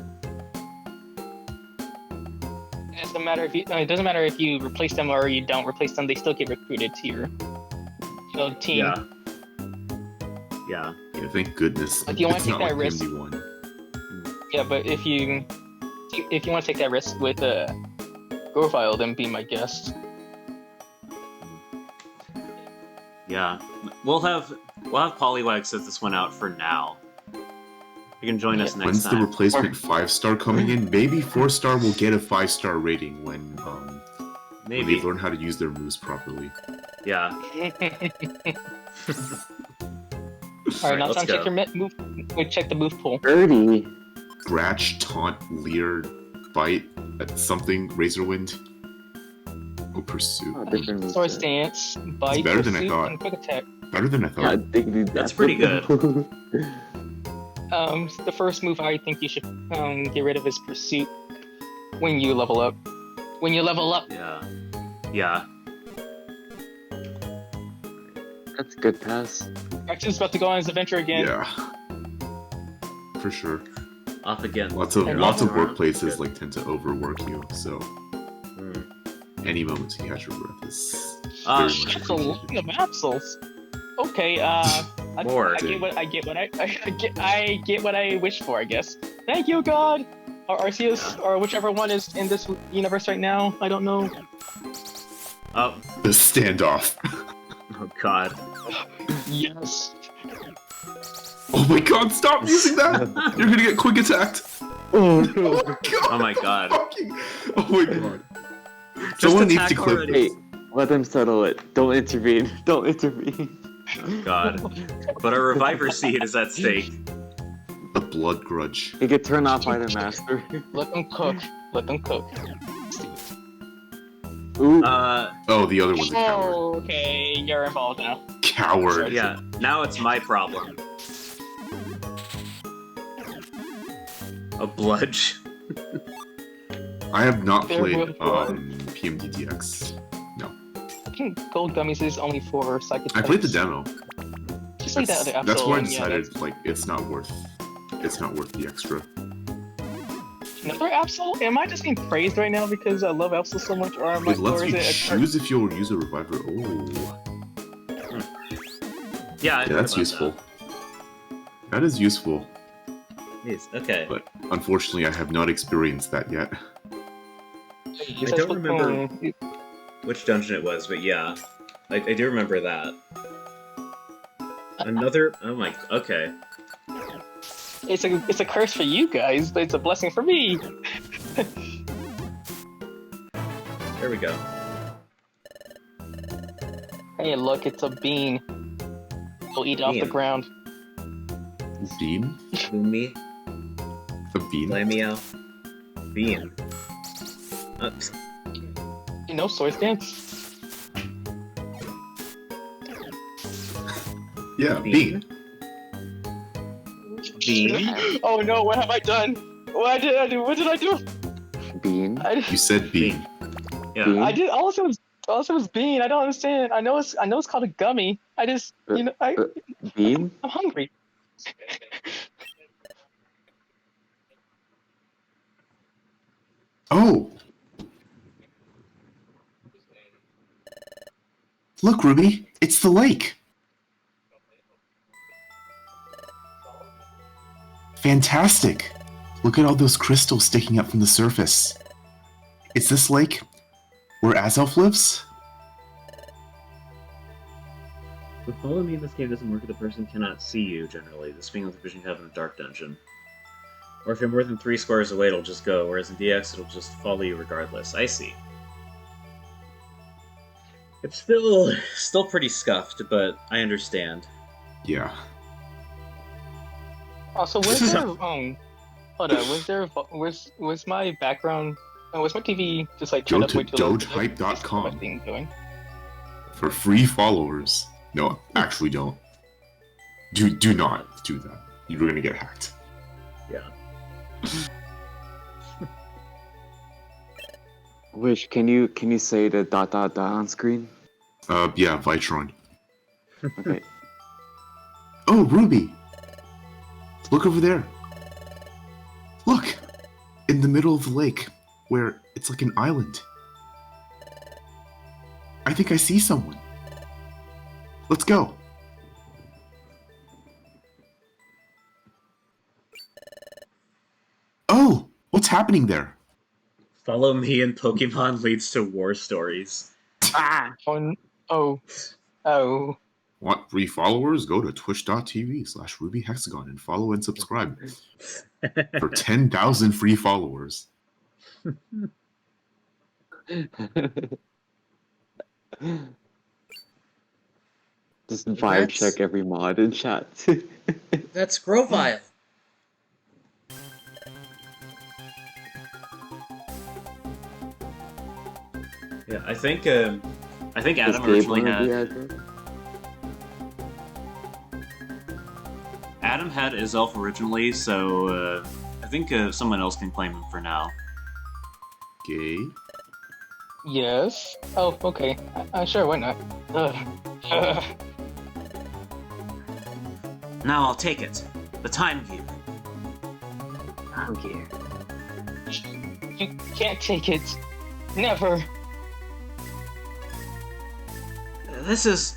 [SPEAKER 4] It doesn't matter if it doesn't matter if you replace them or you don't replace them. They still get recruited to your team.
[SPEAKER 1] Yeah. Yeah.
[SPEAKER 2] Yeah, thank goodness.
[SPEAKER 4] Like, you wanna
[SPEAKER 2] it's
[SPEAKER 4] take
[SPEAKER 2] not
[SPEAKER 4] that
[SPEAKER 2] like
[SPEAKER 4] risk?
[SPEAKER 2] PMD1.
[SPEAKER 4] Yeah, but if you want to take that risk with Grovyle, then be my guest.
[SPEAKER 1] Yeah. We'll have Poliwag set this one out for now. You can join us next
[SPEAKER 2] When's the
[SPEAKER 1] time.
[SPEAKER 2] replacement 5-star coming in? Maybe 4-star will get a 5-star rating when
[SPEAKER 1] Maybe.
[SPEAKER 2] they learn how to use their moves properly.
[SPEAKER 1] Yeah.
[SPEAKER 4] Alright, now
[SPEAKER 1] let's
[SPEAKER 4] time to check
[SPEAKER 1] go.
[SPEAKER 4] your move. We check the move pool.
[SPEAKER 3] Birdie.
[SPEAKER 2] Scratch, taunt, leer, bite, something, Razorwind. Oh, pursuit.
[SPEAKER 3] Oh, different moves
[SPEAKER 4] Sword
[SPEAKER 3] set.
[SPEAKER 4] stance, bite,
[SPEAKER 2] better than I
[SPEAKER 4] pursuit,
[SPEAKER 2] thought.
[SPEAKER 4] and quick attack.
[SPEAKER 2] Better than I thought.
[SPEAKER 3] Yeah, dude,
[SPEAKER 1] That's pretty good.
[SPEAKER 4] The first move I think you should get rid of is pursuit when you level up. When you level up.
[SPEAKER 1] Yeah. Yeah.
[SPEAKER 3] That's a good pass.
[SPEAKER 4] Jackson's about to go on his adventure again.
[SPEAKER 2] Yeah. For sure.
[SPEAKER 1] Off again.
[SPEAKER 2] Lots of
[SPEAKER 4] And
[SPEAKER 2] lots of
[SPEAKER 1] Good.
[SPEAKER 2] workplaces like tend to overwork you, so
[SPEAKER 1] Mm.
[SPEAKER 2] any moment to catch your breath is
[SPEAKER 1] Ah,
[SPEAKER 2] very much
[SPEAKER 4] That's a
[SPEAKER 2] appreciated.
[SPEAKER 4] lot of Absols. Okay,
[SPEAKER 1] More.
[SPEAKER 4] I get what I get what I wish for, I guess. Thank you, God. Or Arceus, or whichever one is in this universe right now. I don't know.
[SPEAKER 1] Oh.
[SPEAKER 2] The standoff.
[SPEAKER 1] Oh God.
[SPEAKER 4] Yes.
[SPEAKER 2] Oh my god, stop using that! You're gonna get quick attacked!
[SPEAKER 3] Oh
[SPEAKER 2] Oh
[SPEAKER 3] no.
[SPEAKER 2] my god!
[SPEAKER 1] Oh my God.
[SPEAKER 2] Oh my god.
[SPEAKER 1] Just
[SPEAKER 2] Someone needs
[SPEAKER 1] attack
[SPEAKER 2] to clip
[SPEAKER 1] already.
[SPEAKER 3] Hey, let them settle it. Don't intervene. Don't intervene.
[SPEAKER 1] Oh God. But our reviver seed is at stake.
[SPEAKER 2] the blood grudge.
[SPEAKER 3] You get turned off by the master.
[SPEAKER 4] Let them cook. Let them cook.
[SPEAKER 3] Ooh.
[SPEAKER 2] Oh, the other one's a coward.
[SPEAKER 4] Oh, okay, you're involved now.
[SPEAKER 2] Coward.
[SPEAKER 1] Yeah. Now it's my problem. A bludge.
[SPEAKER 2] I have not
[SPEAKER 4] There
[SPEAKER 2] played
[SPEAKER 4] will
[SPEAKER 2] PMDDX. No.
[SPEAKER 4] I think gold gummies is only for psychic.
[SPEAKER 2] I played the
[SPEAKER 4] types.
[SPEAKER 2] demo.
[SPEAKER 4] Just like that other
[SPEAKER 2] That's
[SPEAKER 4] Absol,
[SPEAKER 2] why I
[SPEAKER 4] and yeah,
[SPEAKER 2] decided like it's not worth the extra.
[SPEAKER 4] another Absol? Am I just being praised right now because I love Absol so much, or am I?
[SPEAKER 2] It lets
[SPEAKER 4] Or is
[SPEAKER 2] you
[SPEAKER 4] it?
[SPEAKER 2] choose if you'll use a reviver. Oh,
[SPEAKER 1] Yeah. I
[SPEAKER 2] yeah,
[SPEAKER 1] heard
[SPEAKER 2] that's
[SPEAKER 1] about
[SPEAKER 2] useful. That is useful,
[SPEAKER 1] That. Yes. Okay.
[SPEAKER 2] but unfortunately, I have not experienced that yet.
[SPEAKER 4] I
[SPEAKER 1] don't remember which dungeon it was, but yeah, I do remember that. Another. Oh my. Okay.
[SPEAKER 4] It's a curse for you guys, but it's a blessing for me.
[SPEAKER 1] There we go.
[SPEAKER 4] Hey, look, it's a bean. It'll eat it off the
[SPEAKER 1] Bean.
[SPEAKER 4] ground.
[SPEAKER 2] Bean?
[SPEAKER 1] Lumi.
[SPEAKER 2] A bean?
[SPEAKER 1] Lamio. Bean.
[SPEAKER 4] You know, sword stance.
[SPEAKER 2] Yeah,
[SPEAKER 1] Bean.
[SPEAKER 2] bean.
[SPEAKER 1] Bean.
[SPEAKER 4] Oh no! What have I done? What did I do? What did I do?
[SPEAKER 3] Bean.
[SPEAKER 2] You said bean.
[SPEAKER 1] Yeah.
[SPEAKER 3] Bean.
[SPEAKER 4] I did. All I said was bean. I don't understand. I know it's called a gummy. I just
[SPEAKER 3] Bean.
[SPEAKER 4] I'm hungry.
[SPEAKER 2] Oh! Look, Ruby, it's the lake. Fantastic! Look at all those crystals sticking up from the surface. Is this lake where Azelf lives?
[SPEAKER 1] The follow me in this game doesn't work if the person cannot see you, generally. This being the vision you have in a dark dungeon. Or if you're more than 3 squares away, it'll just go, whereas in DX, it'll just follow you regardless. I see. It's still pretty scuffed, but I understand.
[SPEAKER 2] Yeah.
[SPEAKER 4] Also, was there hold on? Was my background? Was my TV just like
[SPEAKER 2] Go
[SPEAKER 4] turned up
[SPEAKER 2] to
[SPEAKER 4] way too low?
[SPEAKER 2] dogehype.com.
[SPEAKER 4] What's my thing going?
[SPEAKER 2] For free followers. No, actually don't. Do not do that. You're gonna get hacked.
[SPEAKER 1] Yeah.
[SPEAKER 3] Wish, can you say the ... on screen?
[SPEAKER 2] Yeah, Vitron.
[SPEAKER 3] Okay.
[SPEAKER 2] Oh, Ruby! Look over there. Look! In the middle of the lake, where it's like an island. I think I see someone. Let's go. Oh! What's happening there?
[SPEAKER 1] Follow me and Pokemon leads to war stories.
[SPEAKER 4] Ah! Oh.
[SPEAKER 2] Want free followers? Go to twitch.tv/RubyHexagon and follow and subscribe for 10,000 free followers.
[SPEAKER 3] Just vibe check every mod in chat.
[SPEAKER 1] That's Grovyle. Yeah, I think Adam originally had Adam had Izelf originally, so I think someone else can claim him for now.
[SPEAKER 2] Okay.
[SPEAKER 4] Yes. Oh, okay. Sure, why not?
[SPEAKER 1] Now I'll take it. The time gear.
[SPEAKER 3] Time gear.
[SPEAKER 4] You can't take it. Never.
[SPEAKER 1] This is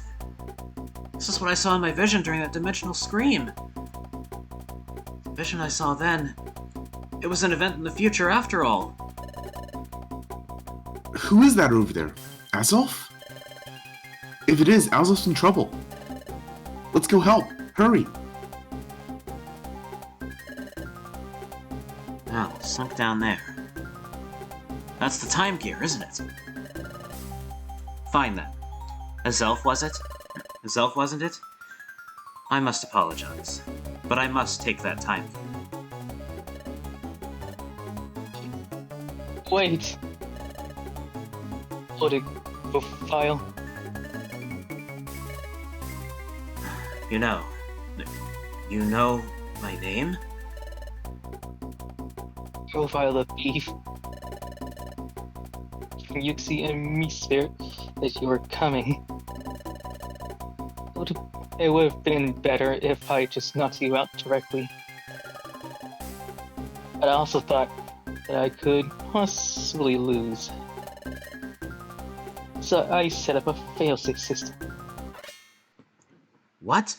[SPEAKER 1] what I saw in my vision during that dimensional scream. The vision I saw then. It was an event in the future after all.
[SPEAKER 2] Who is that over there? Azelf? If it is, Azelf's in trouble. Let's go help. Hurry.
[SPEAKER 1] Oh, sunk down there. That's the time gear, isn't it? Fine then. Azelf, was it? Azelf, wasn't it? I must apologize, but I must take that time gear.
[SPEAKER 4] Wait. Hold it. Grovyle.
[SPEAKER 1] You know my name?
[SPEAKER 4] Grovyle the Thief. You see in me, Spirit, that you were coming. It would have been better if I just knocked you out directly. But I also thought that I could possibly lose. So I set up a failsafe system.
[SPEAKER 1] What?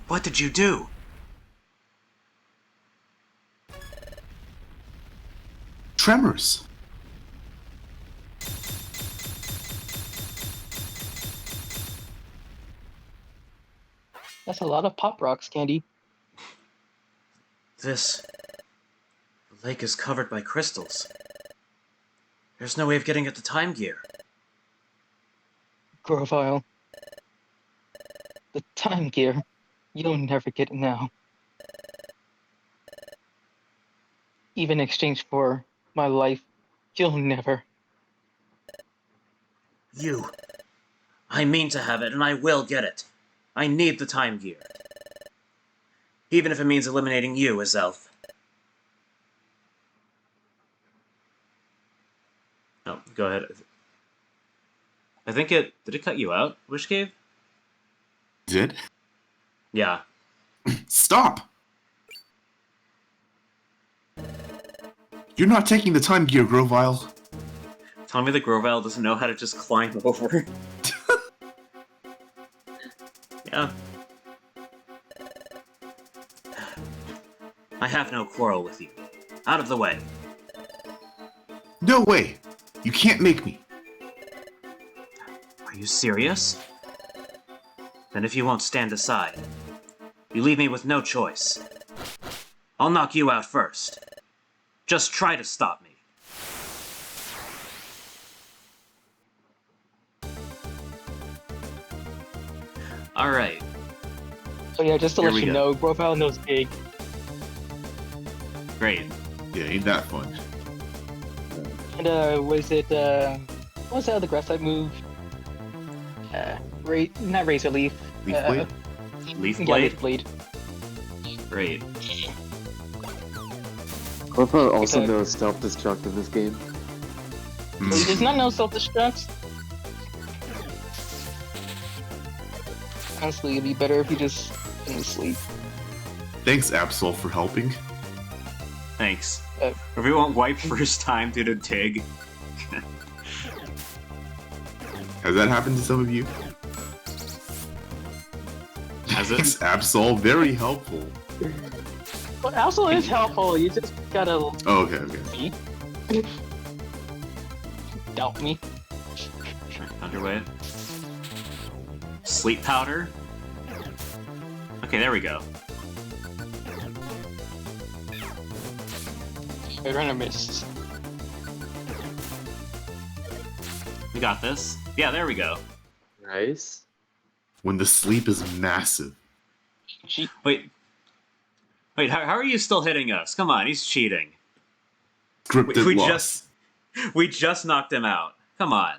[SPEAKER 1] What did you do?
[SPEAKER 2] Tremors.
[SPEAKER 4] That's a lot of pop rocks, Candy.
[SPEAKER 1] The lake is covered by crystals. There's no way of getting at the time gear.
[SPEAKER 4] Grovyle. The time gear. You'll never get it now. Even in exchange for my life, you'll never.
[SPEAKER 1] I mean to have it, and I will get it. I need the time gear. Even if it means eliminating you, Azelf. Oh, go ahead. I think did it cut you out, Wish Cave?
[SPEAKER 2] Did?
[SPEAKER 1] Yeah.
[SPEAKER 2] Stop! You're not taking the time gear, Grovyle.
[SPEAKER 1] Tell me that Grovyle doesn't know how to just climb over. Yeah. I have no quarrel with you. Out of the way.
[SPEAKER 2] No way! You can't make me.
[SPEAKER 1] Are you serious? Then if you won't stand aside, you leave me with no choice. I'll knock you out first. Just try to stop me. Alright.
[SPEAKER 4] So yeah, just to
[SPEAKER 1] Here
[SPEAKER 4] let
[SPEAKER 1] we
[SPEAKER 4] you
[SPEAKER 1] go.
[SPEAKER 4] know, Grovyle knows big.
[SPEAKER 1] Great.
[SPEAKER 2] Yeah, ain't that fun.
[SPEAKER 4] And what was that other grass type move? Not razor leaf.
[SPEAKER 2] Leaf blade?
[SPEAKER 1] Leaf
[SPEAKER 4] Yeah,
[SPEAKER 1] blade?
[SPEAKER 4] leaf blade.
[SPEAKER 1] Great.
[SPEAKER 3] Grovyle also
[SPEAKER 4] Okay.
[SPEAKER 3] knows self-destruct in this game.
[SPEAKER 4] It's not no self-destruct. Honestly, it'd be better if you just didn't sleep.
[SPEAKER 2] Thanks, Absol, for helping.
[SPEAKER 1] Thanks.
[SPEAKER 4] Uh,
[SPEAKER 1] Everyone wipe first time due to Tig.
[SPEAKER 2] Has that happened to some of you?
[SPEAKER 1] Has it?
[SPEAKER 2] Thanks, Absol. Very helpful.
[SPEAKER 4] But also is helpful. You just gotta
[SPEAKER 2] Oh, okay, okay.
[SPEAKER 4] see. Doubt me.
[SPEAKER 1] Underway. Sleep powder. Okay, there we go.
[SPEAKER 4] I ran a miss.
[SPEAKER 1] We got this. Yeah, there we go.
[SPEAKER 3] Nice.
[SPEAKER 2] When the sleep is massive.
[SPEAKER 4] She
[SPEAKER 1] Wait, how are you still hitting us? Come on, he's cheating.
[SPEAKER 2] Scripted
[SPEAKER 1] We
[SPEAKER 2] loss.
[SPEAKER 1] We just knocked him out. Come on.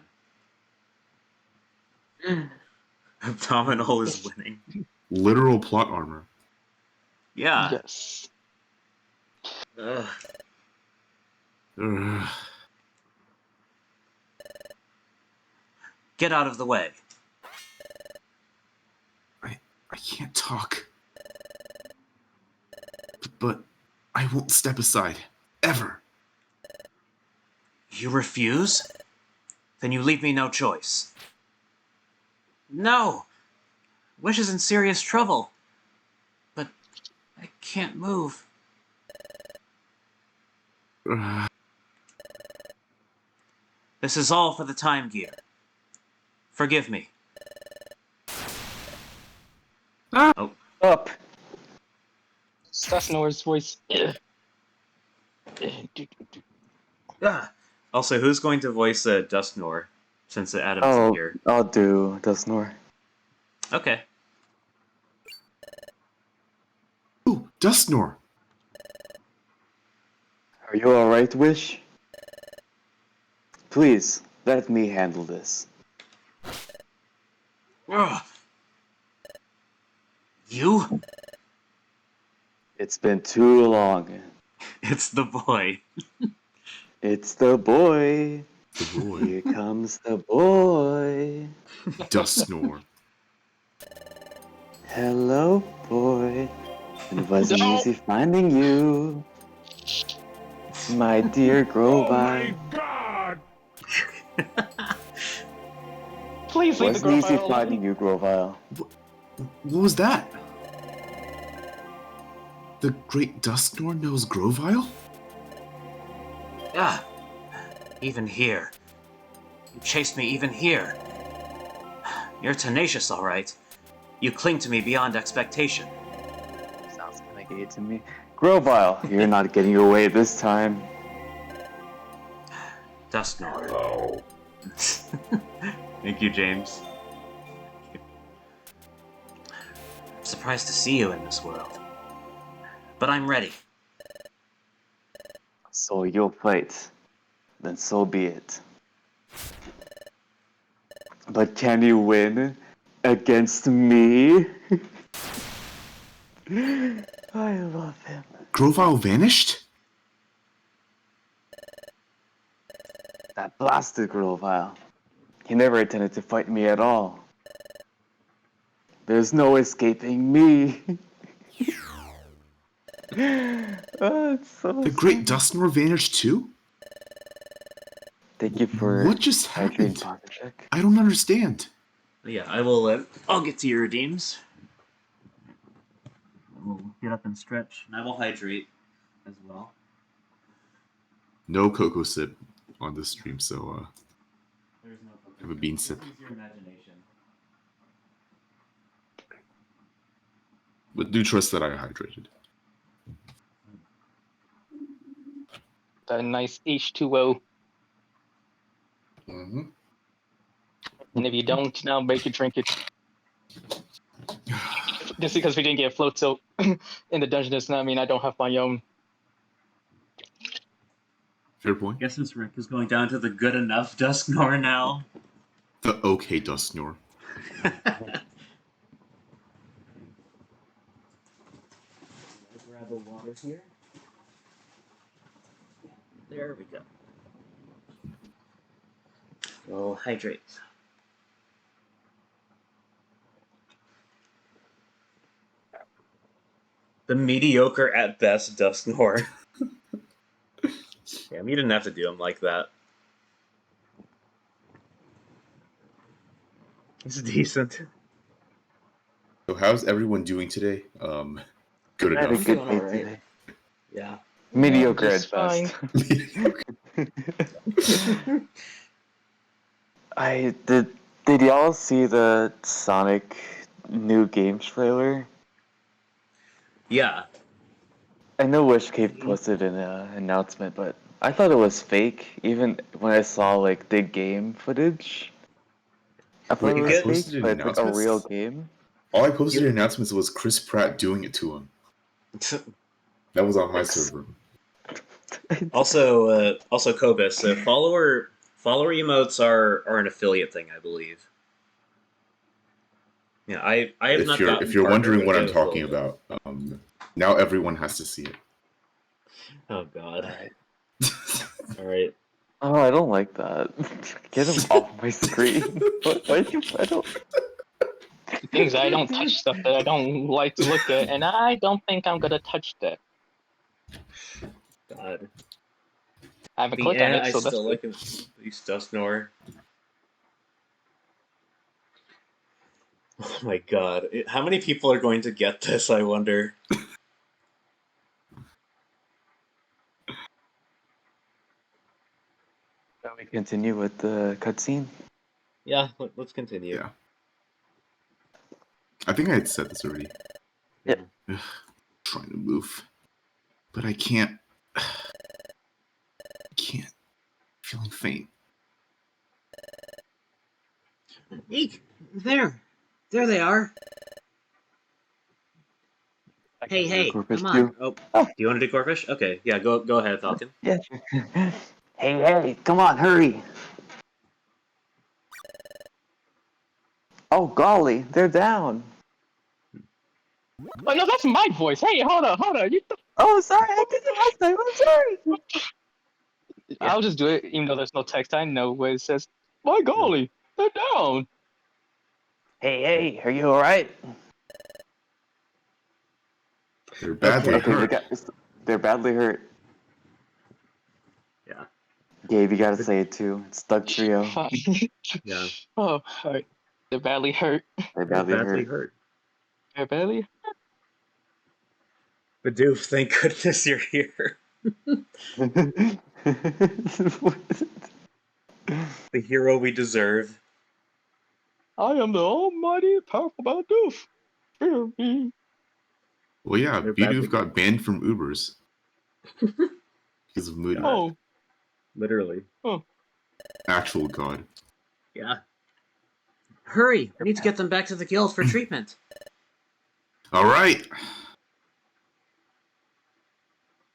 [SPEAKER 1] Abdominal is winning.
[SPEAKER 2] Literal plot armor.
[SPEAKER 1] Yeah.
[SPEAKER 4] yes.
[SPEAKER 1] Ugh.
[SPEAKER 2] Ugh.
[SPEAKER 1] Get out of the way.
[SPEAKER 2] I can't talk. But I won't step aside. Ever.
[SPEAKER 1] You refuse? Then you leave me no choice. No! Wish is in serious trouble. But I can't move.
[SPEAKER 2] Ugh.
[SPEAKER 1] This is all for the time gear. Forgive me.
[SPEAKER 2] Ah.
[SPEAKER 1] Oh,
[SPEAKER 3] Up.
[SPEAKER 4] Sasnor's voice.
[SPEAKER 1] ah. Also, who's going to voice Dustnor, since Adam's in
[SPEAKER 3] Oh,
[SPEAKER 1] here?
[SPEAKER 3] I'll do Dustnor.
[SPEAKER 1] Okay.
[SPEAKER 2] Ooh, Dustnor.
[SPEAKER 3] Are you alright, Wish? Please, let me handle this.
[SPEAKER 1] Ugh. You?
[SPEAKER 3] It's been too long.
[SPEAKER 1] It's the boy.
[SPEAKER 3] It's the boy.
[SPEAKER 2] The boy.
[SPEAKER 3] Here comes the boy.
[SPEAKER 2] Dustnor.
[SPEAKER 3] Hello, boy. It wasn't
[SPEAKER 4] No.
[SPEAKER 3] easy finding you. My dear
[SPEAKER 6] Oh my
[SPEAKER 3] Grovyle.
[SPEAKER 6] god!
[SPEAKER 4] Please leave the
[SPEAKER 3] Wasn't easy
[SPEAKER 4] Grovyle
[SPEAKER 3] finding
[SPEAKER 4] alone.
[SPEAKER 3] you, Grovyle.
[SPEAKER 2] What was that? The great Dustnor knows Grovyle?
[SPEAKER 1] Ah. Even here. You chased me even here. You're tenacious, all right. You cling to me beyond expectation.
[SPEAKER 3] Sounds kinda gay to me. Grovyle, you're not getting away this time.
[SPEAKER 1] Dustnor.
[SPEAKER 6] Hello.
[SPEAKER 1] Thank you, James. I'm surprised to see you in this world. But I'm ready.
[SPEAKER 3] So you'll fight. Then so be it. But can you win against me? I love him.
[SPEAKER 2] Grovyle vanished?
[SPEAKER 3] That blasted Grovyle. He never intended to fight me at all. There's no escaping me. Oh, it's so
[SPEAKER 2] The great
[SPEAKER 3] sad.
[SPEAKER 2] Dustnor vanished too?
[SPEAKER 3] Thank you for
[SPEAKER 2] What just
[SPEAKER 3] hydrating,
[SPEAKER 2] happened?
[SPEAKER 3] Pocket.
[SPEAKER 2] I don't understand.
[SPEAKER 1] Yeah, I will. I'll get to your redeems. We'll get up and stretch, and I will hydrate as well.
[SPEAKER 2] No cocoa sip on this stream, so
[SPEAKER 1] There's no
[SPEAKER 2] have a bean sip.
[SPEAKER 1] Use your imagination.
[SPEAKER 2] But do trust that I hydrated.
[SPEAKER 4] That nice H2O.
[SPEAKER 2] Mm-hmm.
[SPEAKER 4] And if you don't, now make you drink it. Just because we didn't get float soap in the dungeon does not mean I don't have my own.
[SPEAKER 2] Fair point.
[SPEAKER 1] Guess this Rick is going down to the good enough Dusknor now.
[SPEAKER 2] The okay Dustnor.
[SPEAKER 1] Grab a water here. There we go. We'll hydrate. The mediocre at best Dusknor. Damn, you didn't have to do him like that. It's decent.
[SPEAKER 2] So how's everyone doing today? Good
[SPEAKER 3] I had a
[SPEAKER 2] enough.
[SPEAKER 3] good
[SPEAKER 1] Doing
[SPEAKER 3] day
[SPEAKER 1] alright.
[SPEAKER 3] today.
[SPEAKER 1] Yeah.
[SPEAKER 3] Mediocre
[SPEAKER 4] Just
[SPEAKER 3] at best. Did y'all see the Sonic new game trailer?
[SPEAKER 1] Yeah.
[SPEAKER 3] I know Wish Cave posted an announcement, but I thought it was fake. Even when I saw like the game footage, I thought
[SPEAKER 2] Wait,
[SPEAKER 3] it
[SPEAKER 1] you
[SPEAKER 3] was
[SPEAKER 1] get-
[SPEAKER 3] fake,
[SPEAKER 2] posted
[SPEAKER 3] but it's like a
[SPEAKER 2] announcements?
[SPEAKER 3] real game.
[SPEAKER 2] All I posted in announcements was Chris Pratt doing it to him. That was on my server.
[SPEAKER 1] Also, Kobus. So follower emotes are an affiliate thing, I believe. Yeah, I have not gotten
[SPEAKER 2] If you're
[SPEAKER 1] partnered
[SPEAKER 2] wondering
[SPEAKER 1] with
[SPEAKER 2] what I'm
[SPEAKER 1] those
[SPEAKER 2] talking
[SPEAKER 1] little-
[SPEAKER 2] about, now everyone has to see it.
[SPEAKER 1] Oh God.
[SPEAKER 3] Alright.
[SPEAKER 1] All right.
[SPEAKER 3] Oh, I don't like that. Get him off my screen. Why do you? I don't.
[SPEAKER 4] The things I don't touch stuff that I don't like to look at, and I don't think I'm gonna touch that.
[SPEAKER 1] God.
[SPEAKER 4] I haven't
[SPEAKER 1] The
[SPEAKER 4] clicked on
[SPEAKER 1] end.
[SPEAKER 4] it,
[SPEAKER 1] I
[SPEAKER 4] so that's
[SPEAKER 1] still
[SPEAKER 4] good.
[SPEAKER 1] like him. He's Dusknor. Oh my God. How many people are going to get this? I wonder.
[SPEAKER 3] Shall we continue with the cutscene?
[SPEAKER 1] Yeah. Let's continue.
[SPEAKER 2] Yeah. I think I had said this already.
[SPEAKER 3] Yeah.
[SPEAKER 2] Trying to move. But I can't. I can't. Feeling faint.
[SPEAKER 1] Eek! There they are. Hey!
[SPEAKER 3] Corpus
[SPEAKER 1] Come on.
[SPEAKER 3] too.
[SPEAKER 1] Oh,
[SPEAKER 3] Oh.
[SPEAKER 1] do you want to do Corfish? Okay. Yeah. Go ahead, Falcon.
[SPEAKER 3] Yeah. Hey, come on, hurry. Oh golly, they're down.
[SPEAKER 4] Oh no, that's my voice. Hey, hold on.
[SPEAKER 3] Oh, sorry, I did it last time. I'm sorry.
[SPEAKER 4] I'll just do it, even though there's no text. I know where it says, "My golly, they're down."
[SPEAKER 3] Hey, are you all right?
[SPEAKER 2] They're badly
[SPEAKER 1] Okay,
[SPEAKER 2] hurt.
[SPEAKER 3] They're badly hurt.
[SPEAKER 1] Yeah.
[SPEAKER 3] Gabe, you gotta say it too. It's Doug Trio.
[SPEAKER 4] Fine.
[SPEAKER 1] Yeah.
[SPEAKER 4] Oh, alright. They're badly hurt.
[SPEAKER 3] They're badly hurt.
[SPEAKER 1] hurt.
[SPEAKER 4] They're badly.
[SPEAKER 1] Bidoof, thank goodness you're here. The hero we deserve.
[SPEAKER 4] I am the almighty, powerful Bidoof. Fear me.
[SPEAKER 2] Well, yeah,
[SPEAKER 1] They're badly
[SPEAKER 2] Bidoof got banned from Ubers. Because of Moody.
[SPEAKER 4] Oh,
[SPEAKER 1] Literally.
[SPEAKER 2] Actual god.
[SPEAKER 1] Yeah. Hurry! I need to get them back to the guild for treatment.
[SPEAKER 2] Alright!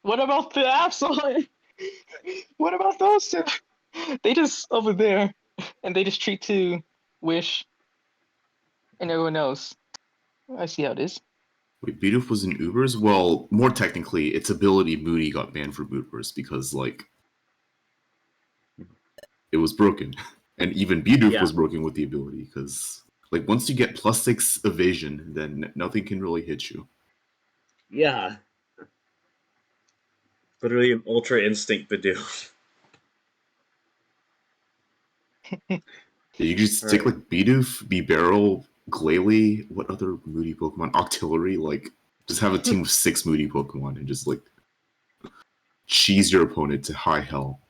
[SPEAKER 4] what about the Absol? What about those two? They just over there, and they just treat to Wish and everyone else. I see how it is.
[SPEAKER 2] Wait, Bidoof was in Ubers? Well, more technically, its ability Moody got banned from Ubers because, like, it was broken. And even Bidoof was broken with the ability because, like, once you get +6 evasion, then nothing can really hit you.
[SPEAKER 1] Yeah. Literally an Ultra Instinct Bidoof.
[SPEAKER 2] You just stick
[SPEAKER 1] Right.
[SPEAKER 2] with Bidoof, Bibarel, Glalie, what other Moody Pokemon? Octillery, like, just have a team of 6 Moody Pokemon and just, like, cheese your opponent to high hell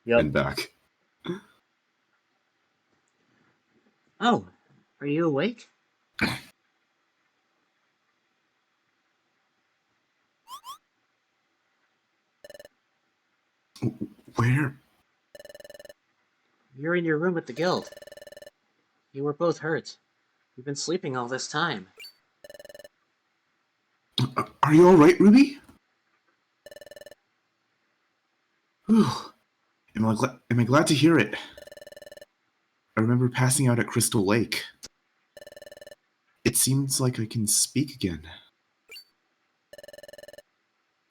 [SPEAKER 2] and back.
[SPEAKER 1] Oh, are you awake?
[SPEAKER 2] Where?
[SPEAKER 1] You're in your room at the guild. You were both hurt. You've been sleeping all this time.
[SPEAKER 2] Are you alright, Ruby? Whew. Am I glad to hear it. I remember passing out at Crystal Lake. It seems like I can speak again.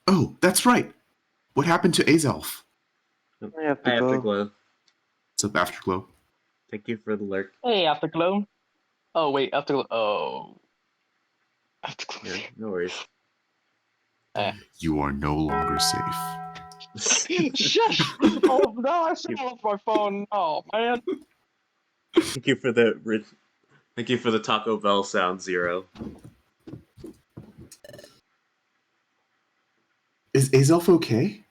[SPEAKER 2] Oh, that's right. What happened to Azelf?
[SPEAKER 3] I have to
[SPEAKER 1] Hi,
[SPEAKER 3] go.
[SPEAKER 1] Afterglow.
[SPEAKER 2] What's up, Afterglow?
[SPEAKER 1] Thank you for the lurk.
[SPEAKER 4] Hey, Afterglow. Oh wait, Afterglow. Oh, Afterglow.
[SPEAKER 1] Yeah, no worries.
[SPEAKER 2] You are no longer safe.
[SPEAKER 4] Shush! Oh no, I shut off my phone. Oh man.
[SPEAKER 1] Thank you for the Taco Bell sound, Zero.
[SPEAKER 2] Is Azelf okay?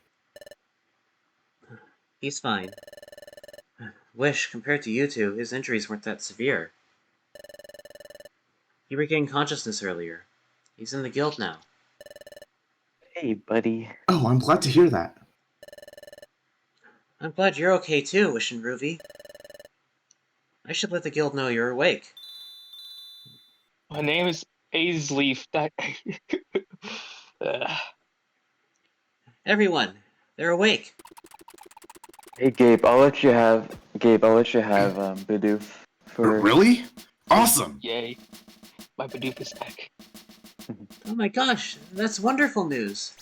[SPEAKER 1] He's fine. Wish, compared to you two, his injuries weren't that severe. He regained consciousness earlier. He's in the guild now.
[SPEAKER 3] Hey, buddy.
[SPEAKER 2] Oh, I'm glad to hear that.
[SPEAKER 1] I'm glad you're okay too, Wish and Ruby. I should let the guild know you're awake.
[SPEAKER 4] My name is Aizleaf. That.
[SPEAKER 1] Everyone, they're awake.
[SPEAKER 3] Hey, Gabe, I'll let you have Bidoof for.
[SPEAKER 2] Really? Awesome!
[SPEAKER 4] Yay! My Bidoof is back.
[SPEAKER 1] Oh my gosh, that's wonderful news.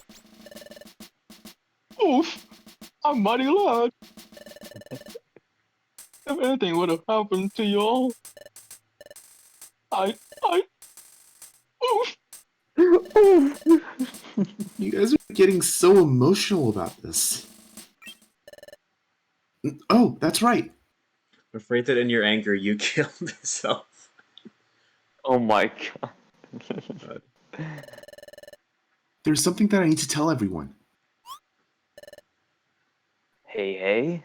[SPEAKER 4] Oof! I'm mighty glad. If anything would have happened to y'all, oof!
[SPEAKER 2] You guys are getting so emotional about this. Oh, that's right.
[SPEAKER 1] I'm afraid that in your anger you killed yourself.
[SPEAKER 3] Oh my god.
[SPEAKER 2] There's something that I need to tell everyone.
[SPEAKER 3] Hey.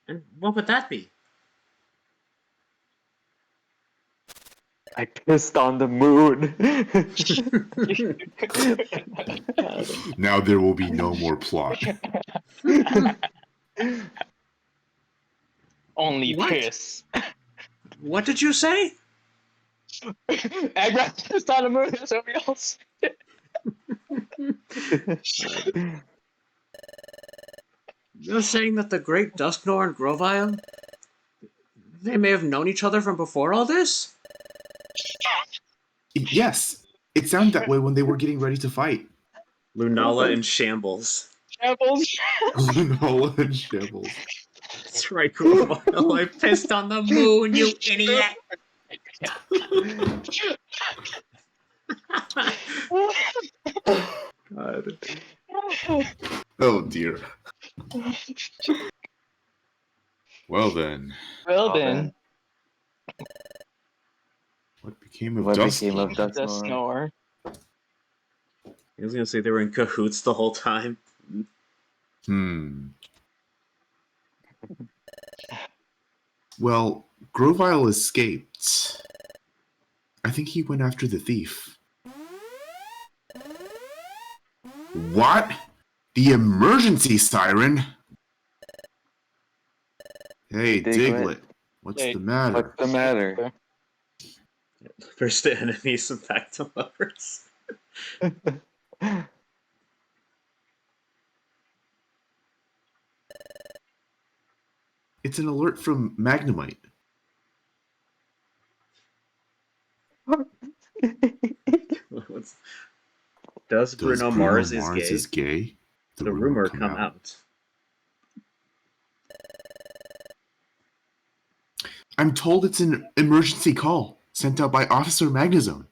[SPEAKER 1] And what would that be?
[SPEAKER 3] I pissed on the moon.
[SPEAKER 2] Now there will be no more plot.
[SPEAKER 4] Only
[SPEAKER 1] What?
[SPEAKER 4] piss.
[SPEAKER 1] What did you say?
[SPEAKER 4] I pissed on the moon. Somebody else.
[SPEAKER 1] You're saying that the Great Dusknor and Grovyle, they may have known each other from before all this?
[SPEAKER 2] Yes, it sounded that way when they were getting ready to fight.
[SPEAKER 1] Lunala in shambles.
[SPEAKER 4] Shambles.
[SPEAKER 2] Nola and Shambles.
[SPEAKER 1] That's right, Grovyle. I pissed on the moon, you idiot! God.
[SPEAKER 2] Oh dear. Well then,
[SPEAKER 4] Well then,
[SPEAKER 2] what became of
[SPEAKER 3] What
[SPEAKER 2] Dusty?
[SPEAKER 3] became of
[SPEAKER 4] the
[SPEAKER 3] Dusknor?
[SPEAKER 4] snore.
[SPEAKER 1] I was gonna say they were in cahoots the whole time.
[SPEAKER 2] Well, Grovyle escaped. I think he went after the thief. What? The emergency siren? Hey, Diglett. What's
[SPEAKER 4] Hey,
[SPEAKER 2] the matter?
[SPEAKER 3] What's the matter?
[SPEAKER 1] First to enemies and back to lovers.
[SPEAKER 2] It's an alert from Magnemite.
[SPEAKER 1] Does Bruno Mars
[SPEAKER 2] is gay?
[SPEAKER 1] The rumor come out.
[SPEAKER 2] I'm told it's an emergency call sent out by Officer Magnezone.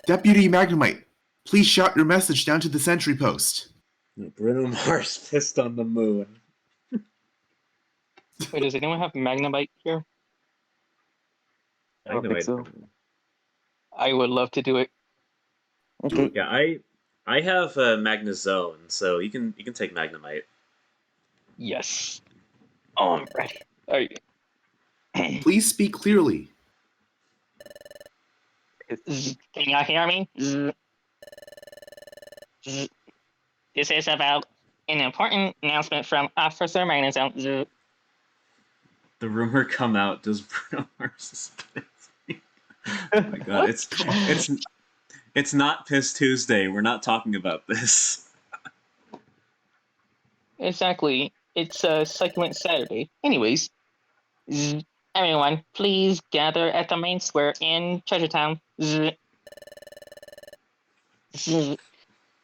[SPEAKER 2] Deputy Magnemite, please shout your message down to the sentry post.
[SPEAKER 1] Bruno Mars pissed on the moon.
[SPEAKER 4] Wait, does anyone have Magnemite here?
[SPEAKER 3] I don't think so.
[SPEAKER 4] I would love to do it.
[SPEAKER 3] Okay.
[SPEAKER 1] Yeah, I have Magnezone, so you can take Magnemite.
[SPEAKER 4] Yes. Oh, I'm ready. Alright.
[SPEAKER 2] Please speak clearly.
[SPEAKER 7] Can y'all hear me? This is about an important announcement from Officer Magnezone.
[SPEAKER 1] The rumor come out. Does Bruno Mars piss? Oh my god, it's not Piss Tuesday. We're not talking about this.
[SPEAKER 4] Exactly. It's Succulent Saturday. Anyways.
[SPEAKER 7] Everyone, please gather at the main square in Treasure Town. Zzz. Zzz.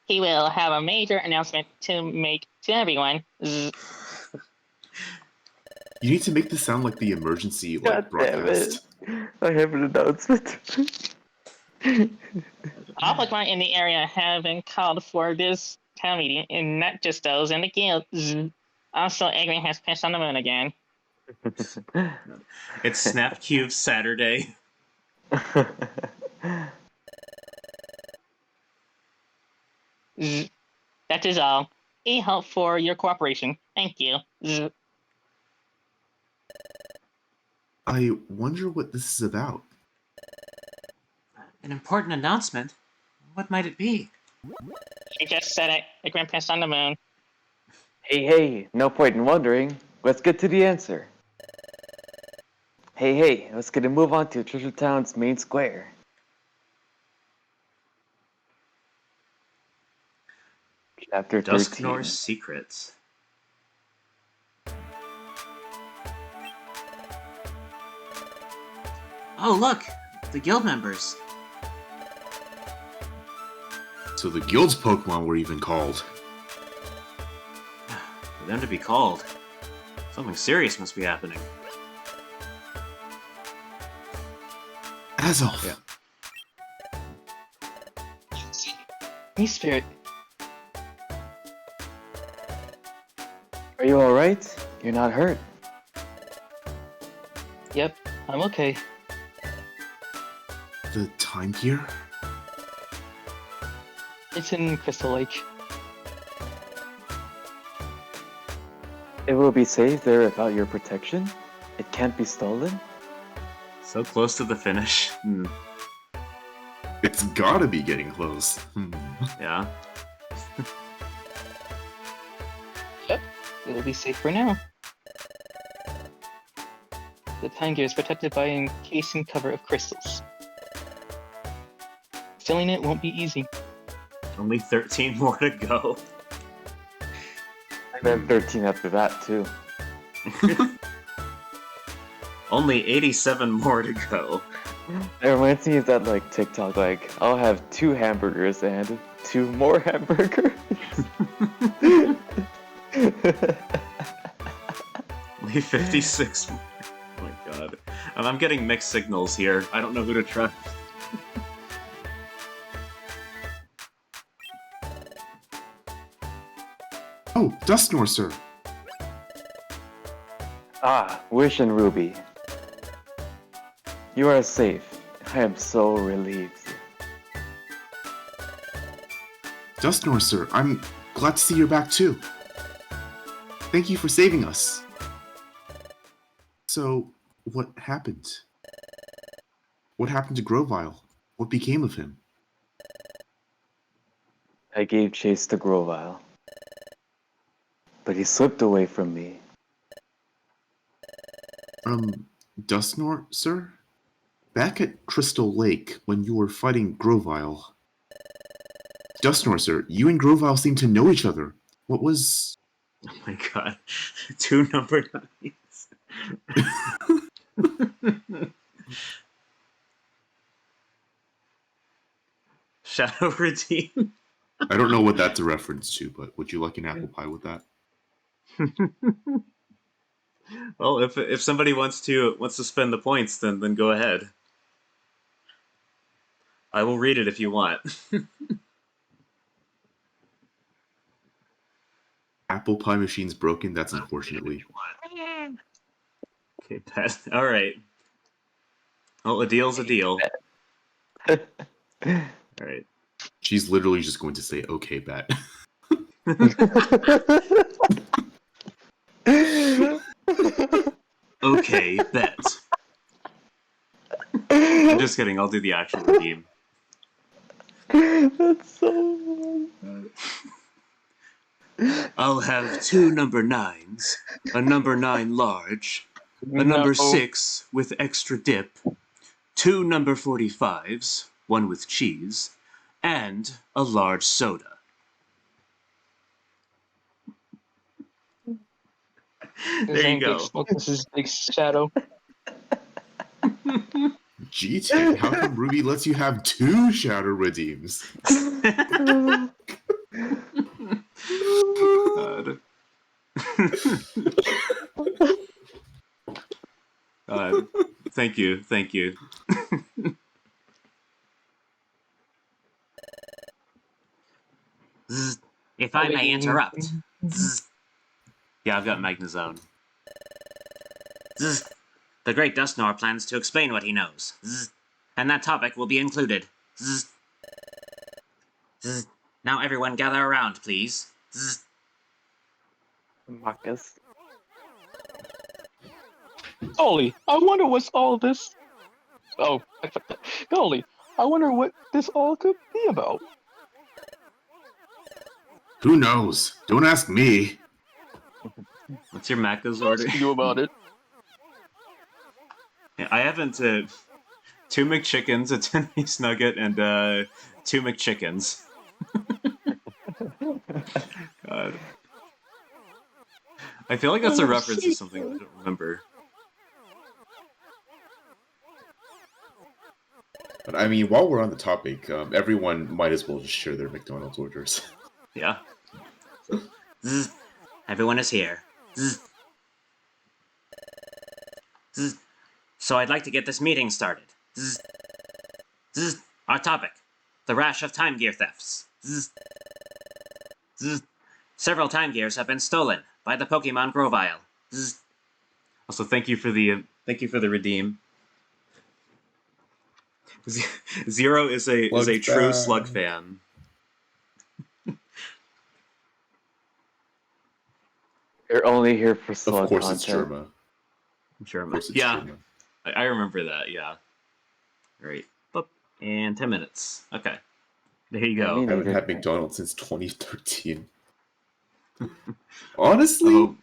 [SPEAKER 7] He will have a major announcement to make to everyone. Zzz.
[SPEAKER 2] You need to make this sound like the emergency
[SPEAKER 3] God damn it.
[SPEAKER 2] broadcast.
[SPEAKER 3] I have an announcement.
[SPEAKER 7] All Pokemon in the area have been called for this town meeting, and not just those in the guild. Zzz. Also, Eggman has pissed on the moon again.
[SPEAKER 1] It's Snapcube Saturday.
[SPEAKER 7] Zzz. That is all. We hope for your cooperation. Thank you. Zzz.
[SPEAKER 2] I wonder what this is about.
[SPEAKER 1] An important announcement? What might it be?
[SPEAKER 7] I just said it. Eggman pissed on the moon.
[SPEAKER 3] Hey, no point in wondering. Let's get to the answer. Hey, let's get a move on to Treasure Town's main square. Chapter 13.
[SPEAKER 1] Dusknoir's Secrets. Oh, look! The guild members.
[SPEAKER 2] So the guild's Pokemon were even called.
[SPEAKER 1] For them to be called. Something serious must be happening.
[SPEAKER 2] Azelf!
[SPEAKER 1] Yeah.
[SPEAKER 4] Hey, Spirit.
[SPEAKER 3] Are you alright? You're not hurt.
[SPEAKER 4] Yep, I'm okay.
[SPEAKER 2] The time gear?
[SPEAKER 4] It's in Crystal Lake.
[SPEAKER 3] It will be safe there without your protection? It can't be stolen?
[SPEAKER 1] So close to the finish.
[SPEAKER 2] It's gotta be getting close.
[SPEAKER 1] Yeah.
[SPEAKER 4] It'll be safe for now. The time gear is protected by an encasing cover of crystals. Stealing it won't be easy.
[SPEAKER 1] Only 13 more to go.
[SPEAKER 3] And then 13 after that, too.
[SPEAKER 1] Only 87 more to go.
[SPEAKER 3] It reminds me of that, like, TikTok, like, I'll have 2 hamburgers and 2 more hamburgers.
[SPEAKER 1] Only 56 more. Oh my god. And I'm getting mixed signals here. I don't know who to trust.
[SPEAKER 2] Oh, Dusknoir, sir!
[SPEAKER 3] Ah, Wish and Ruby. You are safe. I am so relieved.
[SPEAKER 2] Dusknoir, sir, I'm glad to see you're back too. Thank you for saving us. So, what happened? What happened to Grovyle? What became of him?
[SPEAKER 3] I gave chase to Grovyle. But he slipped away from me.
[SPEAKER 2] Dusknoir, sir? Back at Crystal Lake, when you were fighting Grovyle... Dusknoir, sir, you and Grovyle seem to know each other. What was...
[SPEAKER 1] Oh my god. 2 number 9s. Shadow Redeem.
[SPEAKER 2] I don't know what that's a reference to, but would you like an apple pie with that?
[SPEAKER 1] Well, if somebody wants to spend the points, then go ahead. I will read it if you want.
[SPEAKER 2] Apple pie machine's broken, that's unfortunately.
[SPEAKER 1] Okay, Pat. All right. Well, a deal's a deal. All right.
[SPEAKER 2] She's literally just going to say, okay, bet.
[SPEAKER 1] Okay, bet. I'm just kidding. I'll do the actual redeem.
[SPEAKER 3] That's so
[SPEAKER 1] I'll have 2 number 9s, a number 9 large, a number 6 with extra dip, 2 number 45s, 1 with cheese, and a large soda. There you go.
[SPEAKER 4] This is Big Shadow.
[SPEAKER 2] GT, how come Ruby lets you have 2 shadow redeems?
[SPEAKER 1] God. Thank you, thank you. Zzz, if I may interrupt. Zzz. Yeah, I've got Magnezone. Zzz, the Great Dustnor plans to explain what he knows. Zzz, and that topic will be included. Zzz. Zzz. Now everyone gather around, please. Zzz.
[SPEAKER 3] Marcus.
[SPEAKER 4] Golly, I wonder what's all this. Oh, golly, I wonder what this all could be about.
[SPEAKER 2] Who knows? Don't ask me.
[SPEAKER 1] What's your Macca's order?
[SPEAKER 4] Ask you about it.
[SPEAKER 1] Yeah, I haven't. 2 McChickens, a 10-piece nugget, and 2 McChickens. God. I feel like that's a reference to something I don't remember.
[SPEAKER 2] But I mean, while we're on the topic, everyone might as well just share their McDonald's orders.
[SPEAKER 1] Yeah. Zzz. Everyone is here. Zzz. Zzz. So I'd like to get this meeting started. Zzz. Zzz. Our topic: the rash of time gear thefts. Zzz. Zzz. Several time gears have been stolen by the Pokemon Grovyle. Zzz. Also, thank you for the redeem. Zero is a true Slug fan.
[SPEAKER 3] You're only here for slug
[SPEAKER 2] Of course,
[SPEAKER 3] content.
[SPEAKER 2] it's Germa.
[SPEAKER 1] Sure,
[SPEAKER 2] Of course, it's
[SPEAKER 1] yeah,
[SPEAKER 2] Germa.
[SPEAKER 1] I remember that. Yeah. Right. Boop. And 10 minutes. Okay. There you go.
[SPEAKER 3] I
[SPEAKER 2] I haven't
[SPEAKER 3] neither.
[SPEAKER 2] had McDonald's since 2013. Honestly,
[SPEAKER 1] Oh.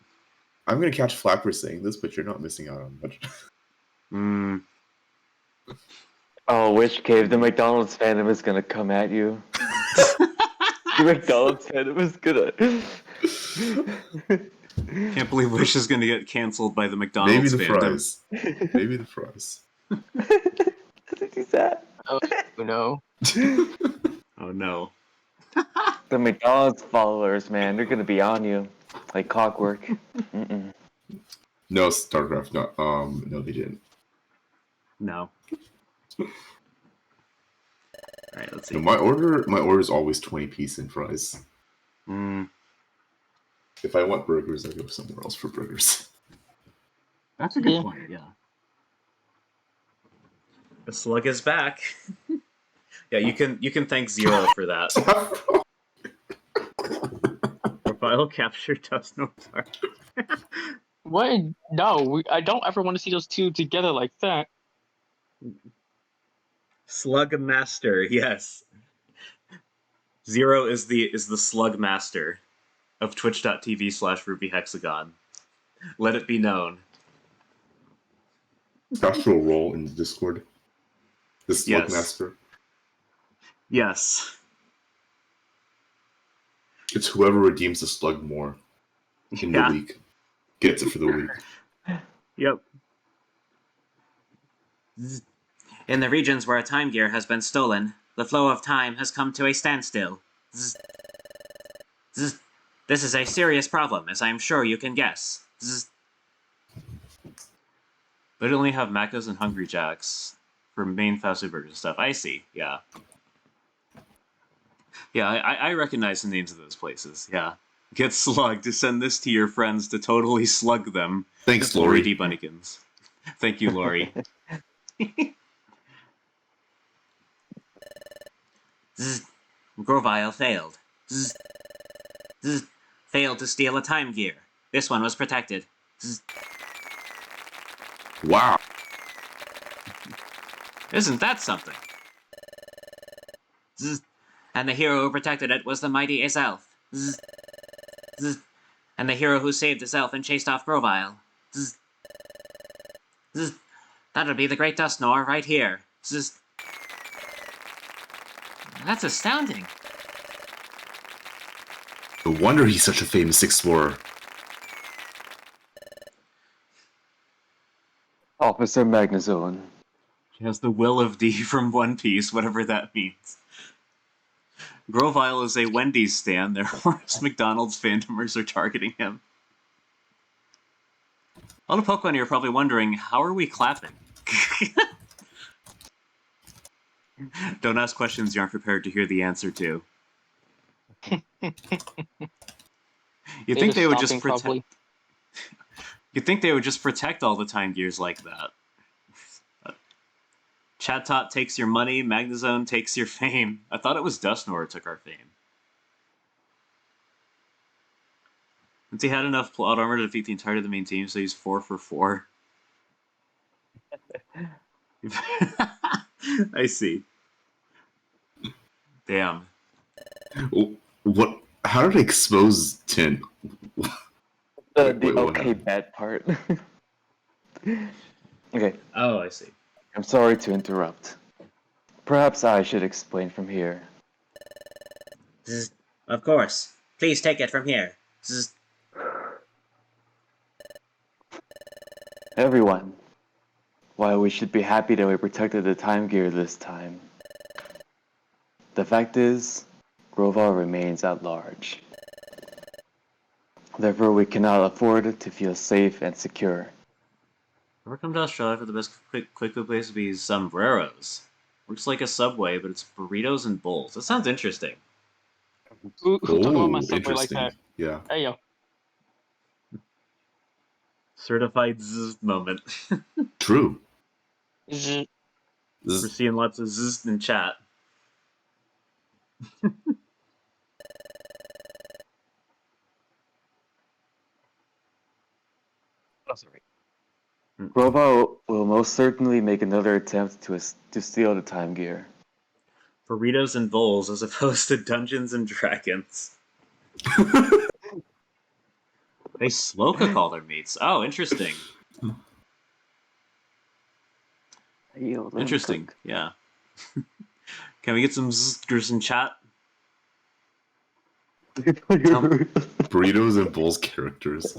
[SPEAKER 2] I'm gonna catch Flapper saying this, but you're not missing out on much.
[SPEAKER 1] Mm.
[SPEAKER 3] Oh, which cave? The McDonald's fandom is gonna come at you. The McDonald's fandom is gonna.
[SPEAKER 1] Can't believe Wish is going to get canceled by the
[SPEAKER 2] Maybe
[SPEAKER 1] McDonald's
[SPEAKER 2] the
[SPEAKER 1] fandom.
[SPEAKER 2] fries. Maybe the fries.
[SPEAKER 3] What is that?
[SPEAKER 4] Oh no.
[SPEAKER 1] Oh no.
[SPEAKER 3] The McDonald's followers, man, they're gonna be on you like clockwork. Mm-mm.
[SPEAKER 2] No, StarCraft. No, they didn't.
[SPEAKER 1] No. Alright, let's see.
[SPEAKER 2] No, my order is always 20-piece and fries.
[SPEAKER 1] Mm.
[SPEAKER 2] If I want burgers, I go somewhere else for burgers.
[SPEAKER 1] That's a good
[SPEAKER 4] Yeah.
[SPEAKER 1] point, yeah. The slug is back. Yeah, you can thank Zero for that. Profile capture does no target.
[SPEAKER 4] What? No, I don't ever want to see those two together like that.
[SPEAKER 1] Slug Master, yes. Zero is the Slug Master of twitch.tv/RubyHexagon. Let it be known.
[SPEAKER 2] Actual role in Discord. The Slug
[SPEAKER 1] Yes.
[SPEAKER 2] Master.
[SPEAKER 1] Yes.
[SPEAKER 2] It's whoever redeems the slug more in
[SPEAKER 1] Yeah.
[SPEAKER 2] the week. Gets it for the week.
[SPEAKER 1] Yep. In the regions where a time gear has been stolen, the flow of time has come to a standstill. Zzz. Zzz. This is a serious problem, as I am sure you can guess. Zzz. But only have Macca's and Hungry Jacks for main fast food burgers and stuff. I see, yeah. Yeah, I recognize the names of those places, yeah. Get slugged to send this to your friends to totally slug them.
[SPEAKER 2] Thanks,
[SPEAKER 1] Lori
[SPEAKER 2] Lori.
[SPEAKER 1] D. Bunnykins. Thank you, Lori. Zzz. Grovyle failed. Zzz. Zzz. Failed to steal a time gear. This one was protected. Zzz.
[SPEAKER 2] Wow.
[SPEAKER 1] Isn't that something? Zzz. And the hero who protected it was the mighty Azelf. Zzz. Zzz. And the hero who saved Azelf and chased off Grovyle. Zzz. Zzz. That'll be the Great Dustnor right here. Zzz. That's astounding.
[SPEAKER 2] No wonder he's such a famous explorer.
[SPEAKER 3] Officer Magnezone,
[SPEAKER 1] She has the will of D from One Piece, whatever that means. Grovyle is a Wendy's stan, therefore his McDonald's fandomers are targeting him. A lot of Pokemon here are probably wondering, how are we clapping? Don't ask questions you aren't prepared to hear the answer to. You'd think they would just protect.
[SPEAKER 4] Probably.
[SPEAKER 1] You'd think they would just protect all the time gears like that. Chatot takes your money, Magnezone takes your fame. I thought it was Dusknoir who took our fame. Since he had enough plot armor to defeat the entirety of the main team, so he's 4 for 4. I see. Damn.
[SPEAKER 2] What? How did I expose Tin?
[SPEAKER 3] The
[SPEAKER 2] Wait, what
[SPEAKER 3] okay
[SPEAKER 2] happened?
[SPEAKER 3] bet part. Okay,
[SPEAKER 1] Oh, I see.
[SPEAKER 3] I'm sorry to interrupt. Perhaps I should explain from here.
[SPEAKER 1] Of course. Please take it from here.
[SPEAKER 3] Everyone, while we should be happy that we protected the time gear this time, the fact is, Grovyle remains at large. Therefore, we cannot afford to feel safe and secure.
[SPEAKER 1] Ever come to Australia for the best quick food place to be sombreros? Looks like a Subway, but it's burritos and bowls. That sounds interesting.
[SPEAKER 4] Who talk about my
[SPEAKER 2] Oh,
[SPEAKER 4] subway like
[SPEAKER 2] interesting.
[SPEAKER 4] that?
[SPEAKER 2] Yeah.
[SPEAKER 4] Hey yo.
[SPEAKER 1] Certified zzz moment.
[SPEAKER 2] True.
[SPEAKER 4] Zzz.
[SPEAKER 1] We're seeing lots of zzz in chat.
[SPEAKER 3] Grovyle will most certainly make another attempt to steal the time gear.
[SPEAKER 1] Burritos and bowls as opposed to Dungeons and Dragons. They slow cook all their meats. Oh, interesting. Interesting, yeah. Can we get some zzz in chat?
[SPEAKER 2] Burritos and bowls characters.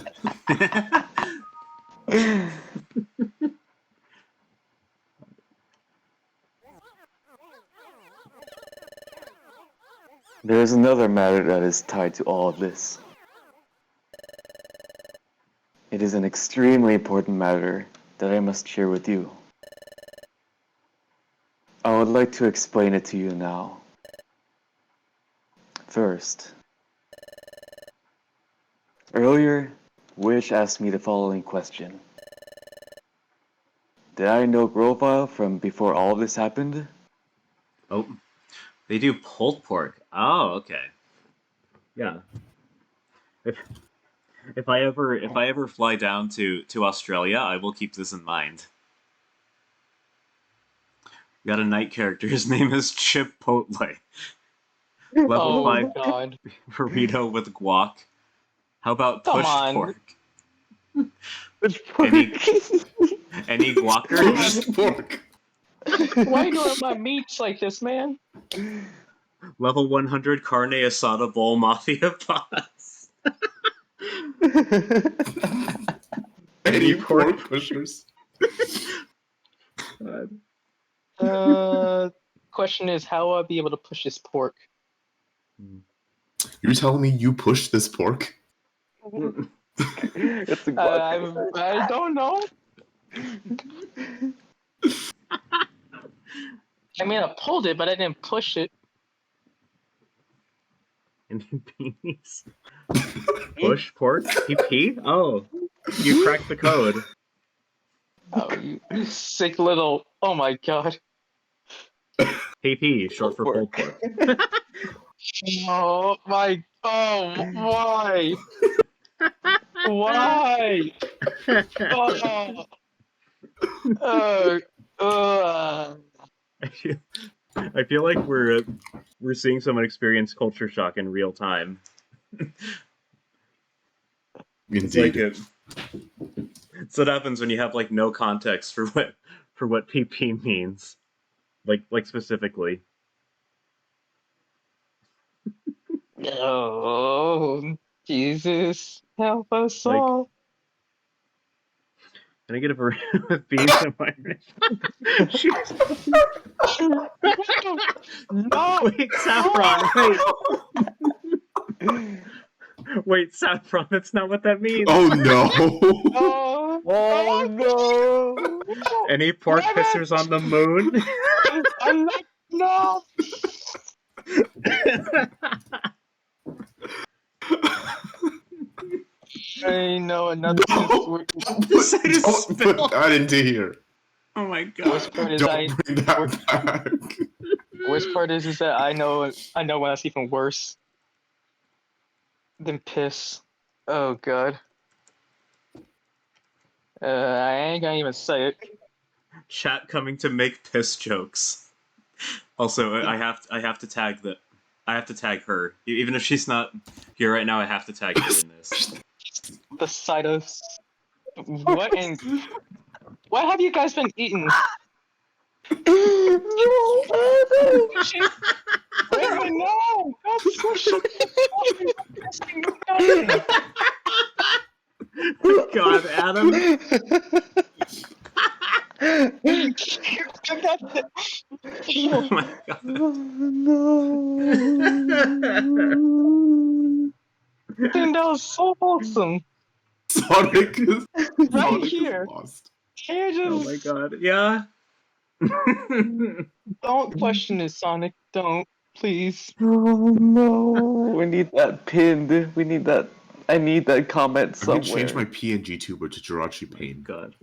[SPEAKER 3] There is another matter that is tied to all of this. It is an extremely important matter that I must share with you. I would like to explain it to you now. First, earlier, Wish asked me the following question. Did I know Grovyle from before all this happened?
[SPEAKER 1] Oh, they do pulled pork. Oh, okay. Yeah. If I ever fly down to Australia, I will keep this in mind. We got a knight character. His name is Chipotle. Level
[SPEAKER 4] Oh
[SPEAKER 1] 5
[SPEAKER 4] god.
[SPEAKER 1] burrito with guac. How about
[SPEAKER 4] Come
[SPEAKER 1] pushed
[SPEAKER 4] on.
[SPEAKER 1] pork? Any guackers?
[SPEAKER 2] Pushed pork.
[SPEAKER 4] Why are you doing my meats like this, man?
[SPEAKER 1] Level 100 carne asada bowl mafia boss.
[SPEAKER 2] Any pork pushers?
[SPEAKER 4] Question is, how will I be able to push this pork?
[SPEAKER 2] You're telling me you pushed this pork?
[SPEAKER 3] It's a guac.
[SPEAKER 4] I don't know. I mean, I pulled it, but I didn't push it.
[SPEAKER 1] Any beanies? Push pork? PP? Oh, you cracked the code.
[SPEAKER 4] Oh, you sick little. Oh my god.
[SPEAKER 1] PP, short for pulled pork.
[SPEAKER 4] Oh my. Oh, why? Why? Oh.
[SPEAKER 1] I feel like we're seeing someone experience culture shock in real time. It's like
[SPEAKER 2] Indeed.
[SPEAKER 1] it's what happens when you have like no context for what PP means, like specifically.
[SPEAKER 4] Oh, Jesus, help us
[SPEAKER 1] Like-
[SPEAKER 4] all.
[SPEAKER 1] Can I get a burrito with beans and white?
[SPEAKER 4] No!
[SPEAKER 1] Wait, saffron. Wait, wait, saffron. That's not what that means.
[SPEAKER 2] Oh no!
[SPEAKER 4] Oh,
[SPEAKER 3] Oh no!
[SPEAKER 1] Any pork
[SPEAKER 4] Damn it!
[SPEAKER 1] pissers on the moon?
[SPEAKER 4] I'm not. No! I know another.
[SPEAKER 1] This side is
[SPEAKER 2] Don't put
[SPEAKER 1] spilled.
[SPEAKER 2] that into here.
[SPEAKER 1] Oh my god.
[SPEAKER 4] Worst part is
[SPEAKER 2] Don't bring that back.
[SPEAKER 4] Worst part is that I know when that's even worse than piss. Oh god. I ain't gonna even say it.
[SPEAKER 1] Chat coming to make piss jokes. Also, I have to tag that. I have to tag her, even if she's not here right now. I have to tag her in this.
[SPEAKER 4] The sight of what and what have you guys been eating? Wait, no!
[SPEAKER 1] God, Adam. Oh my god.
[SPEAKER 4] Dude, that was so wholesome.
[SPEAKER 2] Sonic is Sonic is
[SPEAKER 4] here.
[SPEAKER 2] lost.
[SPEAKER 4] Can you
[SPEAKER 1] Oh
[SPEAKER 4] just
[SPEAKER 1] my god. Yeah.
[SPEAKER 4] don't question it, Sonic. Don't, please.
[SPEAKER 3] Oh no! We need that pinned. We need that. I need that comment
[SPEAKER 2] I'm gonna
[SPEAKER 3] somewhere.
[SPEAKER 2] change my PNG tuber to Jirachi Pain.
[SPEAKER 1] God.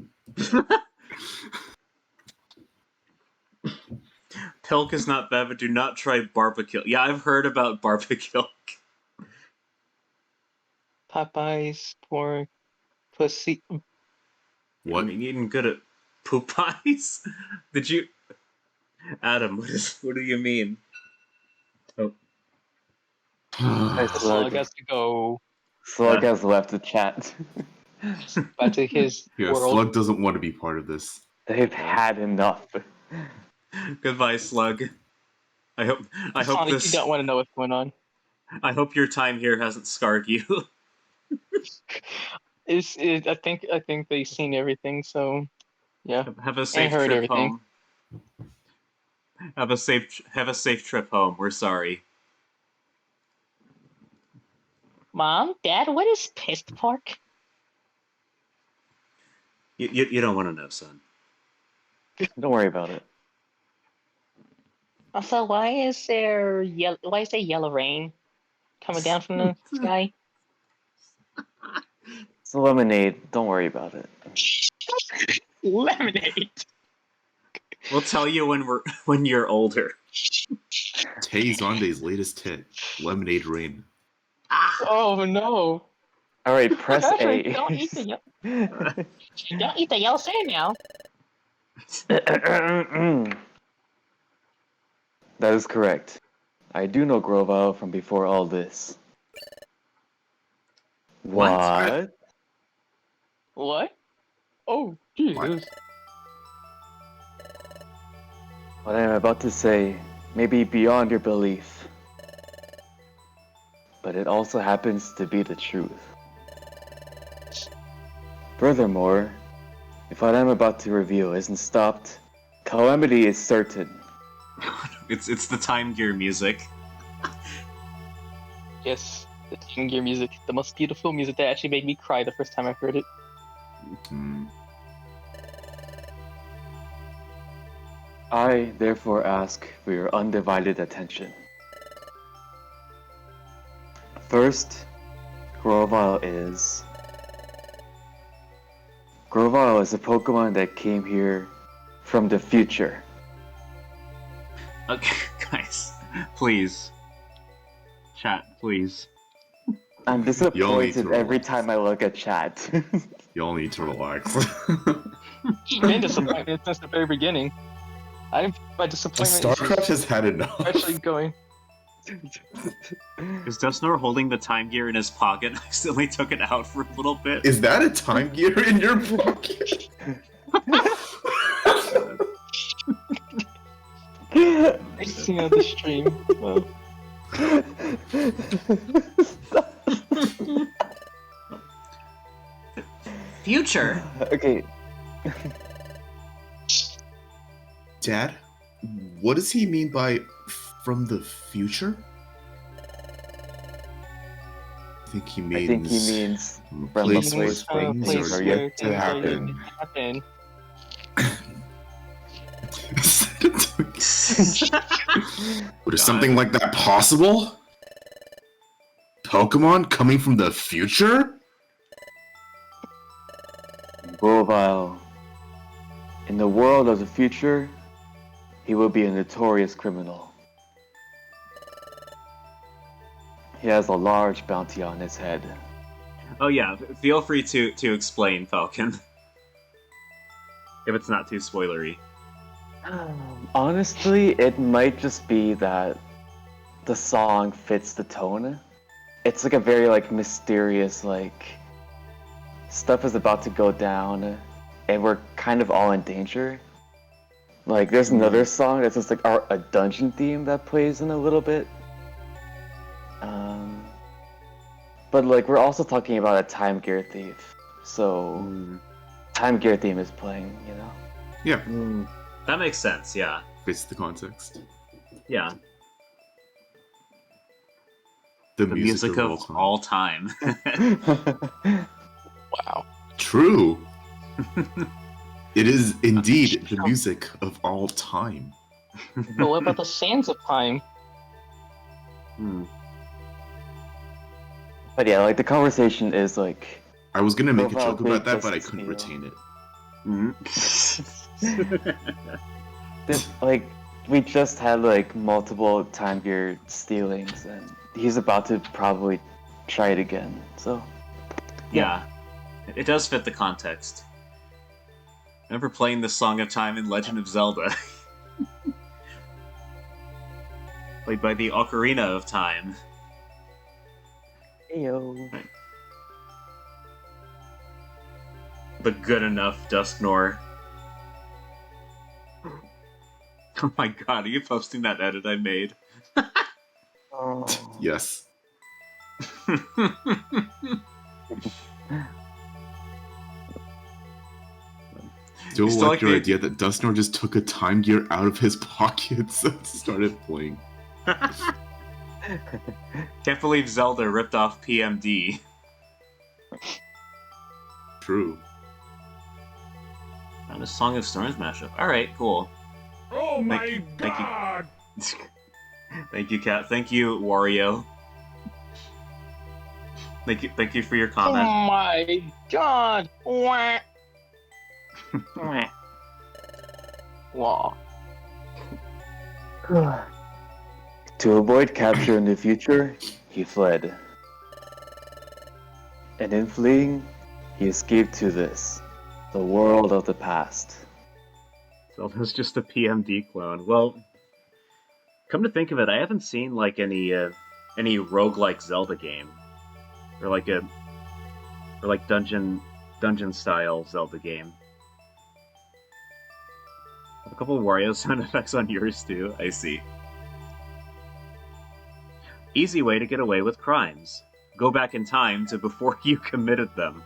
[SPEAKER 1] Pilk is not bad, but do not try barbecue. Yeah, I've heard about barbecue.
[SPEAKER 4] Popeyes, pork, pussy.
[SPEAKER 2] What?
[SPEAKER 1] I mean, eating good at poop pies? Did you... Adam, what do you mean? Oh.
[SPEAKER 3] Nice
[SPEAKER 4] Slug
[SPEAKER 3] slug.
[SPEAKER 4] has to go
[SPEAKER 3] Slug has left the chat.
[SPEAKER 4] back to his
[SPEAKER 2] Yeah,
[SPEAKER 4] world.
[SPEAKER 2] Slug doesn't want to be part of this.
[SPEAKER 3] They've had enough.
[SPEAKER 1] Goodbye, Slug. I hope
[SPEAKER 4] Sonic,
[SPEAKER 1] this...
[SPEAKER 4] you don't want to know what's going on.
[SPEAKER 1] I hope your time here hasn't scarred you.
[SPEAKER 4] I think they've seen everything, so yeah.
[SPEAKER 1] Have a safe
[SPEAKER 4] heard
[SPEAKER 1] trip
[SPEAKER 4] everything.
[SPEAKER 1] home. Have a safe trip home. We're sorry.
[SPEAKER 7] Mom, Dad, what is pissed pork?
[SPEAKER 1] You don't want to know, son.
[SPEAKER 3] Don't worry about it.
[SPEAKER 7] Also, why is there yellow rain coming down from the sky?
[SPEAKER 3] It's lemonade. Don't worry about it.
[SPEAKER 7] Lemonade.
[SPEAKER 1] We'll tell you when you're older.
[SPEAKER 2] Tay Zonde's latest hit, Lemonade Rain.
[SPEAKER 4] Oh no!
[SPEAKER 3] All right, press
[SPEAKER 7] Actually,
[SPEAKER 3] A.
[SPEAKER 7] don't eat the yellow sand now.
[SPEAKER 3] That is correct. I do know Grovyle from before all this. What?
[SPEAKER 4] What? Oh Jesus!
[SPEAKER 3] What I am about to say may be beyond your belief, but it also happens to be the truth. Furthermore, if what I'm about to reveal isn't stopped, calamity is certain.
[SPEAKER 1] It's the Time Gear music.
[SPEAKER 4] Yes, the Team Gear music, the most beautiful music that actually made me cry the first time I heard it.
[SPEAKER 3] I therefore ask for your undivided attention. First, Grovyle is a Pokemon that came here from the future.
[SPEAKER 1] Okay, guys, please. Chat, please.
[SPEAKER 3] I'm
[SPEAKER 2] Y'all need to
[SPEAKER 3] disappointed every
[SPEAKER 2] relax.
[SPEAKER 3] time I look at chat.
[SPEAKER 2] Y'all need to relax.
[SPEAKER 4] I've been disappointed since the very beginning. My disappointment
[SPEAKER 2] StarCraft has had enough.
[SPEAKER 4] is actually going.
[SPEAKER 1] Is Dusknor holding the Time Gear in his pocket? I accidentally took it out for a little bit.
[SPEAKER 2] Is that a time gear in your pocket?
[SPEAKER 4] I see on the stream. Well,
[SPEAKER 1] Future.
[SPEAKER 3] Okay,
[SPEAKER 2] Dad, what does he mean by from the future? I think he means
[SPEAKER 3] from a place
[SPEAKER 2] where
[SPEAKER 3] things
[SPEAKER 2] things
[SPEAKER 3] are
[SPEAKER 2] are
[SPEAKER 3] yet to happen.
[SPEAKER 4] happen.
[SPEAKER 2] But is something like that possible? Pokemon coming from the future?
[SPEAKER 3] Grovyle. In the world of the future, he will be a notorious criminal. He has a large bounty on his head.
[SPEAKER 1] Oh yeah, feel free to explain, Falcon. If it's not too spoilery.
[SPEAKER 3] Honestly, it might just be that the song fits the tone. It's like a very like mysterious stuff is about to go down and we're kind of all in danger. Like there's another song that's just like a dungeon theme that plays in a little bit. But like we're also talking about a Time Gear thief. So Time Gear theme is playing, you know?
[SPEAKER 2] Yeah.
[SPEAKER 1] That makes sense, yeah.
[SPEAKER 2] Fits the context.
[SPEAKER 1] Yeah.
[SPEAKER 2] The
[SPEAKER 1] music of all time.
[SPEAKER 4] Wow.
[SPEAKER 2] True. It is indeed the music of all time.
[SPEAKER 4] But what about the sands of time?
[SPEAKER 3] But yeah, like the conversation is like
[SPEAKER 2] I was gonna make a
[SPEAKER 3] Grovyle
[SPEAKER 2] joke about that,
[SPEAKER 3] did
[SPEAKER 2] but I
[SPEAKER 3] this
[SPEAKER 2] couldn't
[SPEAKER 3] steal.
[SPEAKER 2] retain it.
[SPEAKER 3] like we just had like multiple Time Gear stealings and he's about to probably try it again. So
[SPEAKER 1] Yeah. It does fit the context. I remember playing the Song of Time in Legend of Zelda. Played by the Ocarina of Time.
[SPEAKER 3] Heyo.
[SPEAKER 1] The good enough Dusknor. Oh my god, are you posting that edit I made?
[SPEAKER 3] Oh.
[SPEAKER 2] Yes. Still
[SPEAKER 1] Still
[SPEAKER 2] like your
[SPEAKER 1] the-
[SPEAKER 2] idea that Dusknor just took a Time Gear out of his pockets and started playing.
[SPEAKER 1] Can't believe Zelda ripped off PMD.
[SPEAKER 2] True.
[SPEAKER 1] Found a Song of Storms mashup. Alright, cool.
[SPEAKER 6] Oh my
[SPEAKER 1] Thank you.
[SPEAKER 6] god!
[SPEAKER 1] Thank you, Kat. Thank you, Wario. Thank you for your
[SPEAKER 4] Oh
[SPEAKER 1] comment.
[SPEAKER 4] my god! Wah. Wow.
[SPEAKER 3] To avoid capture in the future, he fled. And in fleeing, he escaped to this, the world of the past.
[SPEAKER 1] Zelda's just a PMD clone. Well, come to think of it, I haven't seen like any roguelike Zelda game. Or like dungeon style Zelda game. A couple of Wario sound effects on yours too, I see. Easy way to get away with crimes. Go back in time to before you committed them.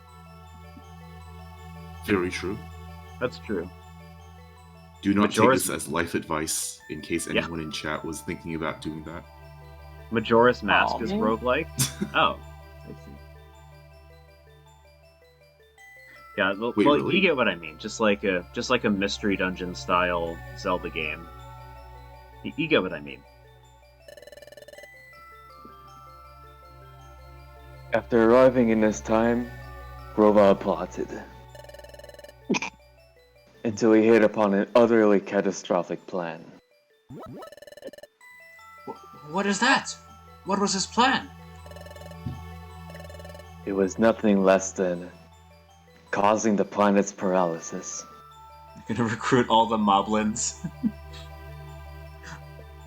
[SPEAKER 2] Very true.
[SPEAKER 1] That's true.
[SPEAKER 2] Do not
[SPEAKER 1] Majora's-
[SPEAKER 2] take this as life advice in case anyone in chat was thinking about doing that.
[SPEAKER 1] Majora's Mask
[SPEAKER 4] Aw,
[SPEAKER 1] is
[SPEAKER 4] man.
[SPEAKER 1] roguelike? Oh, I see. Yeah, well,
[SPEAKER 2] Wait, really?
[SPEAKER 1] you get what I mean. Just like a mystery dungeon style Zelda game. You get what I mean.
[SPEAKER 3] After arriving in this time, Grovyle plotted. Until he hit upon an utterly catastrophic plan.
[SPEAKER 1] What is that? What was his plan?
[SPEAKER 3] It was nothing less than causing the planet's paralysis.
[SPEAKER 1] You're gonna recruit all the moblins.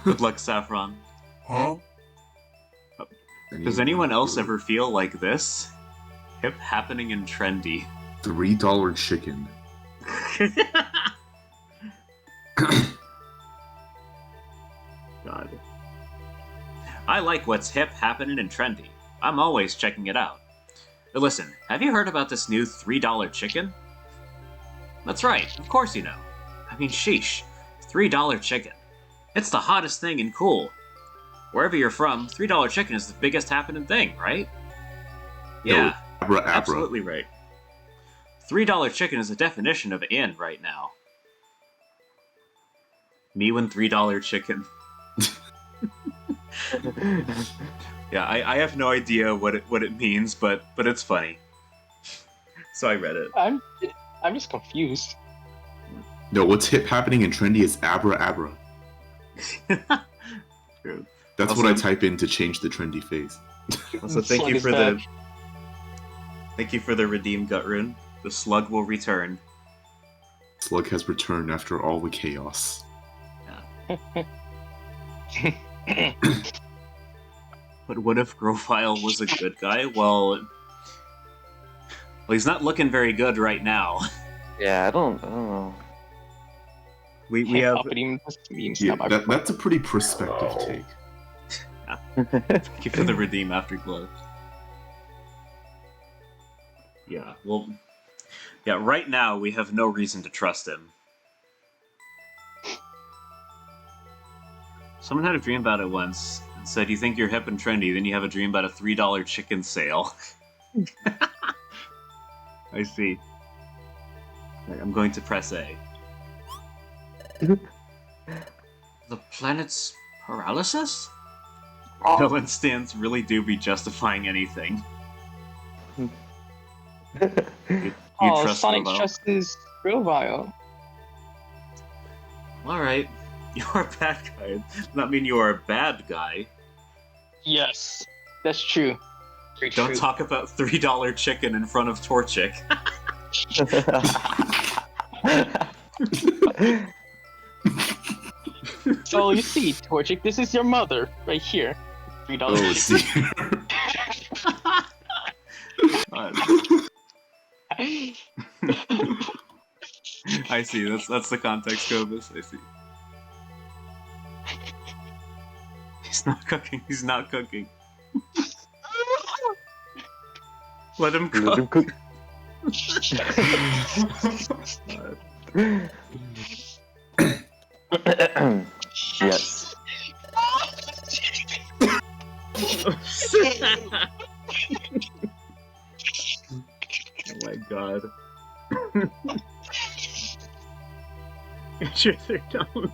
[SPEAKER 1] Good luck, Saffron.
[SPEAKER 6] Huh?
[SPEAKER 1] Does anyone else ever feel like this? Hip, happening, and trendy.
[SPEAKER 2] $3 chicken.
[SPEAKER 1] God. I like what's hip, happening, and trendy. I'm always checking it out. But listen, have you heard about this new $3 chicken? That's right, of course you know. I mean, sheesh. $3 chicken. It's the hottest thing and cool. Wherever you're from, $3 chicken is the biggest happening thing, right? Yeah,
[SPEAKER 2] Abra abra.
[SPEAKER 1] absolutely right. $3 chicken is the definition of in right now. Me when $3 chicken. Yeah, I have no idea what it means, but it's funny. So I read it.
[SPEAKER 4] I'm just confused.
[SPEAKER 2] No, what's hip happening and trendy is abra abra.
[SPEAKER 1] True.
[SPEAKER 2] That's
[SPEAKER 1] Also-
[SPEAKER 2] what I type in to change the trendy phase.
[SPEAKER 1] Also, thank
[SPEAKER 4] Slug
[SPEAKER 1] you
[SPEAKER 4] is
[SPEAKER 1] for
[SPEAKER 4] back.
[SPEAKER 1] the redeem gut rune. The slug will return.
[SPEAKER 2] Slug has returned after all the chaos.
[SPEAKER 1] But what if Grovyle was a good guy? Well, he's not looking very good right now.
[SPEAKER 3] Yeah, I don't know.
[SPEAKER 1] We have
[SPEAKER 4] Uppity memes
[SPEAKER 2] Yeah,
[SPEAKER 4] not my
[SPEAKER 2] that's a pretty perspective take.
[SPEAKER 1] thank you for the redeem afterglow. Yeah, well, yeah. Right now we have no reason to trust him. Someone had a dream about it once. And said, "You think you're hip and trendy, then you have a dream about a $3 chicken sale." I see. Right, I'm going to press A. The planet's paralysis? No instance really do be justifying anything. You
[SPEAKER 4] Oh,
[SPEAKER 1] trust
[SPEAKER 4] Sonic
[SPEAKER 1] Grovyle?
[SPEAKER 4] trusts his Grovyle.
[SPEAKER 1] Alright, you're a bad guy. Does not mean you are a bad guy.
[SPEAKER 4] Yes, that's true. Very
[SPEAKER 1] Don't
[SPEAKER 4] true.
[SPEAKER 1] talk about $3 chicken in front of Torchic.
[SPEAKER 4] So you see, Torchic, this is your mother right here. $3
[SPEAKER 2] Oh,
[SPEAKER 4] chicken.
[SPEAKER 1] I see, that's the context, Cobus. I see. He's not cooking, he's not cooking. Let him
[SPEAKER 3] Let him
[SPEAKER 1] cook.
[SPEAKER 3] cook. Yes.
[SPEAKER 1] Oh my god. Your third down.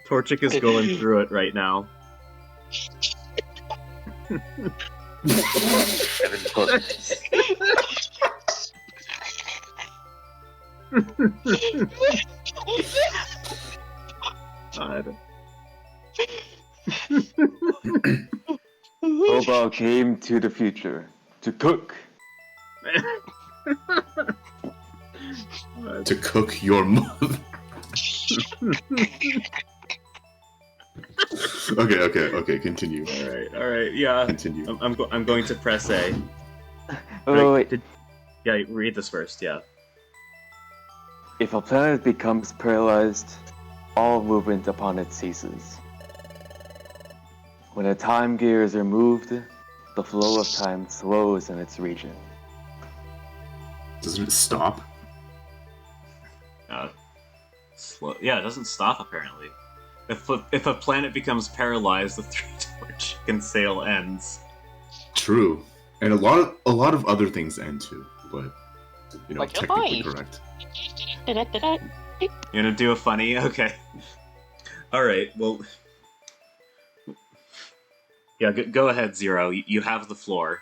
[SPEAKER 1] Torchic is going through it right now.
[SPEAKER 3] Let him cook.
[SPEAKER 1] God.
[SPEAKER 3] Grovyle came to the future to cook.
[SPEAKER 2] to cook your mother. Okay, continue.
[SPEAKER 1] Alright, yeah.
[SPEAKER 2] Continue.
[SPEAKER 1] I'm going to press A.
[SPEAKER 3] Oh, wait.
[SPEAKER 1] Yeah, read this first, yeah.
[SPEAKER 3] If a planet becomes paralyzed, all movement upon it ceases. When the time gears are moved, the flow of time slows in its region.
[SPEAKER 2] Doesn't it stop?
[SPEAKER 1] Slow. Yeah, it doesn't stop apparently. If a planet becomes paralyzed, the $3 chicken sale ends.
[SPEAKER 2] True. And a lot of other things end too, but
[SPEAKER 4] Like your
[SPEAKER 2] technically
[SPEAKER 4] life.
[SPEAKER 2] correct.
[SPEAKER 1] You gonna do a funny? Okay. Alright, well... Yeah, go ahead, Zero. You have the floor.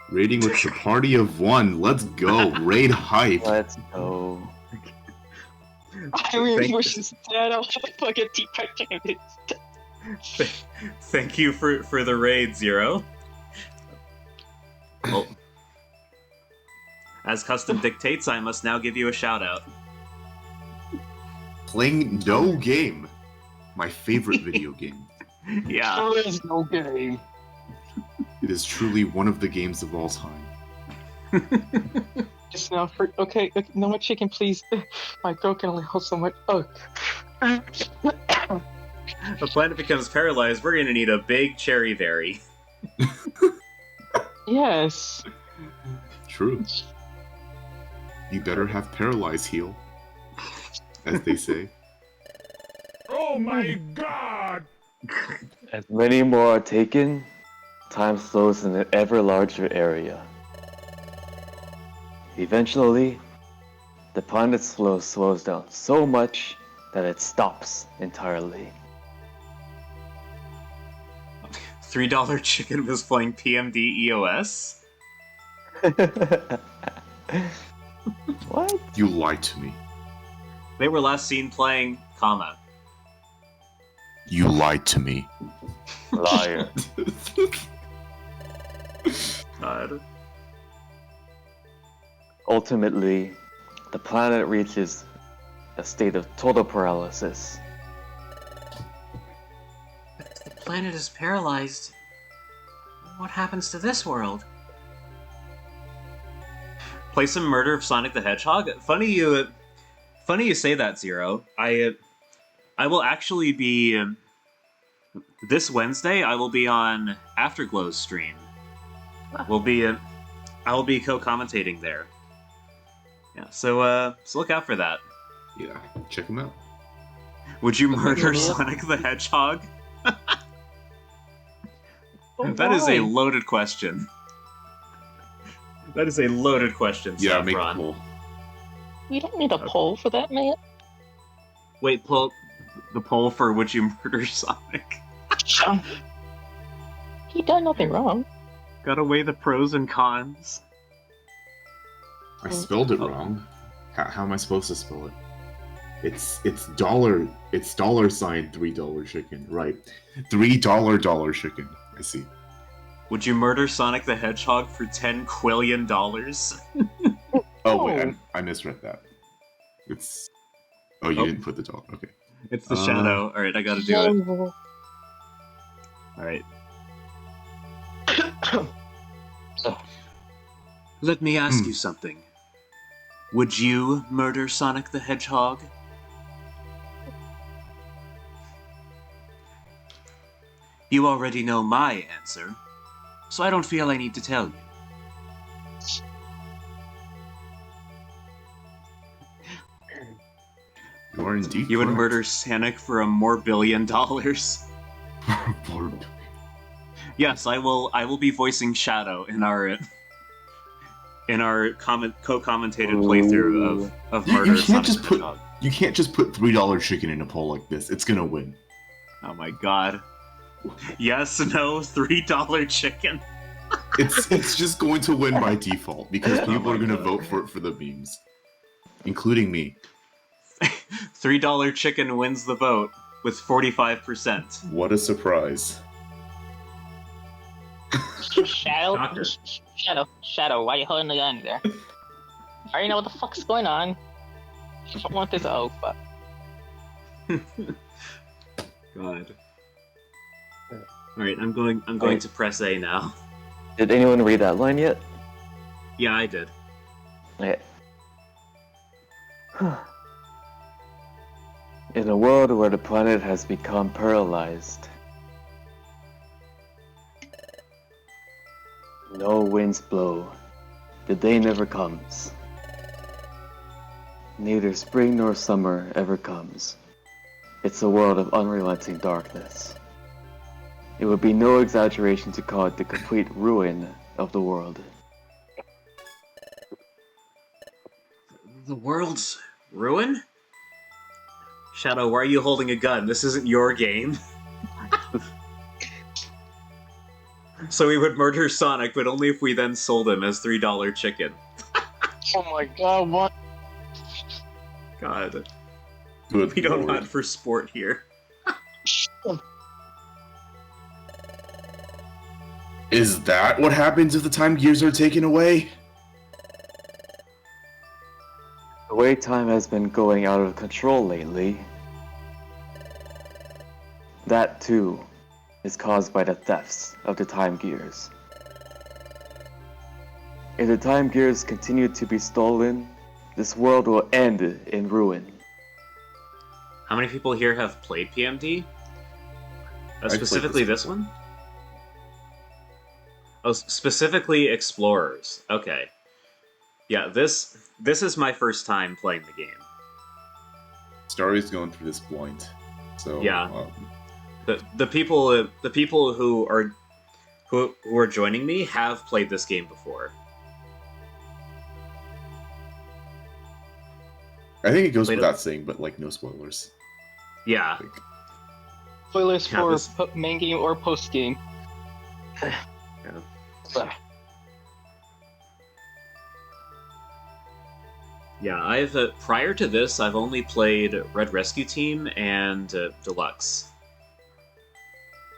[SPEAKER 2] Raiding with the party of one. Let's go. Raid hype.
[SPEAKER 3] Let's go.
[SPEAKER 4] I really
[SPEAKER 1] Thank-
[SPEAKER 4] wish his dad had a fucking teapot cannon.
[SPEAKER 1] Thank you for the raid, Zero. Well, as custom dictates, I must now give you a shout-out.
[SPEAKER 2] Playing no game. My favorite video game.
[SPEAKER 1] Yeah.
[SPEAKER 4] Oh, there's no game.
[SPEAKER 2] It is truly one of the games of all time.
[SPEAKER 4] Just now for okay, no more chicken, please. My throat can only hold so much. Oh.
[SPEAKER 1] If a planet becomes paralyzed, we're gonna need a big cherry berry.
[SPEAKER 4] Yes.
[SPEAKER 2] True. You better have paralyzed heal, as they say.
[SPEAKER 6] Oh my god!
[SPEAKER 3] As many more are taken, time slows in an ever larger area. Eventually, the planet's flow slows down so much that it stops entirely.
[SPEAKER 1] $3 Chicken was playing PMD EOS?
[SPEAKER 3] What?
[SPEAKER 2] You lied to me.
[SPEAKER 1] They were last seen playing Kama.
[SPEAKER 2] You lied to me.
[SPEAKER 3] Liar.
[SPEAKER 1] God.
[SPEAKER 3] Ultimately, the planet reaches a state of total paralysis.
[SPEAKER 1] If the planet is paralyzed, what happens to this world? Play some Murder of Sonic the Hedgehog? Funny you say that, Zero. I will actually be... this Wednesday, I will be on Afterglow's stream. I will be co-commentating there. Yeah, so look out for that.
[SPEAKER 2] Yeah, check him out.
[SPEAKER 1] Would you murder Sonic the Hedgehog? That is a loaded question. That is a loaded question,
[SPEAKER 2] Yeah, make a
[SPEAKER 1] Saffron.
[SPEAKER 2] poll.
[SPEAKER 4] We don't need a poll for that, man.
[SPEAKER 1] Wait, pull the poll for would you murder Sonic?
[SPEAKER 4] He done nothing wrong.
[SPEAKER 1] Gotta weigh the pros and cons.
[SPEAKER 2] I spelled it wrong. How am I supposed to spell it? It's dollar. It's $sign $3 chicken. Right. $3 chicken. I see.
[SPEAKER 1] Would you murder Sonic the Hedgehog for $10 quillion?
[SPEAKER 2] Oh wait, I misread that. It's. Oh, you didn't put the dollar. Okay.
[SPEAKER 1] It's the shadow. Alright, I gotta do it. Alright. Let me ask you something. Would you murder Sonic the Hedgehog? You already know my answer, so I don't feel I need to tell you.
[SPEAKER 2] You are indeed.
[SPEAKER 1] You would
[SPEAKER 2] correct.
[SPEAKER 1] murder Sonic for $1 more billion. Yes, I will be voicing Shadow in our co-commentated playthrough of Murder
[SPEAKER 2] You can't
[SPEAKER 1] Sonic
[SPEAKER 2] just
[SPEAKER 1] the
[SPEAKER 2] put.
[SPEAKER 1] Hedgehog.
[SPEAKER 2] You can't just put $3 chicken in a poll like this. It's gonna win.
[SPEAKER 1] Oh my god. Yes, no, $3 chicken.
[SPEAKER 2] It's just going to win by default because
[SPEAKER 1] Oh
[SPEAKER 2] people
[SPEAKER 1] my
[SPEAKER 2] are gonna
[SPEAKER 1] God.
[SPEAKER 2] vote for it for the memes, including me.
[SPEAKER 1] $3 chicken wins the vote with 45%.
[SPEAKER 2] What a surprise!
[SPEAKER 7] Shadow, Shadow, why you holding the gun there? I already know what the fuck's going on. I don't want this. Oh fuck.
[SPEAKER 1] God. Alright, I'm going to press A now.
[SPEAKER 3] Did anyone read that line yet?
[SPEAKER 1] Yeah, I did.
[SPEAKER 3] Yeah. In a world where the planet has become paralyzed, no winds blow, the day never comes. Neither spring nor summer ever comes. It's a world of unrelenting darkness. It would be no exaggeration to call it the complete ruin of the world.
[SPEAKER 1] The world's ruin? Shadow, why are you holding a gun? This isn't your game. So we would murder Sonic, but only if we then sold him as $3 chicken.
[SPEAKER 4] Oh my god, what?
[SPEAKER 1] God.
[SPEAKER 2] Good
[SPEAKER 1] We don't
[SPEAKER 2] lord.
[SPEAKER 1] hunt for sport here.
[SPEAKER 2] Is that what happens if the time gears are taken away?
[SPEAKER 3] The way time has been going out of control lately, that too is caused by the thefts of the time gears. If the time gears continue to be stolen, this world will end in ruin.
[SPEAKER 1] How many people here have played PMD?
[SPEAKER 2] played
[SPEAKER 1] Specifically this one? Oh, specifically Explorers. Okay. Yeah, this is my first time playing the game.
[SPEAKER 2] Starry's going through this blind. So
[SPEAKER 1] Yeah. The people who are joining me have played this game before.
[SPEAKER 2] I think it goes
[SPEAKER 1] Played it-
[SPEAKER 2] without saying, but like no spoilers.
[SPEAKER 1] Yeah.
[SPEAKER 2] Like,
[SPEAKER 4] Spoilers
[SPEAKER 1] Yeah,
[SPEAKER 4] for
[SPEAKER 1] this-
[SPEAKER 4] main game or post game.
[SPEAKER 1] Yeah, I've prior to this, I've only played Red Rescue Team and Deluxe.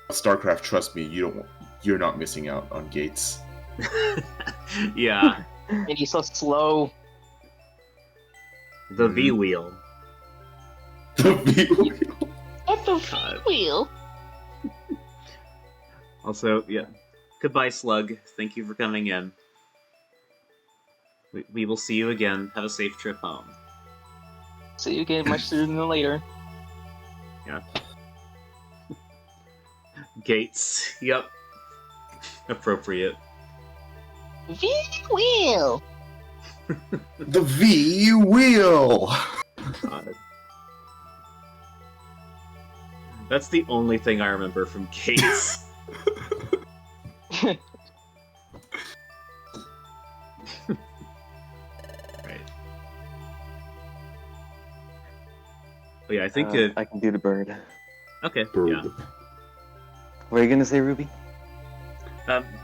[SPEAKER 2] StarCraft, trust me, you're not missing out on gates.
[SPEAKER 1] Yeah,
[SPEAKER 4] And he's so slow.
[SPEAKER 1] the V wheel.
[SPEAKER 7] What the
[SPEAKER 1] God.
[SPEAKER 7] wheel?
[SPEAKER 1] Also, yeah. Goodbye, Slug. Thank you for coming in. We will see you again. Have a safe trip home.
[SPEAKER 4] See you again much sooner than later.
[SPEAKER 1] Yeah. Gates. Yep. Appropriate.
[SPEAKER 7] V wheel.
[SPEAKER 2] The V wheel.
[SPEAKER 1] God. That's the only thing I remember from Gates. Right. But yeah, I think
[SPEAKER 3] I can do the bird.
[SPEAKER 1] okay. Yeah.
[SPEAKER 3] What are you gonna say, Ruby?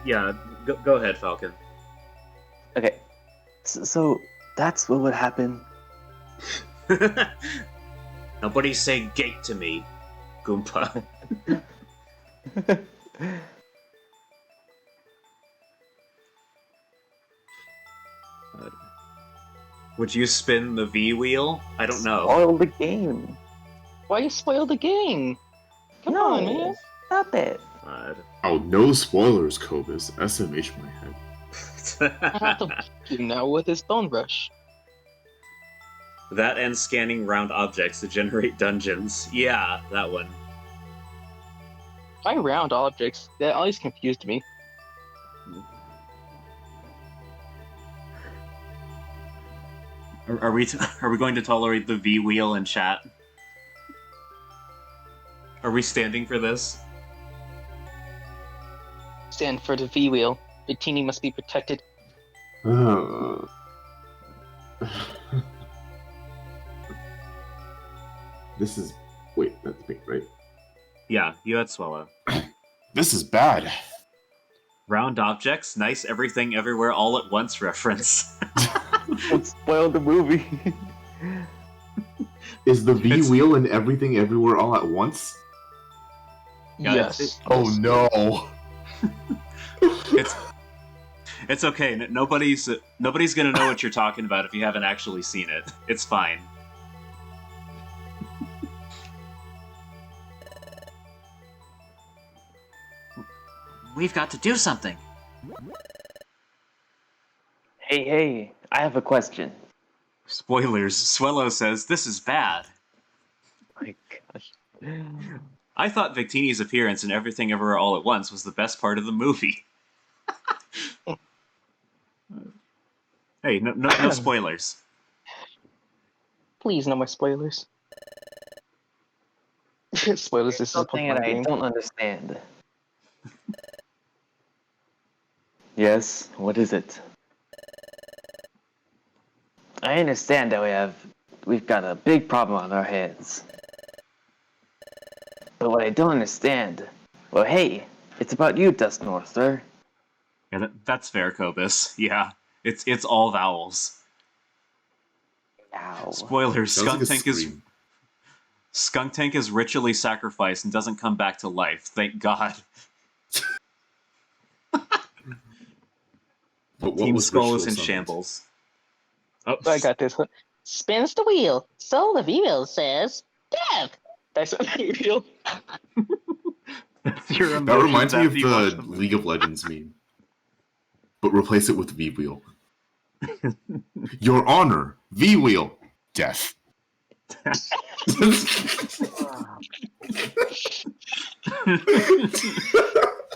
[SPEAKER 1] Yeah. Go ahead, Falcon.
[SPEAKER 3] Okay. So that's what would happen.
[SPEAKER 1] Nobody say gate to me, Goomba. Would you spin the V wheel? I don't know.
[SPEAKER 3] Spoil the game.
[SPEAKER 4] Why you spoil the game? Come on, man.
[SPEAKER 3] Stop it.
[SPEAKER 1] God.
[SPEAKER 2] Oh, no spoilers, Cobus. SMH my head.
[SPEAKER 4] I have to you now with his bone rush.
[SPEAKER 1] That and scanning round objects to generate dungeons. Yeah, that one.
[SPEAKER 4] Why round objects? That always confused me.
[SPEAKER 1] Are we going to tolerate the V wheel in chat? Are we standing for this?
[SPEAKER 4] Stand for the V wheel. Bettini must be protected.
[SPEAKER 2] This is... Wait, that's me, right?
[SPEAKER 1] Yeah, you had Swallow.
[SPEAKER 2] This is bad.
[SPEAKER 1] Round objects, nice everything everywhere all at once reference.
[SPEAKER 3] Don't spoil the movie.
[SPEAKER 2] Is the V
[SPEAKER 1] It's-
[SPEAKER 2] wheel and everything everywhere all at once?
[SPEAKER 1] Yeah,
[SPEAKER 4] Yes.
[SPEAKER 2] Oh no.
[SPEAKER 1] It's okay. Nobody's gonna know what you're talking about if you haven't actually seen it. It's fine. We've got to do something.
[SPEAKER 3] Hey, I have a question.
[SPEAKER 1] Spoilers. Swello says this is bad.
[SPEAKER 3] My gosh.
[SPEAKER 1] I thought Victini's appearance in Everything Everywhere All at Once was the best part of the movie. Hey, no spoilers.
[SPEAKER 4] Please, no more spoilers. Spoilers, this is a
[SPEAKER 3] Something that
[SPEAKER 4] Pokemon
[SPEAKER 3] I
[SPEAKER 4] game.
[SPEAKER 3] don't understand. Yes, what is it? I understand that we've got a big problem on our hands. But what I don't understand, well, hey, it's about you, Dust Norther.
[SPEAKER 1] Yeah, that's fair, Cobus. Yeah, it's all vowels.
[SPEAKER 3] Ow.
[SPEAKER 1] Spoilers.
[SPEAKER 2] Sounds like a scream.
[SPEAKER 1] Skunk Tank is ritually sacrificed and doesn't come back to life. Thank God.
[SPEAKER 2] But what
[SPEAKER 1] Team
[SPEAKER 2] was
[SPEAKER 1] Skull is
[SPEAKER 2] ritual
[SPEAKER 1] in
[SPEAKER 2] summoned?
[SPEAKER 1] shambles. Oh,
[SPEAKER 4] I got this one.
[SPEAKER 7] Spins the wheel. So the V wheel says death.
[SPEAKER 4] That's a V wheel.
[SPEAKER 1] That's your
[SPEAKER 2] That
[SPEAKER 1] emotions
[SPEAKER 2] reminds me of
[SPEAKER 1] after you watch
[SPEAKER 2] the
[SPEAKER 1] movie.
[SPEAKER 2] League of Legends meme. But replace it with V wheel. Your honor, V wheel, death.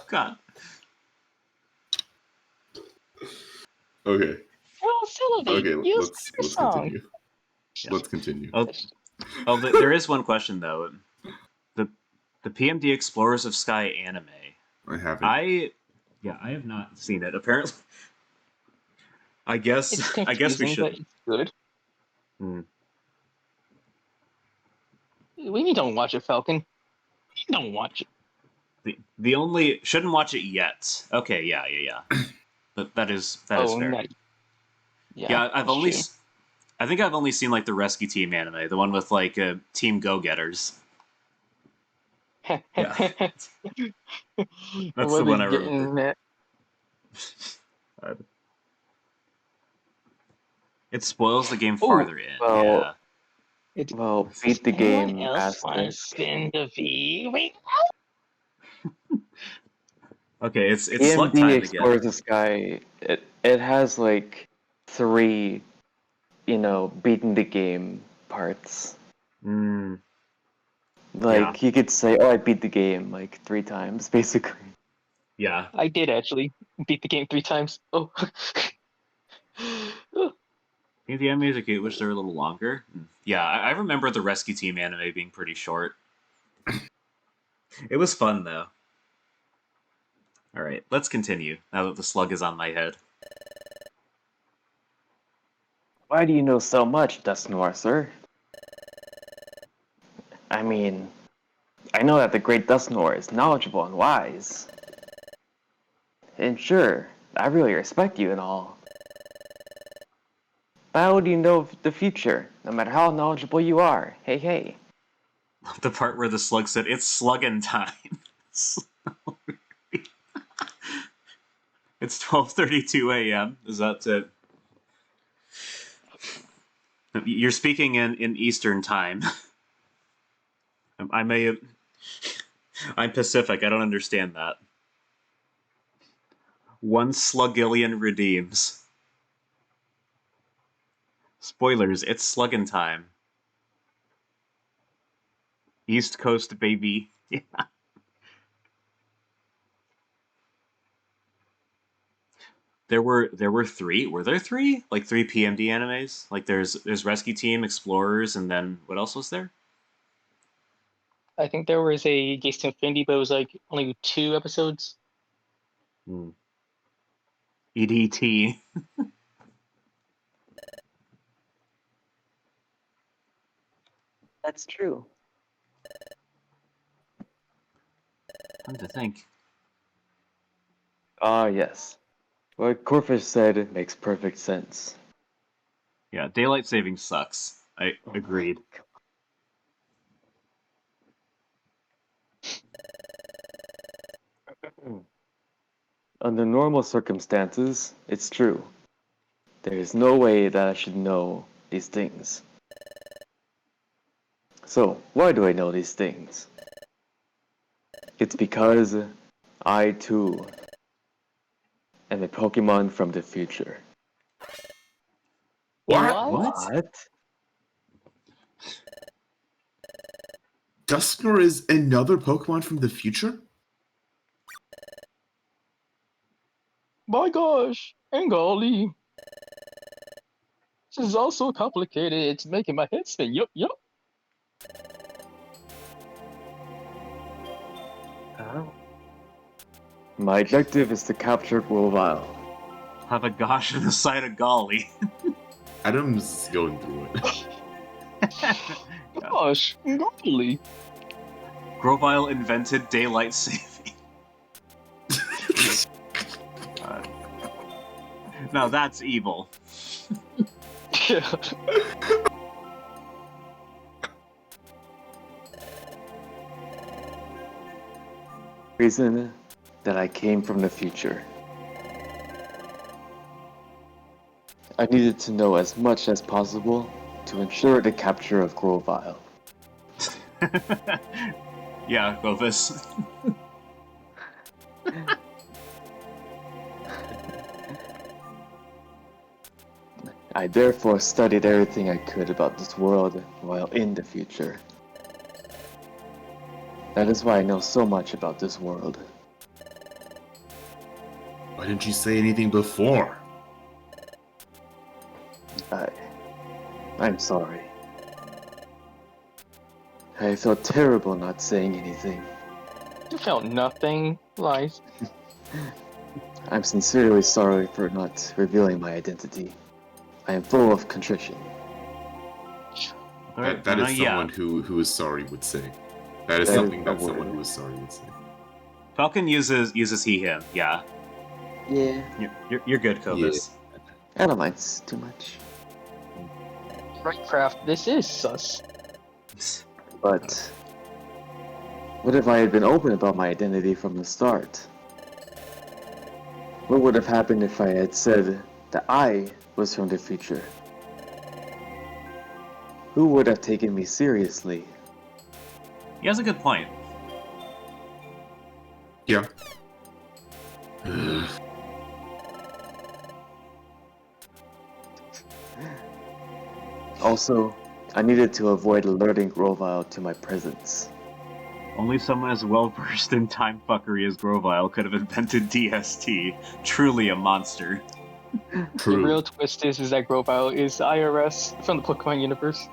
[SPEAKER 1] God.
[SPEAKER 2] Okay.
[SPEAKER 7] Sylvie,
[SPEAKER 2] Okay,
[SPEAKER 7] use
[SPEAKER 2] let's
[SPEAKER 7] your song.
[SPEAKER 2] continue. Let's continue.
[SPEAKER 1] There is one question though. The PMD Explorers of Sky anime.
[SPEAKER 2] I haven't.
[SPEAKER 1] I have not seen it. Apparently, I guess
[SPEAKER 4] It's
[SPEAKER 1] I guess we
[SPEAKER 4] confusing,
[SPEAKER 1] should.
[SPEAKER 4] but it's good.
[SPEAKER 1] Hmm.
[SPEAKER 4] We don't watch it, Falcon. We don't watch it.
[SPEAKER 1] The only shouldn't watch it yet. Okay, yeah. But that is fair.
[SPEAKER 4] Nice.
[SPEAKER 1] Yeah,
[SPEAKER 4] that's true.
[SPEAKER 1] I think I've only seen like the Rescue Team anime, the one with like Team Go Getters. Yeah. That's
[SPEAKER 4] What
[SPEAKER 1] the one
[SPEAKER 4] is
[SPEAKER 1] I
[SPEAKER 4] getting
[SPEAKER 1] remember.
[SPEAKER 4] that?
[SPEAKER 1] It spoils the game
[SPEAKER 4] Ooh,
[SPEAKER 1] farther in.
[SPEAKER 3] well,
[SPEAKER 1] Yeah.
[SPEAKER 3] Well, beat the
[SPEAKER 7] Anyone
[SPEAKER 3] game
[SPEAKER 7] else want to
[SPEAKER 3] aspect.
[SPEAKER 7] spin the V? Wait,
[SPEAKER 1] Okay, it's slug
[SPEAKER 3] EMD
[SPEAKER 1] time
[SPEAKER 3] Explorers
[SPEAKER 1] again.
[SPEAKER 3] the Sky. It has like 3, beating the game parts.
[SPEAKER 1] Mm,
[SPEAKER 3] Like you could say, "Oh, I beat the game like 3 times," basically.
[SPEAKER 1] yeah.
[SPEAKER 4] I did actually beat the game 3 times. Oh.
[SPEAKER 1] I think the animes I wish they were a little longer. Yeah, I remember the Rescue Team anime being pretty short. It was fun though. All right, let's continue. Now that the slug is on my head.
[SPEAKER 3] Why do you know so much, Dust Noir, sir? I mean, I know that the great Dust Noir is knowledgeable and wise. And sure, I really respect you and all. But how do you know the future, no matter how knowledgeable you are? Hey.
[SPEAKER 1] The part where the slug said, "It's slugging time." It's 12:32 a.m. Is that it? You're speaking in Eastern time. I may have. I'm Pacific. I don't understand that. One Slugillion redeems. Spoilers, it's slugging time. East Coast, baby. Yeah. There were 3. Were there 3? Like 3 PMD animes? Like there's Rescue Team, Explorers, and then what else was there?
[SPEAKER 4] I think there was a Gates to Infinity, but it was like only 2 episodes.
[SPEAKER 1] EDT.
[SPEAKER 3] That's true.
[SPEAKER 1] Time to think.
[SPEAKER 3] Ah, yes. What Corfish said makes perfect sense.
[SPEAKER 1] Yeah, daylight saving sucks. I agreed.
[SPEAKER 3] Under normal circumstances, it's true. There is no way that I should know these things. So, why do I know these things? It's because I, too, am a Pokemon from the future.
[SPEAKER 1] What?
[SPEAKER 2] Dusknor is another Pokemon from the future?
[SPEAKER 4] My gosh, and golly. This is all so complicated, it's making my head spin. Yup.
[SPEAKER 3] My objective is to capture Grovyle.
[SPEAKER 1] Have a gosh on the side of golly.
[SPEAKER 2] Adam's going through it.
[SPEAKER 4] Gosh, golly.
[SPEAKER 1] Grovyle invented daylight saving. Now that's evil.
[SPEAKER 4] Yeah.
[SPEAKER 3] Reason that I came from the future. I needed to know as much as possible to ensure the capture of Grovyle.
[SPEAKER 1] Yeah, Govis.
[SPEAKER 3] I therefore studied everything I could about this world while in the future. That is why I know so much about this world.
[SPEAKER 2] Why didn't you say anything before?
[SPEAKER 3] I'm sorry. I felt terrible not saying anything.
[SPEAKER 4] You felt nothing, lies.
[SPEAKER 3] I'm sincerely sorry for not revealing my identity. I am full of contrition.
[SPEAKER 2] That is someone who is sorry would say. That is
[SPEAKER 3] That
[SPEAKER 2] something
[SPEAKER 3] is
[SPEAKER 2] that
[SPEAKER 3] a
[SPEAKER 2] someone
[SPEAKER 3] word.
[SPEAKER 2] who is sorry would say.
[SPEAKER 1] Falcon uses he him. Yeah,
[SPEAKER 3] Yeah,
[SPEAKER 1] you're good, Cobus.
[SPEAKER 3] I don't mind too much.
[SPEAKER 4] Right, Craft, this is sus.
[SPEAKER 3] But what if I had been open about my identity from the start? What would have happened if I had said that I was from the future? Who would have taken me seriously?
[SPEAKER 1] He has a good point.
[SPEAKER 2] Yeah.
[SPEAKER 3] Also, I needed to avoid alerting Grovyle to my presence.
[SPEAKER 1] Only someone as well versed in time fuckery as Grovyle could have invented DST. Truly a monster.
[SPEAKER 4] The real twist is that Grovyle is IRS from the Pokemon universe.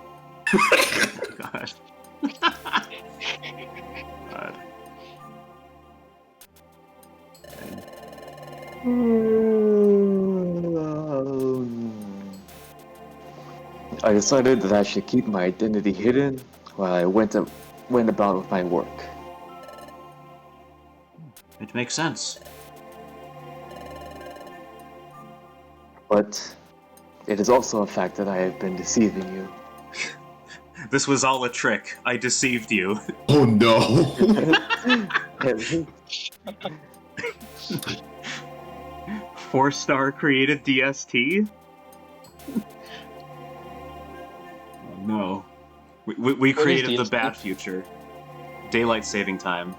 [SPEAKER 1] God. God.
[SPEAKER 3] I decided that I should keep my identity hidden while I went about with my work.
[SPEAKER 1] It makes sense.
[SPEAKER 3] But it is also a fact that I have been deceiving you.
[SPEAKER 1] This was all a trick. I deceived you.
[SPEAKER 2] Oh no!
[SPEAKER 1] 4-star created DST? Oh, no. We
[SPEAKER 4] What is
[SPEAKER 1] created the
[SPEAKER 4] DST?
[SPEAKER 1] bad future. Daylight saving time.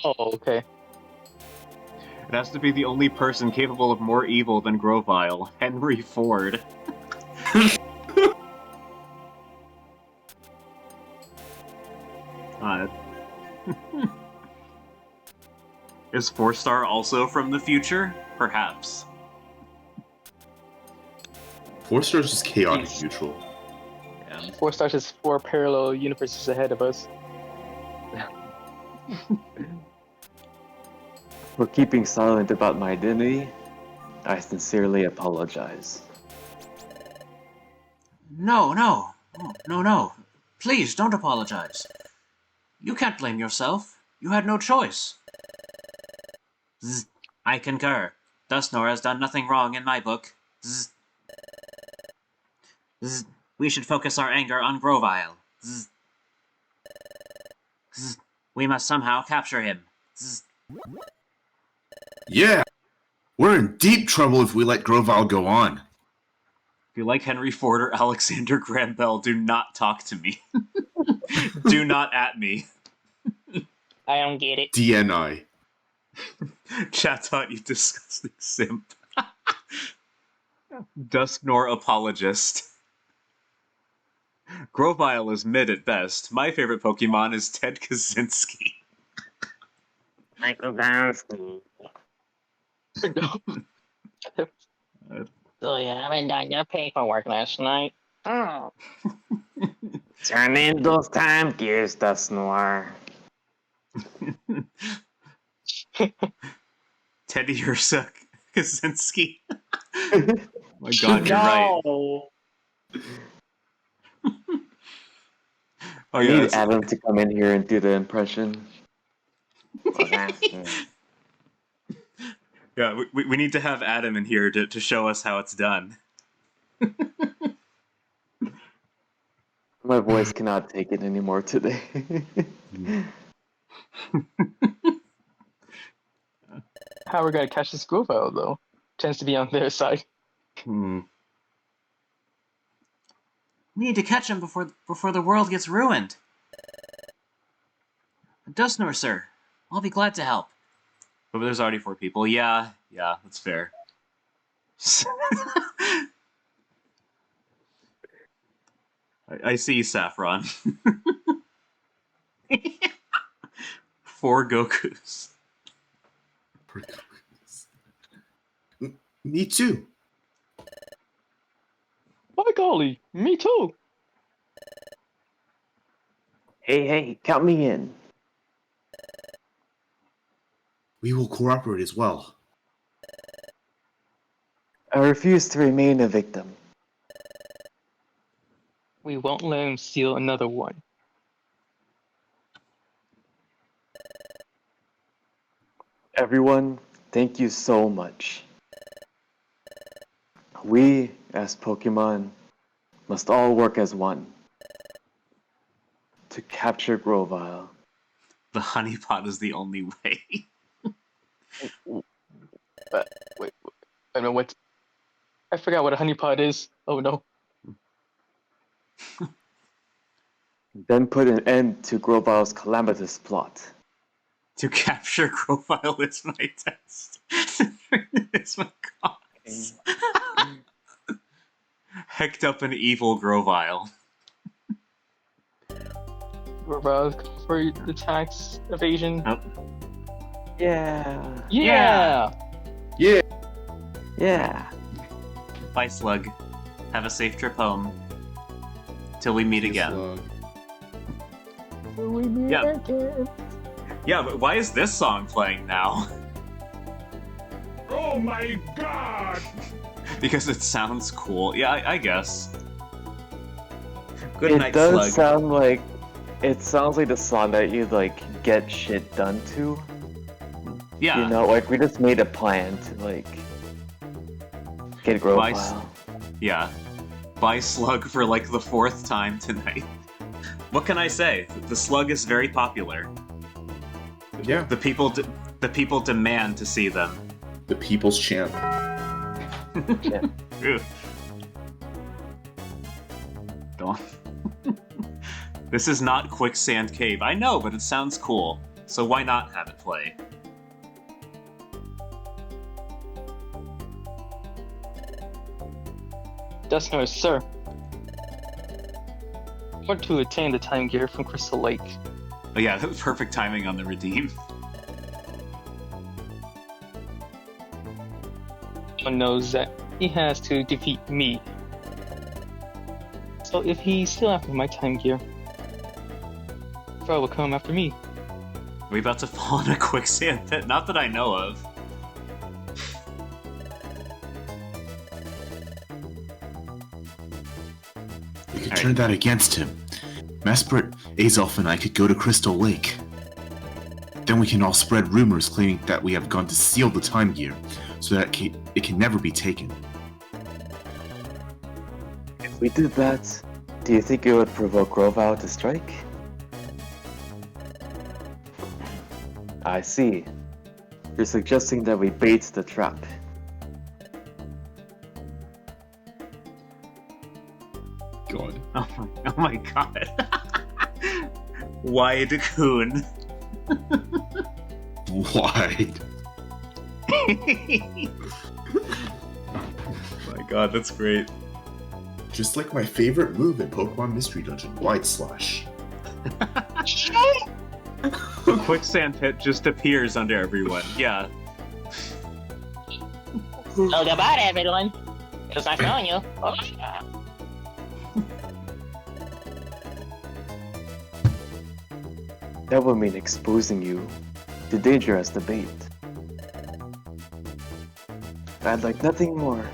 [SPEAKER 4] Oh, okay.
[SPEAKER 1] It has to be the only person capable of more evil than Grovyle, Henry Ford. Is 4-star also from the future? Perhaps.
[SPEAKER 2] 4-star is just chaotic
[SPEAKER 4] Jeez.
[SPEAKER 2] neutral.
[SPEAKER 4] 4 stars is 4 parallel universes ahead of us.
[SPEAKER 3] For keeping silent about my identity, I sincerely apologize.
[SPEAKER 1] No. No. Please, don't apologize. You can't blame yourself. You had no choice. Zzz. I concur. Dustnor has done nothing wrong in my book. Zzz. Zzz. We should focus our anger on Grovyle. Zzz. Zzz. We must somehow capture him. Zzz.
[SPEAKER 2] Yeah! We're in deep trouble if we let Grovyle go on.
[SPEAKER 1] If you like Henry Ford or Alexander Graham Bell, do not talk to me. Do not at me.
[SPEAKER 7] I don't get it.
[SPEAKER 2] DNI.
[SPEAKER 1] Chat thought you disgusting simp. Dusknor apologist. Grovyle is mid at best. My favorite Pokemon is Ted Kaczynski.
[SPEAKER 7] Michael Bowski. So you haven't done your paperwork last night? Oh.
[SPEAKER 3] Turn in those time gears, Dustnor.
[SPEAKER 1] Teddy Ursa Kaczynski. Oh my god, you're right.
[SPEAKER 7] No.
[SPEAKER 1] Oh
[SPEAKER 3] I
[SPEAKER 1] yeah,
[SPEAKER 3] need
[SPEAKER 1] that's-
[SPEAKER 3] Adam to come in here and do the impression.
[SPEAKER 1] yeah. We need to have Adam in here to show us how it's done.
[SPEAKER 3] My voice cannot take it anymore today.
[SPEAKER 4] How we're gonna catch this Grovyle, though? Tends to be on their side.
[SPEAKER 1] We need to catch him before the world gets ruined. Dustnor, sir. I'll be glad to help. But there's already 4 people. Yeah, that's fair. I see Saffron. 4 Gokus.
[SPEAKER 2] Me too.
[SPEAKER 4] golly, me too.
[SPEAKER 3] Hey, count me in.
[SPEAKER 2] We will cooperate as well.
[SPEAKER 3] I refuse to remain a victim.
[SPEAKER 4] We won't let him steal another one.
[SPEAKER 3] Everyone, thank you so much. We, as Pokemon, must all work as one to capture Grovyle.
[SPEAKER 1] The honeypot is the only way.
[SPEAKER 4] Wait, I know what. I forgot what a honeypot is. Oh no.
[SPEAKER 3] Then put an end to Grovyle's calamitous plot.
[SPEAKER 1] To capture Grovyle is my test. It's my cause. Hecked up an evil Grovyle.
[SPEAKER 4] Grovyle for the tax evasion.
[SPEAKER 1] Oh.
[SPEAKER 3] Yeah.
[SPEAKER 4] Yeah.
[SPEAKER 3] Yeah.
[SPEAKER 1] Bye, Slug. Have a safe trip home. Till we meet again.
[SPEAKER 2] Slug.
[SPEAKER 1] Yeah. Yeah, but why is this song playing now?
[SPEAKER 6] Oh my god!
[SPEAKER 1] Because it sounds cool. Yeah, I guess. Good
[SPEAKER 3] It
[SPEAKER 1] night,
[SPEAKER 3] does
[SPEAKER 1] Slug.
[SPEAKER 3] sound like it sounds like the song that you like get shit done to.
[SPEAKER 1] Yeah.
[SPEAKER 3] You know, like we just made a plan to like get
[SPEAKER 1] Bye,
[SPEAKER 3] Grovyle.
[SPEAKER 1] Yeah. Bye, Slug, for like the 4th time tonight. What can I say? The Slug is very popular.
[SPEAKER 2] Yeah.
[SPEAKER 1] The people demand to see them.
[SPEAKER 2] The people's champ.
[SPEAKER 3] Yeah.
[SPEAKER 1] Ooh. Don't. This is not Quicksand Cave. I know, but it sounds cool. So why not have it play?
[SPEAKER 4] Dustner, sir. I want to attain the time gear from Crystal Lake.
[SPEAKER 1] Oh yeah, that was perfect timing on the redeem.
[SPEAKER 4] One knows that he has to defeat me. So if he's still after my time gear, Fro will come after me.
[SPEAKER 1] Are we about to fall in a quicksand pit? Not that I know of.
[SPEAKER 2] We could
[SPEAKER 1] Alright.
[SPEAKER 2] turn that against him. Mesprit, Azelf, and I could go to Crystal Lake. Then we can all spread rumors claiming that we have gone to steal the time gear, so that it can never be taken.
[SPEAKER 3] If we did that, do you think it would provoke Grovyle to strike? I see. You're suggesting that we bait the trap.
[SPEAKER 2] God.
[SPEAKER 1] Oh my god. Wide coon.
[SPEAKER 2] Why?
[SPEAKER 1] My god, that's great.
[SPEAKER 2] Just like my favorite move in Pokemon Mystery Dungeon, Wide Slash.
[SPEAKER 1] Quicksand pit just appears under everyone. Yeah.
[SPEAKER 7] Oh, goodbye, everyone. It was nice knowing you. Oh, yeah.
[SPEAKER 3] That would mean exposing you to danger as the bait. I'd like nothing more.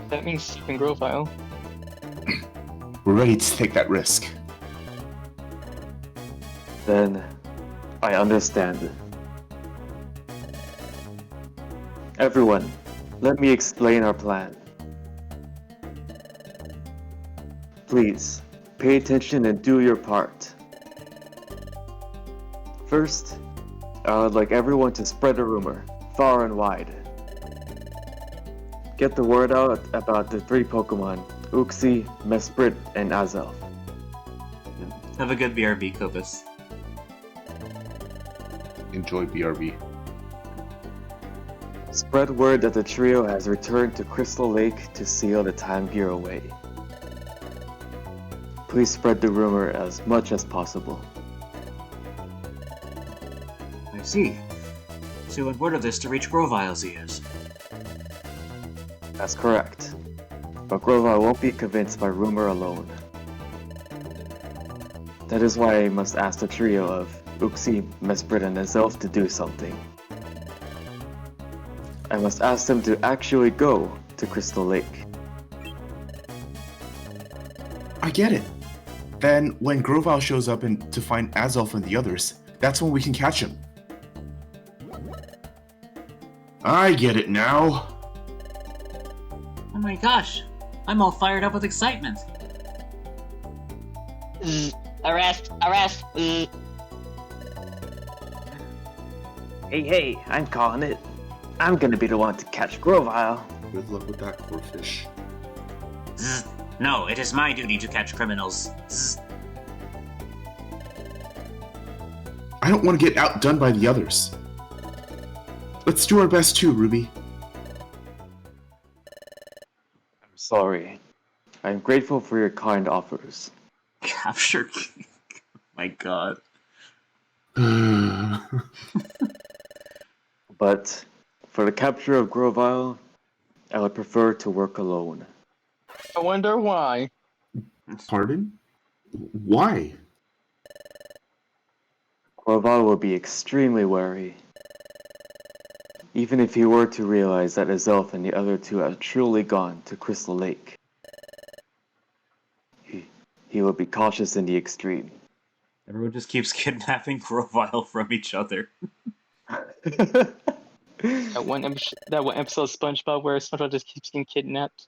[SPEAKER 4] That means keeping Grovyle.
[SPEAKER 2] We're ready to take that risk.
[SPEAKER 3] Then, I understand. Everyone, let me explain our plan. Please, pay attention and do your part. First, I would like everyone to spread a rumor, far and wide. Get the word out about the 3 Pokemon, Uxie, Mesprit, and Azelf.
[SPEAKER 1] Have a good BRB, Kobus.
[SPEAKER 2] Enjoy BRB.
[SPEAKER 3] Spread word that the trio has returned to Crystal Lake to seal the time gear away. Please spread the rumor as much as possible.
[SPEAKER 1] I see. So you want word of this to reach Grovyle's ears.
[SPEAKER 3] That's correct. But Grovyle won't be convinced by rumor alone. That is why I must ask the trio of Uxie, Mesprit, and Azelf to do something. I must ask them to actually go to Crystal Lake.
[SPEAKER 2] I get it. Then when Grovyle shows up to find Azelf and the others, that's when we can catch him. I get it now.
[SPEAKER 1] Oh my gosh, I'm all fired up with excitement.
[SPEAKER 7] Arrest! Arrest!
[SPEAKER 3] Hey, I'm calling it. I'm gonna be the one to catch Grovyle.
[SPEAKER 2] Good luck with that, Corfish.
[SPEAKER 1] Zzz. No, it is my duty to catch criminals. Zzz.
[SPEAKER 2] I don't want to get outdone by the others. Let's do our best too, Ruby.
[SPEAKER 3] I'm sorry. I'm grateful for your kind offers.
[SPEAKER 1] Capture King. My god.
[SPEAKER 3] But for the capture of Grovyle, I would prefer to work alone.
[SPEAKER 4] I wonder why.
[SPEAKER 2] Pardon? Why?
[SPEAKER 3] Grovyle will be extremely wary. Even if he were to realize that Azelf and the other two have truly gone to Crystal Lake. He will be cautious in the extreme.
[SPEAKER 1] Everyone just keeps kidnapping Grovyle from each other.
[SPEAKER 4] That one episode of SpongeBob where SpongeBob just keeps getting kidnapped.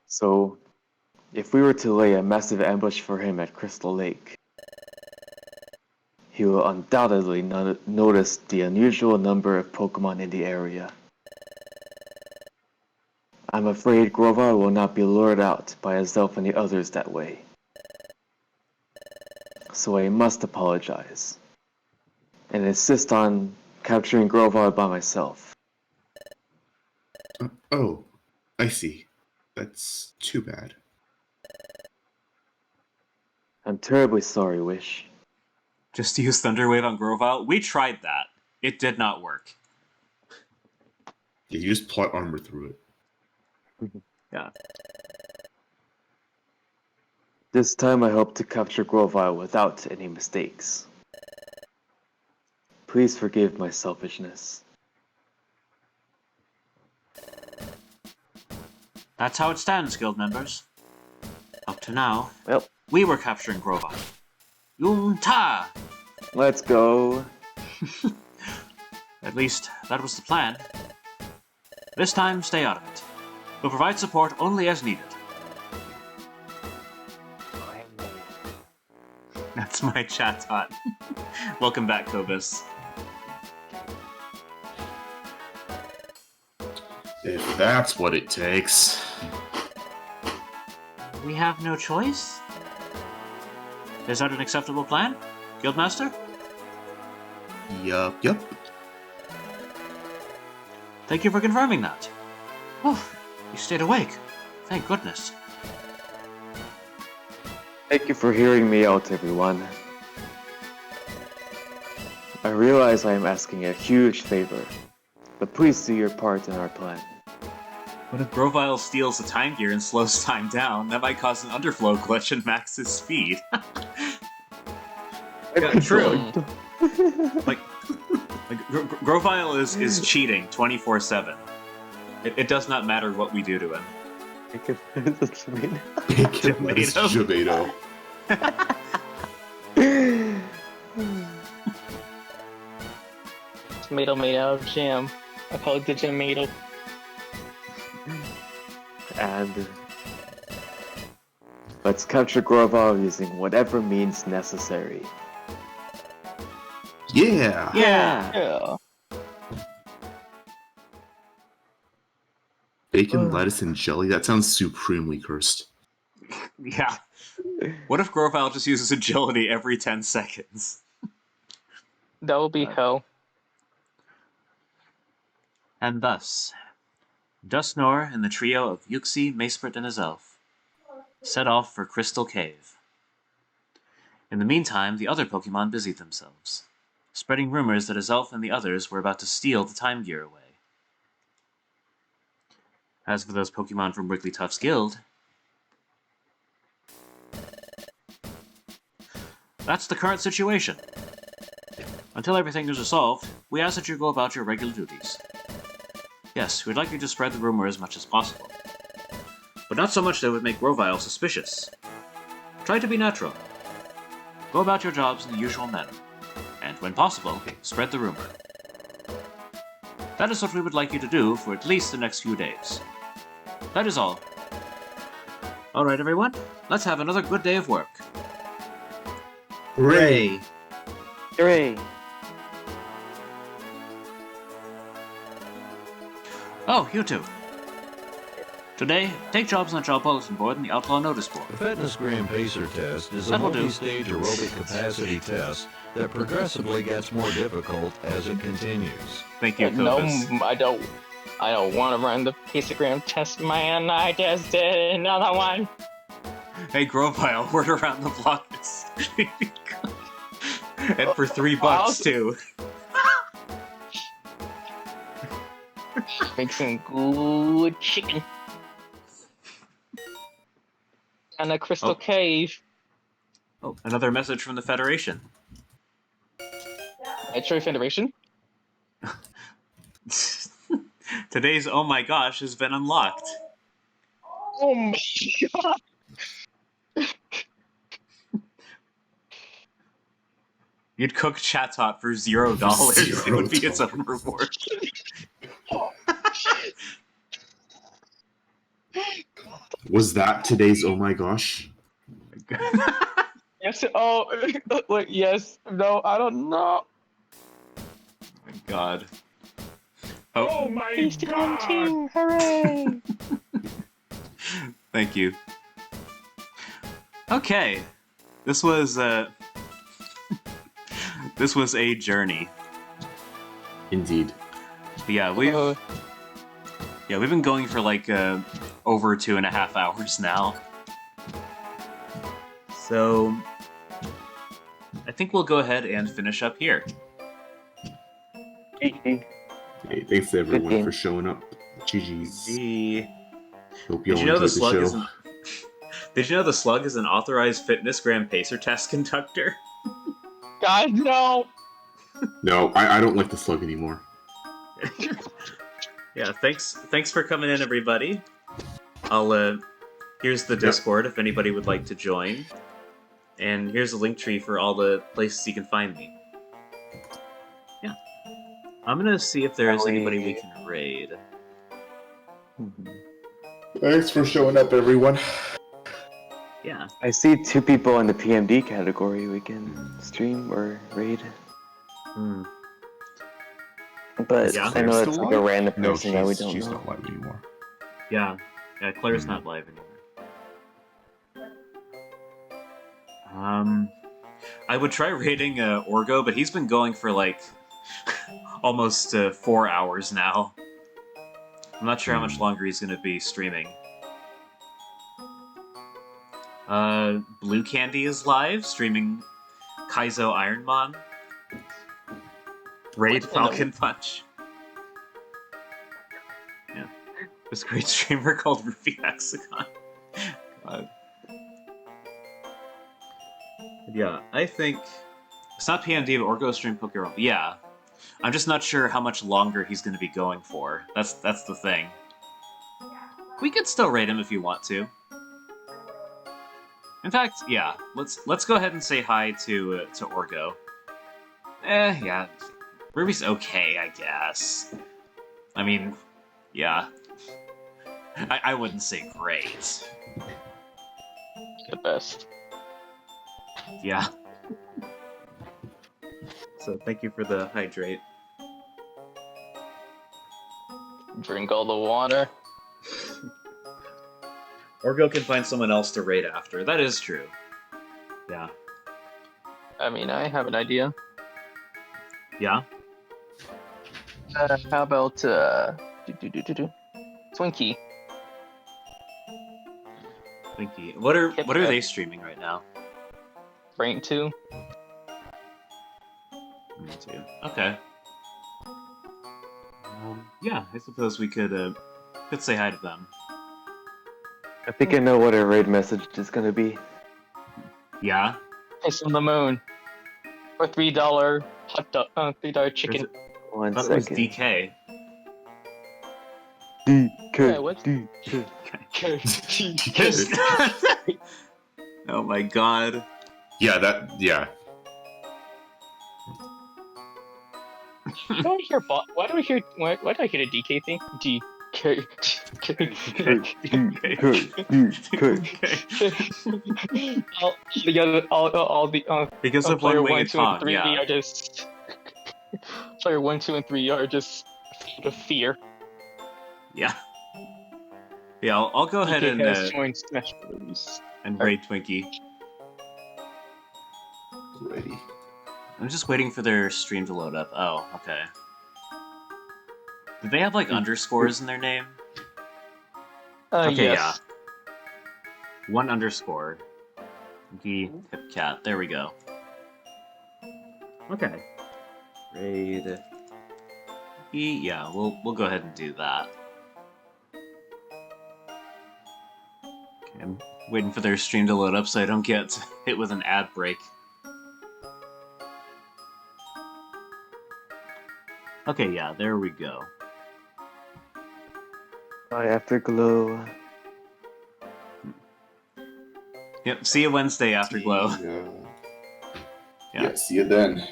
[SPEAKER 3] So, if we were to lay a massive ambush for him at Crystal Lake, he will undoubtedly notice the unusual number of Pokémon in the area. I'm afraid Grovyle will not be lured out by Azelf and the others that way. So I must apologize, and insist on capturing Grovyle by myself.
[SPEAKER 2] Oh, I see. That's too bad.
[SPEAKER 3] I'm terribly sorry, Wish.
[SPEAKER 1] Just to use Thunderwave on Grovyle? We tried that. It did not work.
[SPEAKER 2] Yeah, you just plot armor through it.
[SPEAKER 1] Yeah.
[SPEAKER 3] This time I hope to capture Grovyle without any mistakes. Please forgive my selfishness.
[SPEAKER 1] That's how it stands, guild members. Up to now,
[SPEAKER 3] Well,
[SPEAKER 1] we were capturing Grovyle. Yum-ta!
[SPEAKER 3] let's go.
[SPEAKER 1] At least, that was the plan. This time, stay out of it. We'll provide support only as needed. That's my chat tot. Welcome back, Kobus.
[SPEAKER 2] If that's what it takes.
[SPEAKER 1] We have no choice? Is that an acceptable plan, Guildmaster?
[SPEAKER 2] Yup.
[SPEAKER 1] Thank you for confirming that. Oh, you stayed awake. Thank goodness.
[SPEAKER 3] Thank you for hearing me out, everyone. I realize I am asking a huge favor, but please do your part in our plan.
[SPEAKER 1] But if Grovyle steals the time gear and slows time down, that might cause an underflow glitch and max his speed. Yeah, true. like Grovyle is cheating 24/7. It does not matter what we do to him.
[SPEAKER 2] Tomato.
[SPEAKER 4] Tomato made out of jam. I call it the tomato.
[SPEAKER 3] And let's capture Grovyle using whatever means necessary.
[SPEAKER 2] Yeah.
[SPEAKER 4] Yeah.
[SPEAKER 2] Bacon, lettuce, and jelly? That sounds supremely cursed.
[SPEAKER 1] Yeah. What if Grovyle just uses agility every 10 seconds?
[SPEAKER 4] That will be hell.
[SPEAKER 1] And thus, Dustnor and the trio of Yuxi, Mesprit, and Azelf set off for Crystal Cave. In the meantime, the other Pokemon busied themselves, spreading rumors that Azelf and the others were about to steal the time gear away. As for those Pokemon from Wigglytuff's guild, that's the current situation. Until everything is resolved, we ask that you go about your regular duties. Yes, we'd like you to spread the rumor as much as possible, but not so much that it would make Grovyle suspicious. Try to be natural. Go about your jobs in the usual manner, and when possible, spread the rumor. That is what we would like you to do for at least the next few days. That is all. Alright everyone, let's have another good day of work.
[SPEAKER 2] Hooray!
[SPEAKER 3] Hooray!
[SPEAKER 1] Oh, you two. Today, take jobs on the job bulletin board and the Outlaw Notice board.
[SPEAKER 5] The Fitness Gram Pacer test is a
[SPEAKER 1] That'll do.
[SPEAKER 5] multi-stage aerobic capacity test that progressively gets more difficult as it continues.
[SPEAKER 1] Thank you,
[SPEAKER 4] No,
[SPEAKER 1] Kofus.
[SPEAKER 4] I don't want to run the Pacergram test, man. I just did another one.
[SPEAKER 1] Hey, Grovyle, word around the block is... and for $3 too.
[SPEAKER 4] Make some good chicken. And a crystal cave.
[SPEAKER 1] Oh, another message from the Federation.
[SPEAKER 4] Metro Federation?
[SPEAKER 1] Today's oh my gosh has been unlocked.
[SPEAKER 4] Oh my god!
[SPEAKER 1] You'd cook Chatot for $0. It would be its own reward.
[SPEAKER 2] Was that today's oh my gosh?
[SPEAKER 4] Yes, oh, wait, yes, no, I don't know.
[SPEAKER 1] My God.
[SPEAKER 6] Oh my
[SPEAKER 4] Tasty one
[SPEAKER 6] god!
[SPEAKER 4] too, hooray!
[SPEAKER 1] Thank you. Okay. This was this was a journey.
[SPEAKER 2] Indeed.
[SPEAKER 1] Yeah, we've been going for like over 2.5 hours now. So I think we'll go ahead and finish up here.
[SPEAKER 3] GG.
[SPEAKER 2] Hey, thanks to everyone
[SPEAKER 3] game.
[SPEAKER 2] for showing up. GG's.
[SPEAKER 1] Gee.
[SPEAKER 2] Hope you
[SPEAKER 1] Did
[SPEAKER 2] all
[SPEAKER 1] you know
[SPEAKER 2] enjoyed
[SPEAKER 1] the slug
[SPEAKER 2] show.
[SPEAKER 1] isn't? Did you know the slug is an authorized fitness gram pacer test conductor?
[SPEAKER 4] God, no!
[SPEAKER 2] No, I don't like the slug anymore.
[SPEAKER 1] Yeah, thanks for coming in, everybody. I'll here's the Discord if anybody would like to join, and here's a link tree for all the places you can find me. Yeah, I'm gonna see if there is anybody we can raid.
[SPEAKER 2] Thanks for showing up, everyone.
[SPEAKER 1] Yeah.
[SPEAKER 3] I see 2 people in the PMD category we can stream or raid.
[SPEAKER 1] Hmm.
[SPEAKER 3] But
[SPEAKER 1] Yeah.
[SPEAKER 3] I know
[SPEAKER 2] Claire's
[SPEAKER 3] it's
[SPEAKER 2] still
[SPEAKER 3] like a
[SPEAKER 2] live?
[SPEAKER 3] random
[SPEAKER 2] No,
[SPEAKER 3] person that we don't
[SPEAKER 2] she's
[SPEAKER 3] know.
[SPEAKER 2] not live anymore.
[SPEAKER 1] Yeah. Yeah. Claire's not live anymore. I would try raiding Orgo, but he's been going for like almost 4 hours now. I'm not sure how much longer he's going to be streaming. Blue Candy is live, streaming Kaizo Ironmon. Raid Falcon Punch. Yeah. This great streamer called Ruby Hexagon. God. Yeah, I think... It's not PMD, but Orgo stream Pokemon. Yeah. I'm just not sure how much longer he's going to be going for. That's the thing. We could still raid him if you want to. In fact, yeah, let's go ahead and say hi to Orgo. Yeah, Ruby's okay, I guess. I mean, yeah, I wouldn't say great.
[SPEAKER 4] The best.
[SPEAKER 1] Yeah. So thank you for the hydrate.
[SPEAKER 4] Drink all the water.
[SPEAKER 1] Orgo can find someone else to raid after. That is true. Yeah.
[SPEAKER 4] I mean, I have an idea.
[SPEAKER 1] Yeah?
[SPEAKER 4] How about, Twinkie?
[SPEAKER 1] Twinkie. What are they streaming right now?
[SPEAKER 4] Brain 2?
[SPEAKER 1] Me too. Okay. Yeah, I suppose we could Could say hi to them.
[SPEAKER 3] I think I know what a raid message is gonna be.
[SPEAKER 1] Yeah?
[SPEAKER 4] Piss on the moon. For $3 hot dog, $3 chicken.
[SPEAKER 1] There's a-
[SPEAKER 3] One
[SPEAKER 1] I thought it was
[SPEAKER 3] second.
[SPEAKER 1] DK.
[SPEAKER 3] DK.
[SPEAKER 4] Yeah, what?
[SPEAKER 1] Oh my god.
[SPEAKER 2] Yeah, yeah.
[SPEAKER 4] Why do I hear why do I hear the DK thing? DK. All the
[SPEAKER 1] Because of
[SPEAKER 4] player
[SPEAKER 1] one-way
[SPEAKER 4] 1, 2, and
[SPEAKER 1] Tom,
[SPEAKER 4] 3
[SPEAKER 1] yeah.
[SPEAKER 4] are just player 1, 2, and 3 are just filled with fear.
[SPEAKER 1] Yeah. Yeah, I'll go ahead
[SPEAKER 4] DK
[SPEAKER 1] and
[SPEAKER 4] has joined Smash Bros.
[SPEAKER 1] raid Twinkie.
[SPEAKER 2] Ready.
[SPEAKER 1] I'm just waiting for their stream to load up. Oh, okay. Do they have like underscores in their name? Okay,
[SPEAKER 4] Yes.
[SPEAKER 1] yeah. 1 underscore. Twinkie Hip Cat. There we go. Okay. Raid. Yeah, we'll go ahead and do that. Okay, I'm waiting for their stream to load up so I don't get hit with an ad break. Okay, yeah, there we go.
[SPEAKER 3] Bye, Afterglow.
[SPEAKER 1] Yep, see you Wednesday, Afterglow.
[SPEAKER 2] Yeah.
[SPEAKER 1] Yeah.
[SPEAKER 2] See you then.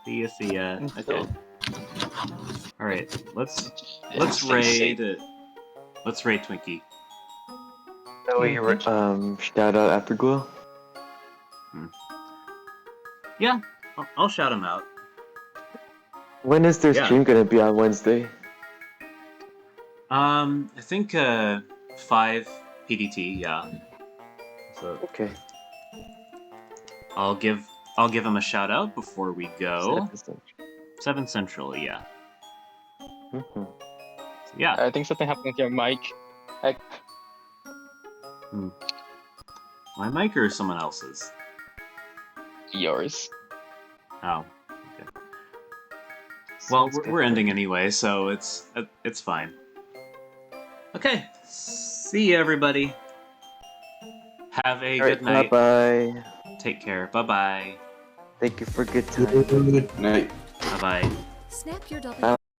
[SPEAKER 1] See ya. Okay. Alright, let's
[SPEAKER 4] Stay
[SPEAKER 1] raid
[SPEAKER 4] safe.
[SPEAKER 1] let's raid Twinkie.
[SPEAKER 3] That way you were, shout out Afterglow.
[SPEAKER 1] Yeah, I'll shout him out.
[SPEAKER 3] When is their
[SPEAKER 1] Yeah.
[SPEAKER 3] stream gonna be on Wednesday?
[SPEAKER 1] I think 5 PDT, yeah. So
[SPEAKER 3] Okay.
[SPEAKER 1] I'll give him a shout out before we go. 7 Central, yeah.
[SPEAKER 3] Mhm.
[SPEAKER 1] Yeah.
[SPEAKER 4] I think something happened with your mic.
[SPEAKER 1] My mic or someone else's?
[SPEAKER 4] Yours.
[SPEAKER 1] Oh. Okay. Well,
[SPEAKER 3] Sounds good.
[SPEAKER 1] we're ending anyway, so it's fine. Okay. See ya, everybody. Have a
[SPEAKER 3] Alright,
[SPEAKER 1] good night.
[SPEAKER 3] bye-bye.
[SPEAKER 1] Take care. Bye-bye.
[SPEAKER 3] Thank you for good time.
[SPEAKER 2] Good night.
[SPEAKER 1] Bye-bye.
[SPEAKER 8] Snap your W.